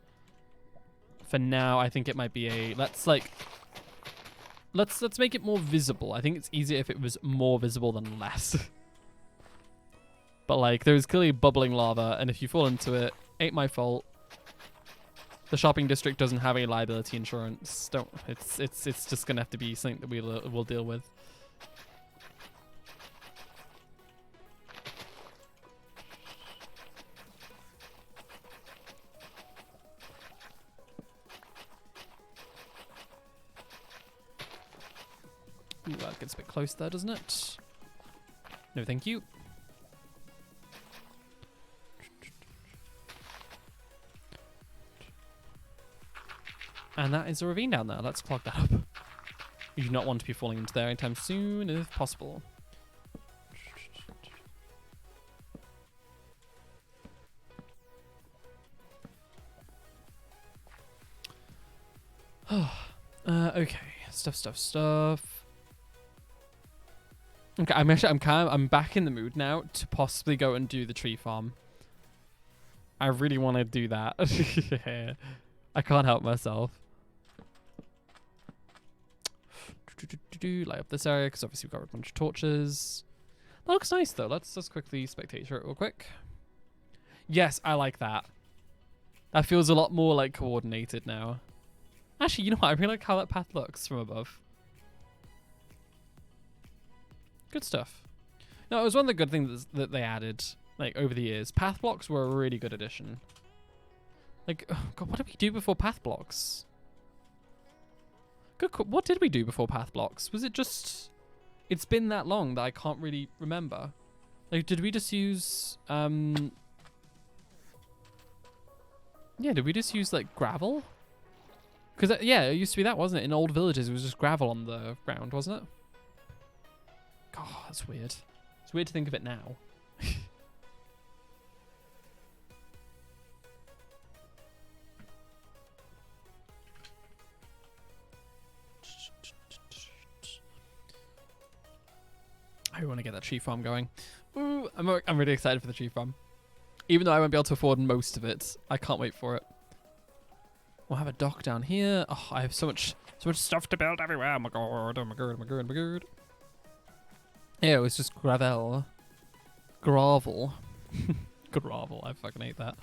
For now, I think it might be a... Let's make it more visible. I think it's easier if it was more visible than less. But like, there's clearly bubbling lava, and if you fall into it, ain't my fault. The shopping district doesn't have any liability insurance. It's just gonna have to be something that we'll deal with. Ooh, that gets a bit close there, doesn't it? No, thank you. And that is a ravine down there. Let's clog that up. We do not want to be falling into there anytime soon, if possible. Okay. Stuff. Okay, I'm back in the mood now to possibly go and do the tree farm. I really want to do that. I can't help myself. Light up this area because obviously we've got a bunch of torches. That looks nice though. Let's just quickly spectate it real quick. Yes, I like that. That feels a lot more like coordinated now. Actually, you know what? I really like how that path looks from above. Good stuff. No, it was one of the good things that they added, like, over the years. Path blocks were a really good addition. Like, oh God, what did we do before path blocks? What did we do before path blocks? Was it just... It's been that long that I can't really remember. Like, did we just use... Yeah, did we just use, like, gravel? Because, yeah, it used to be that, wasn't it? In old villages, it was just gravel on the ground, wasn't it? God, that's weird. It's weird to think of it now. I want to get that tree farm going. Ooh, I'm really excited for the tree farm. Even though I won't be able to afford most of it, I can't wait for it. We'll have a dock down here. Oh, I have so much stuff to build everywhere. Oh my god, oh my god, oh my god, oh my god. Yeah, it was just gravel. Gravel. Gravel, I fucking hate that.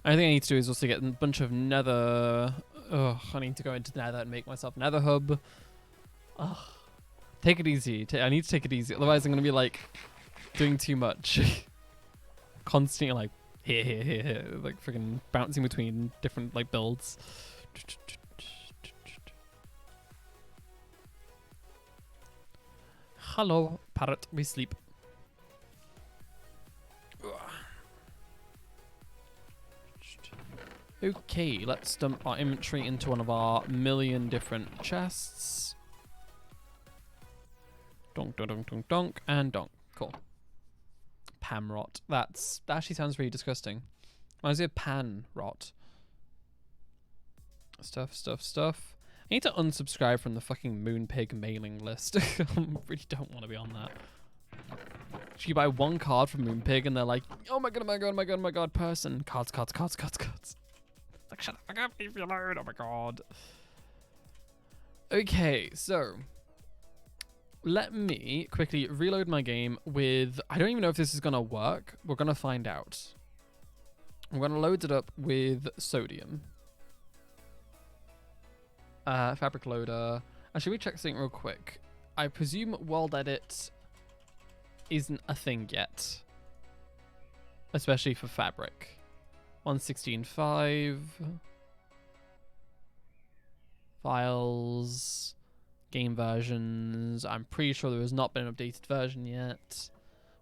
I think I need to do is also get a bunch of nether. Ugh, I need to go into nether and make myself nether hub. Ugh. Take it easy. I need to take it easy. Otherwise, I'm going to be like doing too much. Constantly like here. Like freaking bouncing between different like builds. Hello, parrot. We sleep. Okay, let's dump our inventory into one of our million different chests. Donk, donk, donk, donk, donk, and donk. Cool. Pam rot. That actually sounds really disgusting. Reminds me of pan rot. Stuff. I need to unsubscribe from the fucking Moonpig mailing list. I really don't want to be on that. You buy one card from Moonpig and they're like, oh my god, person. Cards. Like, shut the fuck up, leave me alone, oh my god. Okay, so let me quickly reload my game with, I don't even know if this is gonna work. We're gonna find out. I'm gonna load it up with sodium. Fabric loader. Actually, we check something real quick. I presume world edit isn't a thing yet, especially for fabric. 116.5 files, game versions. I'm pretty sure there has not been an updated version yet.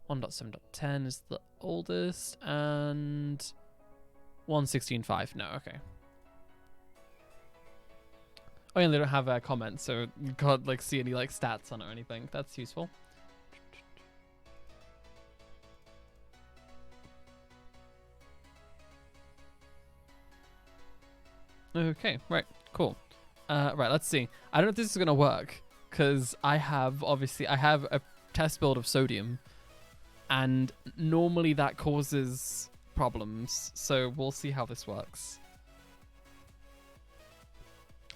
1.7.10 is the oldest, and 116.5. No, okay. Oh, yeah, they don't have comments, so you can't like see any like stats on it or anything. That's useful. Okay, right, cool. Right, let's see. I don't know if this is gonna work because I have a test build of sodium, and normally that causes problems. So we'll see how this works.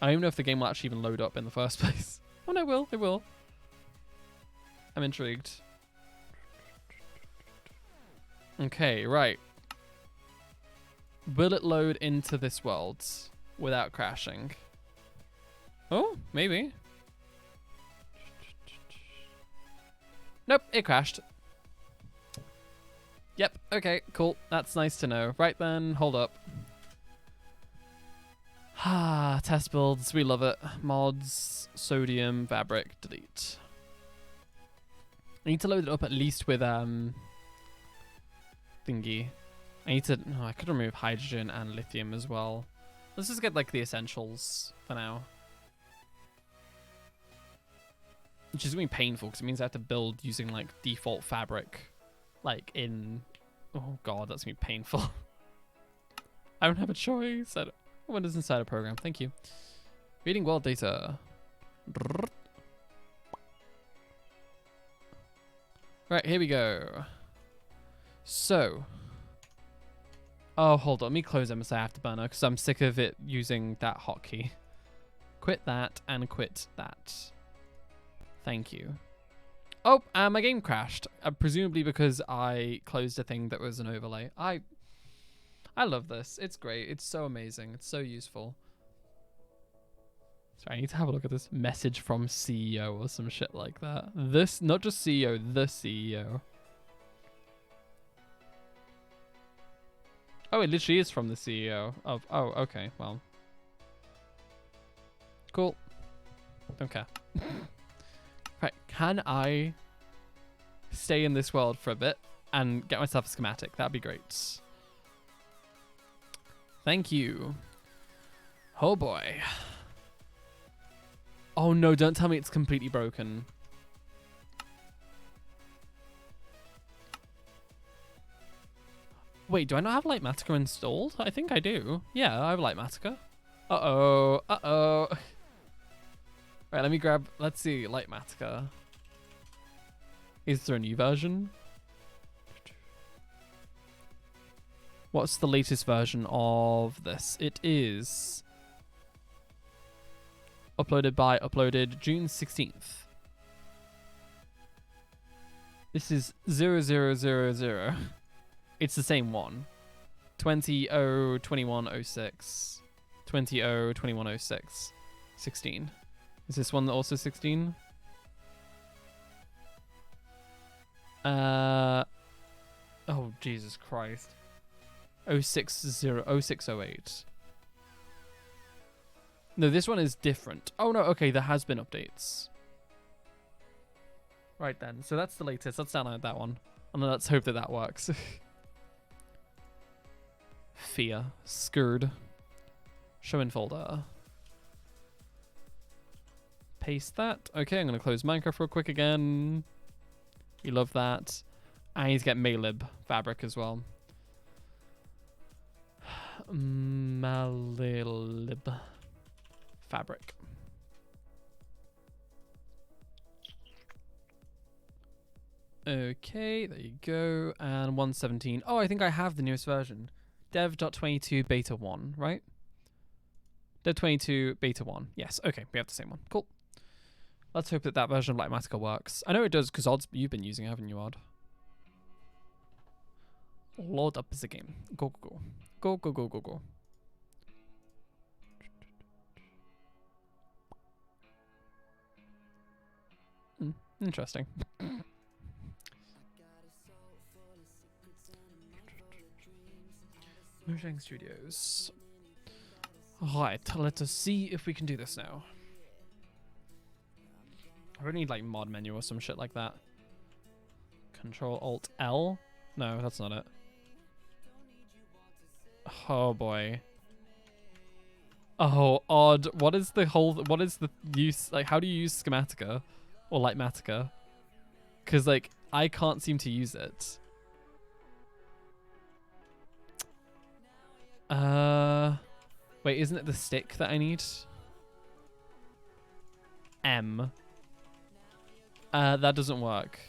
I don't even know if the game will actually even load up in the first place. Oh no, it will. I'm intrigued. Okay, right. Will it load into this world without crashing? Oh, maybe. Nope, it crashed. Yep, okay, cool. That's nice to know. Right then, hold up. Ah, test builds, we love it. Mods, sodium, fabric, delete. I need to load it up at least with thingy. I could remove hydrogen and lithium as well. Let's just get like the essentials for now. Which is going to be painful because it means I have to build using like default fabric. Like in, oh god, that's going to be painful. I don't have a choice. What is inside a program? Thank you. Reading world data. Right, here we go. So. Oh, hold on. Let me close MSI Afterburner because I'm sick of it using that hotkey. Quit that and quit that. Thank you. Oh, my game crashed. Presumably because I closed a thing that was an overlay. I love this. It's great. It's so amazing. It's so useful. Sorry, I need to have a look at this message from CEO or some shit like that. This, not just CEO, the CEO. Oh, it literally is from the CEO of... Oh, okay, well. Cool. Don't care. Right, can I stay in this world for a bit and get myself a schematic? That'd be great. Thank you. Oh boy. Oh no, don't tell me it's completely broken. Wait, do I not have Lightmatica installed? I think I do. Yeah, I have Lightmatica. Uh-oh. Uh-oh. Right, let me grab... Let's see. Lightmatica. Is there a new version? What's the latest version of this? It is... uploaded June 16th. This is 0000. It's the same one. 20.0.21.06. 20.0.21.06. 16. Is this one also 16? Oh, Jesus Christ. 0608. No, this one is different. Oh, no, okay, there has been updates. Right then, so that's the latest. Let's download that one. And then let's hope that that works. Fear. Scared. Show in folder. paste that. Okay, I'm going to close Minecraft real quick again. We love that. I need to get Malib fabric as well. Malib fabric. Okay, there you go. And 117. Oh, I think I have the newest version. Dev.22 beta 1, right? Dev.22 beta 1. Yes, okay, we have the same one. Cool. Let's hope that that version of Lightmatica works. I know it does because Odds, you've been using it, haven't you, Odd? Load up the game. Go, go, go. Go, go, go, go, go. Interesting. Mojang Studios. Right, let us see if we can do this now. I really need like mod menu or some shit like that. Control Alt L? No, that's not it. Oh boy. Oh, Odd. What is the use, like, how do you use Schematica or Lightmatica? Because like I can't seem to use it. Wait, isn't it the stick that I need? M. That doesn't work.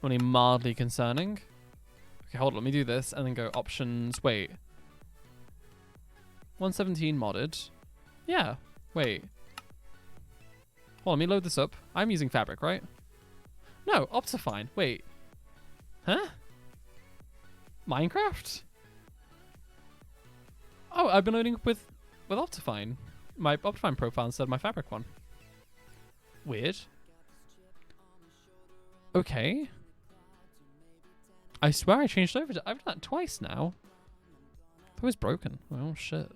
Only mildly concerning. Okay, hold on, let me do this and then go options. Wait. 117 modded. Yeah, wait. Hold on, let me load this up. I'm using Fabric, right? No, Optifine. Wait. Huh? Minecraft? Oh, I've been loading up with Optifine. My Optifine profile instead of my Fabric one. Weird. Okay. I swear I changed over to... I've done that twice now. That was broken. Oh, shit.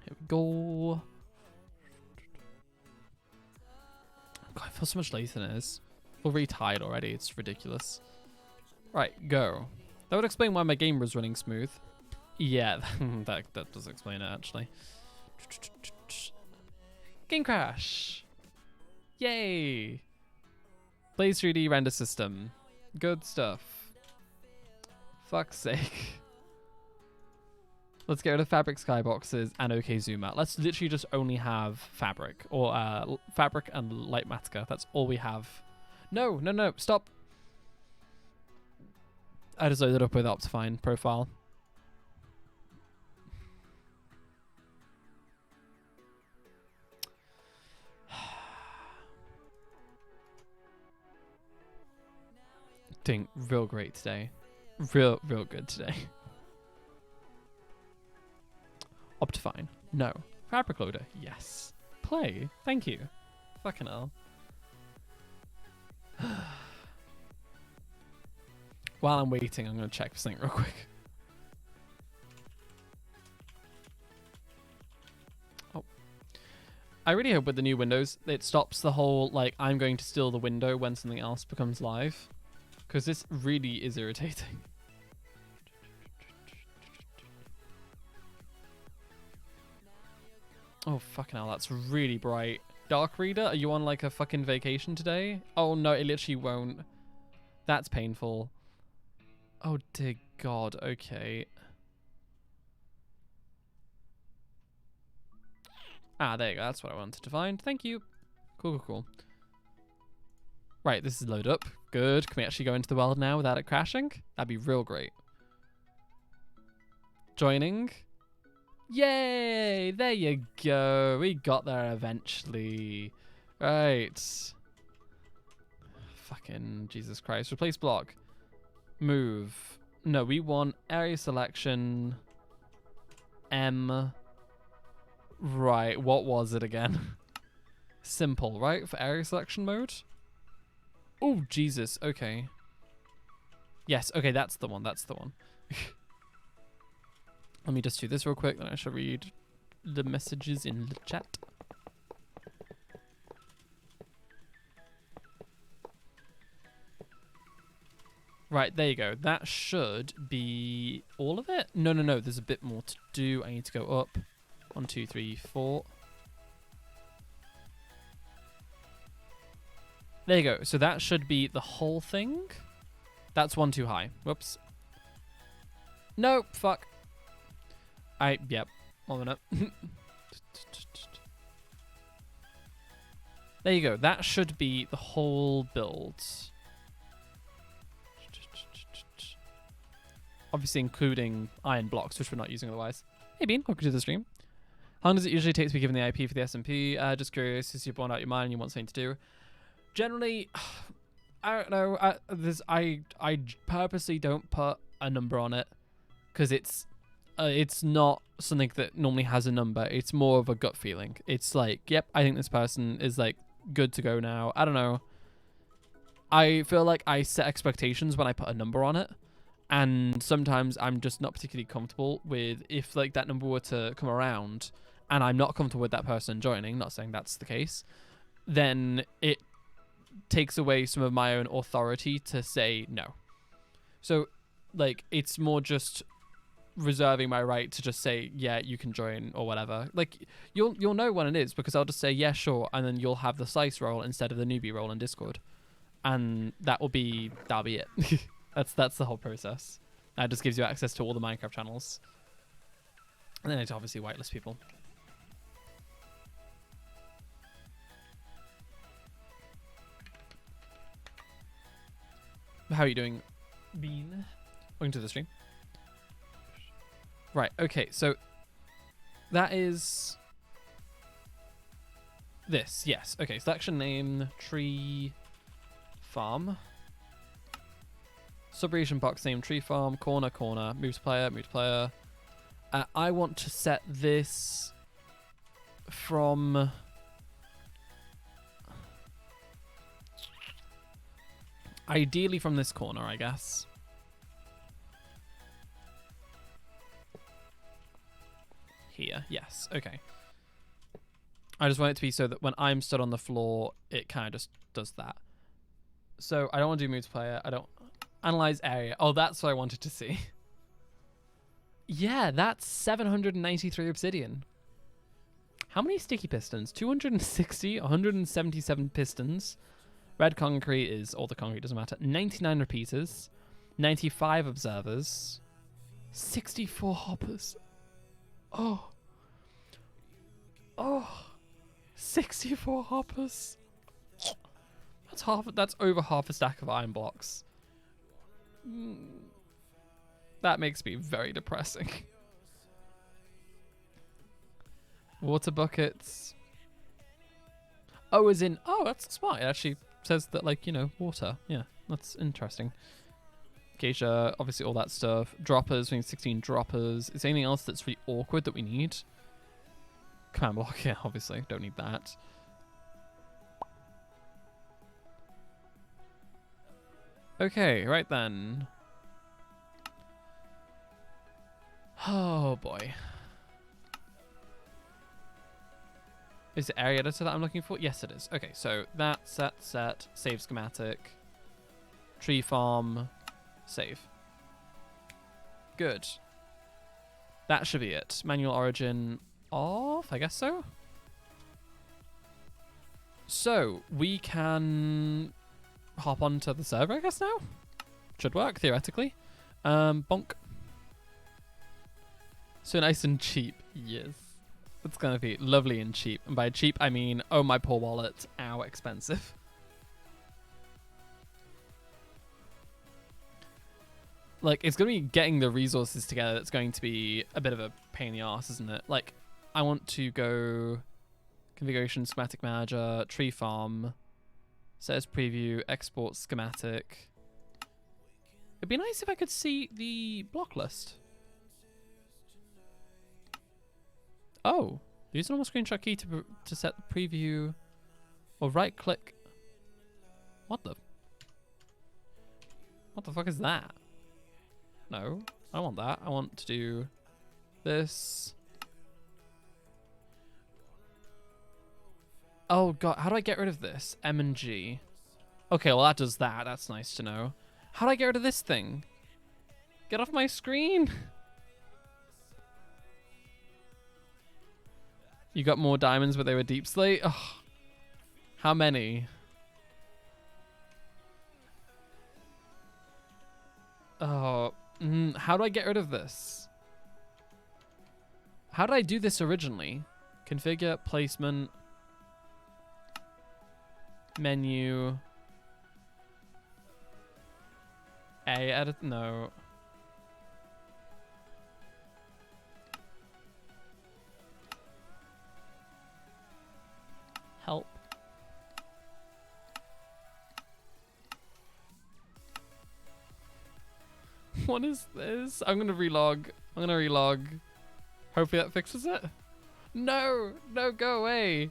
Here we go. God, I feel so much later than it is. I feel really tired already. It's ridiculous. Right, go. That would explain why my game was running smooth. Yeah, that does explain it, actually. Game crash! Yay! Blaze 3D render system. Good stuff. Fuck's sake. Let's get rid of fabric skyboxes and OK zoom out. Let's literally just only have fabric or fabric and Lightmatica. That's all we have. No, no, no, stop. I just loaded up with Optifine profile. Doing real great today. Real good today. Optifine. No. Fabric loader. Yes. Play. Thank you. Fucking hell. While I'm waiting, I'm going to check for something real quick. Oh. I really hope with the new Windows, it stops the whole, like, I'm going to steal the window when something else becomes live. Because this really is irritating. Oh, fucking hell, that's really bright. Dark Reader, are you on, like, a fucking vacation today? Oh, no, it literally won't. That's painful. Oh, dear God, okay. Ah, there you go, that's what I wanted to find. Thank you. Cool, cool, cool. Right, this is load up. Good. Can we actually go into the world now without it crashing? That'd be real great. Joining. Yay! There you go. We got there eventually. Right. Fucking Jesus Christ. Replace block. Move. No, we want area selection. M. Right, what was it again? Simple, right? For area selection mode? Oh, Jesus. Okay. Yes, okay, that's the one. That's the one. Let me just do this real quick, then I shall read the messages in the chat. Right, there you go. That should be all of it. No, there's a bit more to do. I need to go up. 1, 2, 3, 4. There you go. So that should be the whole thing. That's one too high. Whoops. No, fuck. Yep. 1 minute. There you go. That should be the whole build. Obviously including iron blocks, which we're not using otherwise. Hey Bean, welcome to the stream. How long does it usually take to be given the IP for the SMP? Just curious, if you're born out your mind and you want something to do. Generally, I don't know. I purposely don't put a number on it because it's not something that normally has a number. It's more of a gut feeling. It's like, yep, I think this person is like good to go now. I don't know. I feel like I set expectations when I put a number on it. And sometimes I'm just not particularly comfortable with if like that number were to come around and I'm not comfortable with that person joining, not saying that's the case, then it takes away some of my own authority to say no. So like it's more just reserving my right to just say, yeah, you can join or whatever. Like you'll know when it is because I'll just say, yeah, sure. And then you'll have the slice role instead of the newbie role in Discord. And that'll be it. That's the whole process. That just gives you access to all the Minecraft channels. And then it's obviously whitelist people. How are you doing, Bean? Welcome to the stream. Right, okay, so that is this, yes. Okay, selection name, tree farm. Subregion box name, tree farm, corner, move to player. I want to set this from ideally from this corner, I guess. Here, yes, okay. I just want it to be so that when I'm stood on the floor, it kind of just does that. So I don't want to do move to player. I don't analyze area. Oh, that's what I wanted to see. Yeah, that's 793 obsidian. How many sticky pistons? 260, 177 pistons. Red concrete is all the concrete, doesn't matter. 99 repeaters, 95 observers, 64 hoppers. Oh, 64 hoppers. That's over half a stack of iron blocks. That makes me very depressing. Water buckets. Oh, as in, oh, that's smart. It actually says that, like, you know, water. Yeah, that's interesting. Geisha, obviously all that stuff. Droppers, we need 16 droppers. Is there anything else that's really awkward that we need? Command block, yeah, obviously. Don't need that. Okay, right then. Oh boy. Is the area editor that I'm looking for? Yes, it is. Okay, so that set, save schematic, tree farm, save. Good. That should be it. Manual origin off, I guess so. So we can hop onto the server, I guess now. Should work, theoretically. Bonk. So nice and cheap. Yes. It's gonna be lovely and cheap. And by cheap, I mean, oh my poor wallet, ow, expensive. Like, it's gonna be getting the resources together that's going to be a bit of a pain in the arse, isn't it? Like, I want to go configuration, schematic manager, tree farm, says preview, export schematic. It'd be nice if I could see the block list. Oh, use a normal screenshot key to set the preview, or right click. What the fuck is that? No, I don't want that. I want to do this. Oh god, how do I get rid of this? M and G. Okay, well that does that. That's nice to know. How do I get rid of this thing? Get off my screen. You got more diamonds, but they were deep slate. Oh, how many? Oh, how do I get rid of this? How did I do this originally? Configure, placement, menu, A, edit, no. Help. What is this? I'm gonna relog. Hopefully that fixes it. No, no, go away.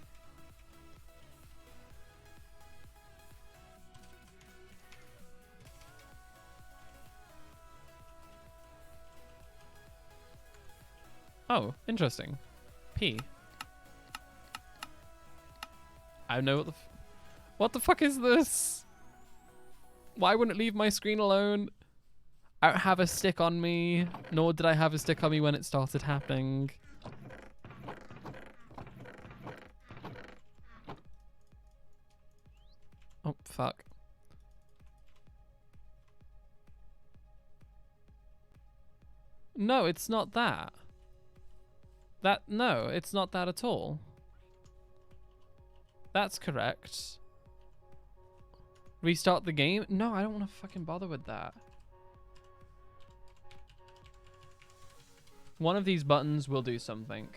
Oh, interesting. P. I know what the fuck is this? Why wouldn't it leave my screen alone? I don't have a stick on me, nor did I have a stick on me when it started happening. Oh, fuck. No, it's not that. No, it's not that at all. That's correct. Restart the game? No, I don't want to fucking bother with that. One of these buttons will do something.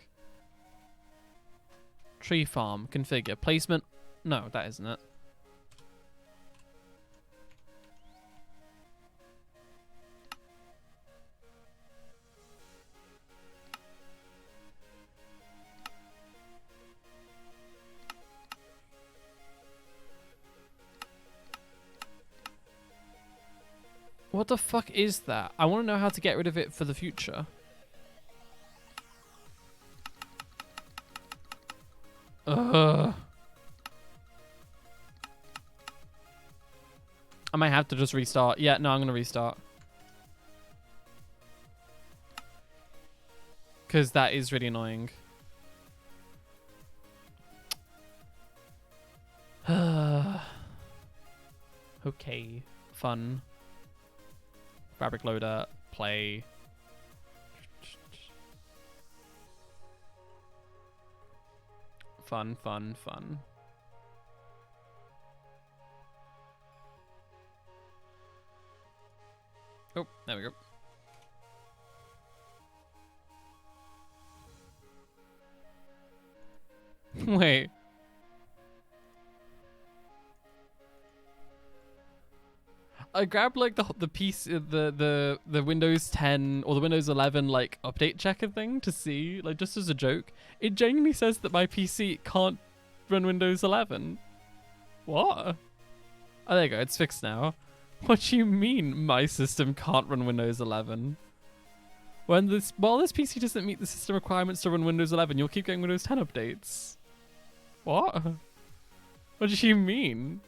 Tree farm, configure, placement. No, that isn't it. What the fuck is that? I want to know how to get rid of it for the future. Ugh. I might have to just restart. Yeah, no, I'm going to restart. Because that is really annoying. Okay. Fun. Fabric loader. Play. Fun, fun, fun. Oh, there we go. Wait. I grabbed like the piece, the Windows 10 or the Windows 11 like update checker thing to see, like just as a joke. It genuinely says that my PC can't run Windows 11. What? Oh, there you go. It's fixed now. What do you mean my system can't run Windows 11? While this PC doesn't meet the system requirements to run Windows 11, you'll keep getting Windows 10 updates. What? What do you mean?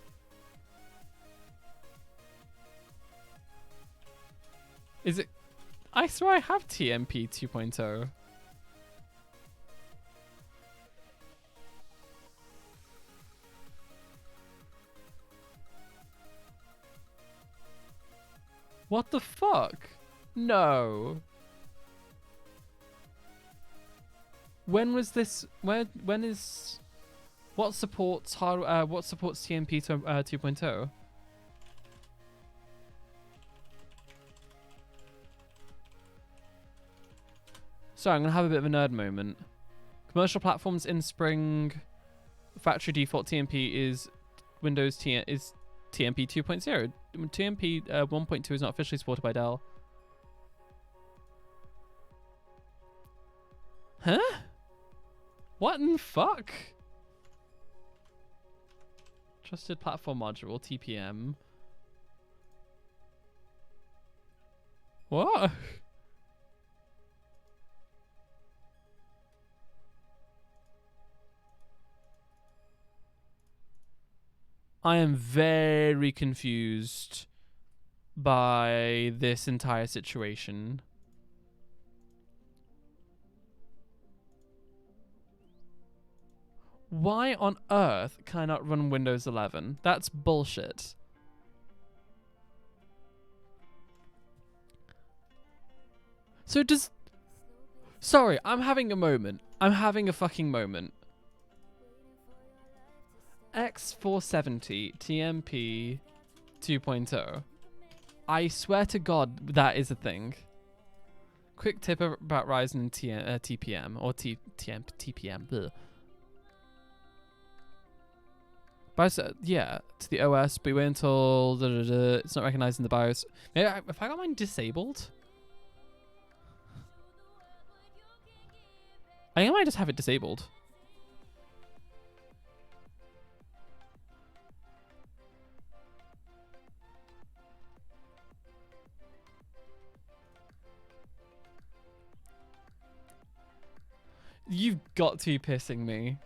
Is it? I swear I have TMP 2.0. What the fuck? No. When was this? When is? What supports what supports TMP 2.0? Sorry, I'm gonna have a bit of a nerd moment. Commercial platforms in spring. Factory default TMP is Windows is TMP 2.0. TMP 1.2 is not officially supported by Dell. Huh? What in fuck? Trusted platform module, TPM. What? I am very confused. by this entire situation. Why on earth can I not run Windows 11? That's bullshit. So does... Sorry, I'm having a moment. I'm having a fucking moment. X470 TMP 2.0. I swear to God that is a thing. Quick tip about Ryzen TPM or TPM. Bleh. BIOS, yeah, to the OS, but wait until it's not recognizing the BIOS. Maybe if I got mine disabled, I think I might just have it disabled. You've got to be pissing me.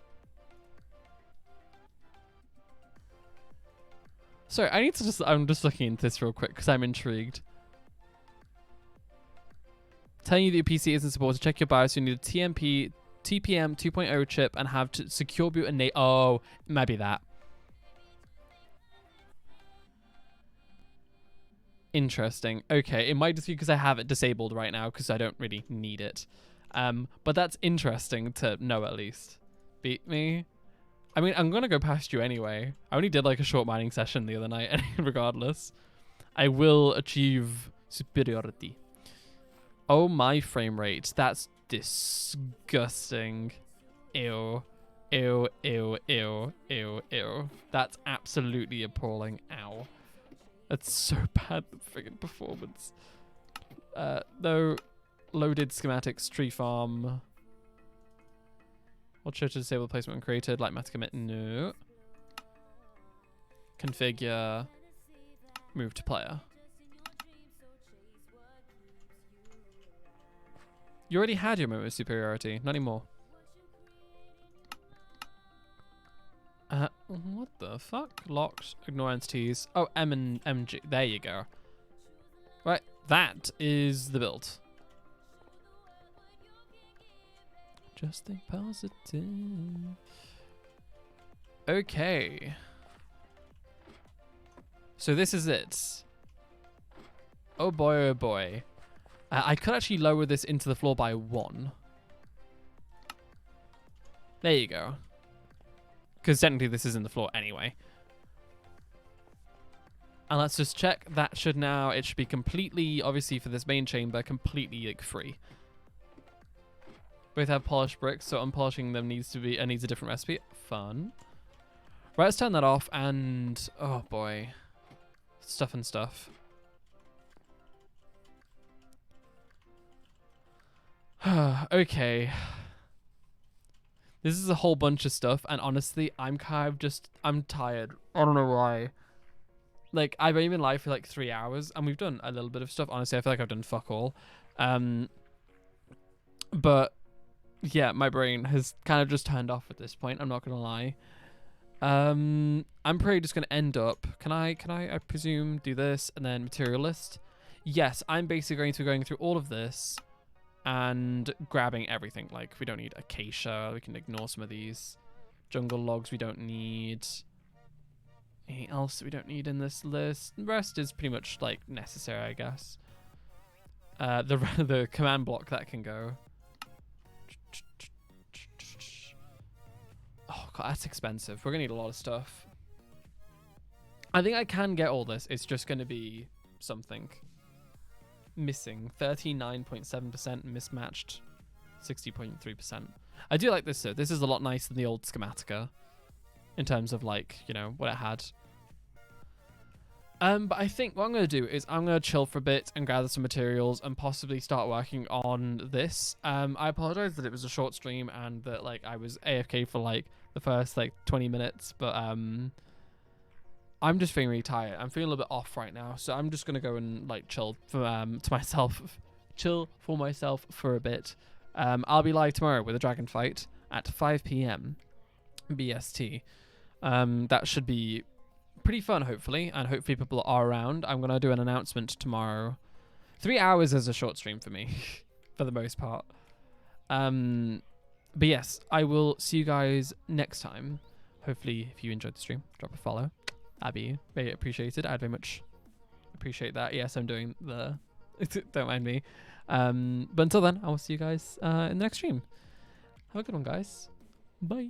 Sorry, I need to just... I'm just looking into this real quick because I'm intrigued. Telling you that your PC isn't supported. Check your BIOS. You need a TPM 2.0 chip and have to secure boot and... Oh, it might be that. Interesting. Okay, it might just be because I have it disabled right now because I don't really need it. But that's interesting to know at least. Beat me. I mean, I'm going to go past you anyway. I only did like a short mining session the other night, regardless. I will achieve superiority. Oh, my frame rate. That's disgusting. Ew. Ew, ew, ew, ew, ew. That's absolutely appalling. Ow. That's so bad, the friggin' performance. No. Loaded schematics, tree farm. What should to disable placement when created? Like meta commit? No. Configure. Move to player. You already had your moment of superiority. Not anymore. What the fuck? Locked. Ignore entities. Oh, M and MG. There you go. Right. That is the build. Just think positive. Okay. So this is it. Oh boy, oh boy. I could actually lower this into the floor by 1. There you go. Because technically this is in the floor anyway. And let's just check. That should now, it should be completely, obviously for this main chamber, completely like free. Both have polished bricks, so unpolishing them needs a different recipe. Fun. Right, let's turn that off and... Oh boy. Stuff and stuff. Okay. This is a whole bunch of stuff, and honestly, I'm kind of just... I'm tired. I don't know why. Like, I've only been live for like 3 hours, and we've done a little bit of stuff. Honestly, I feel like I've done fuck all. But... yeah, my brain has kind of just turned off at this point. I'm not gonna lie. I'm probably just gonna end up. Can I presume do this and then material list? Yes, I'm basically going to be going through all of this and grabbing everything. Like we don't need acacia. We can ignore some of these jungle logs. We don't need anything else that we don't need in this list. The rest is pretty much like necessary, I guess. The command block that can go. Oh god, that's expensive. We're gonna need a lot of stuff. I think I can get all this. It's just gonna be something missing. 39.7% mismatched. 60.3%. I do like this though. This is a lot nicer than the old Schematica in terms of like, you know, what it had. But I think what I'm going to do is I'm going to chill for a bit and gather some materials and possibly start working on this. I apologize that it was a short stream and that like I was AFK for like the first like 20 minutes, but I'm just feeling really tired. I'm feeling a little bit off right now, so I'm just going to go and like chill for myself for a bit. I'll be live tomorrow with a dragon fight at 5 p.m. BST. That should be pretty fun, hopefully, and hopefully people are around. I'm gonna do an announcement tomorrow. 3 hours is a short stream for me, for the most part. But yes, I will see you guys next time. Hopefully, if you enjoyed the stream, drop a follow. That'd be very appreciated. I'd very much appreciate that. Yes, I'm doing the... Don't mind me. But until then, I will see you guys in the next stream. Have a good one, guys. Bye.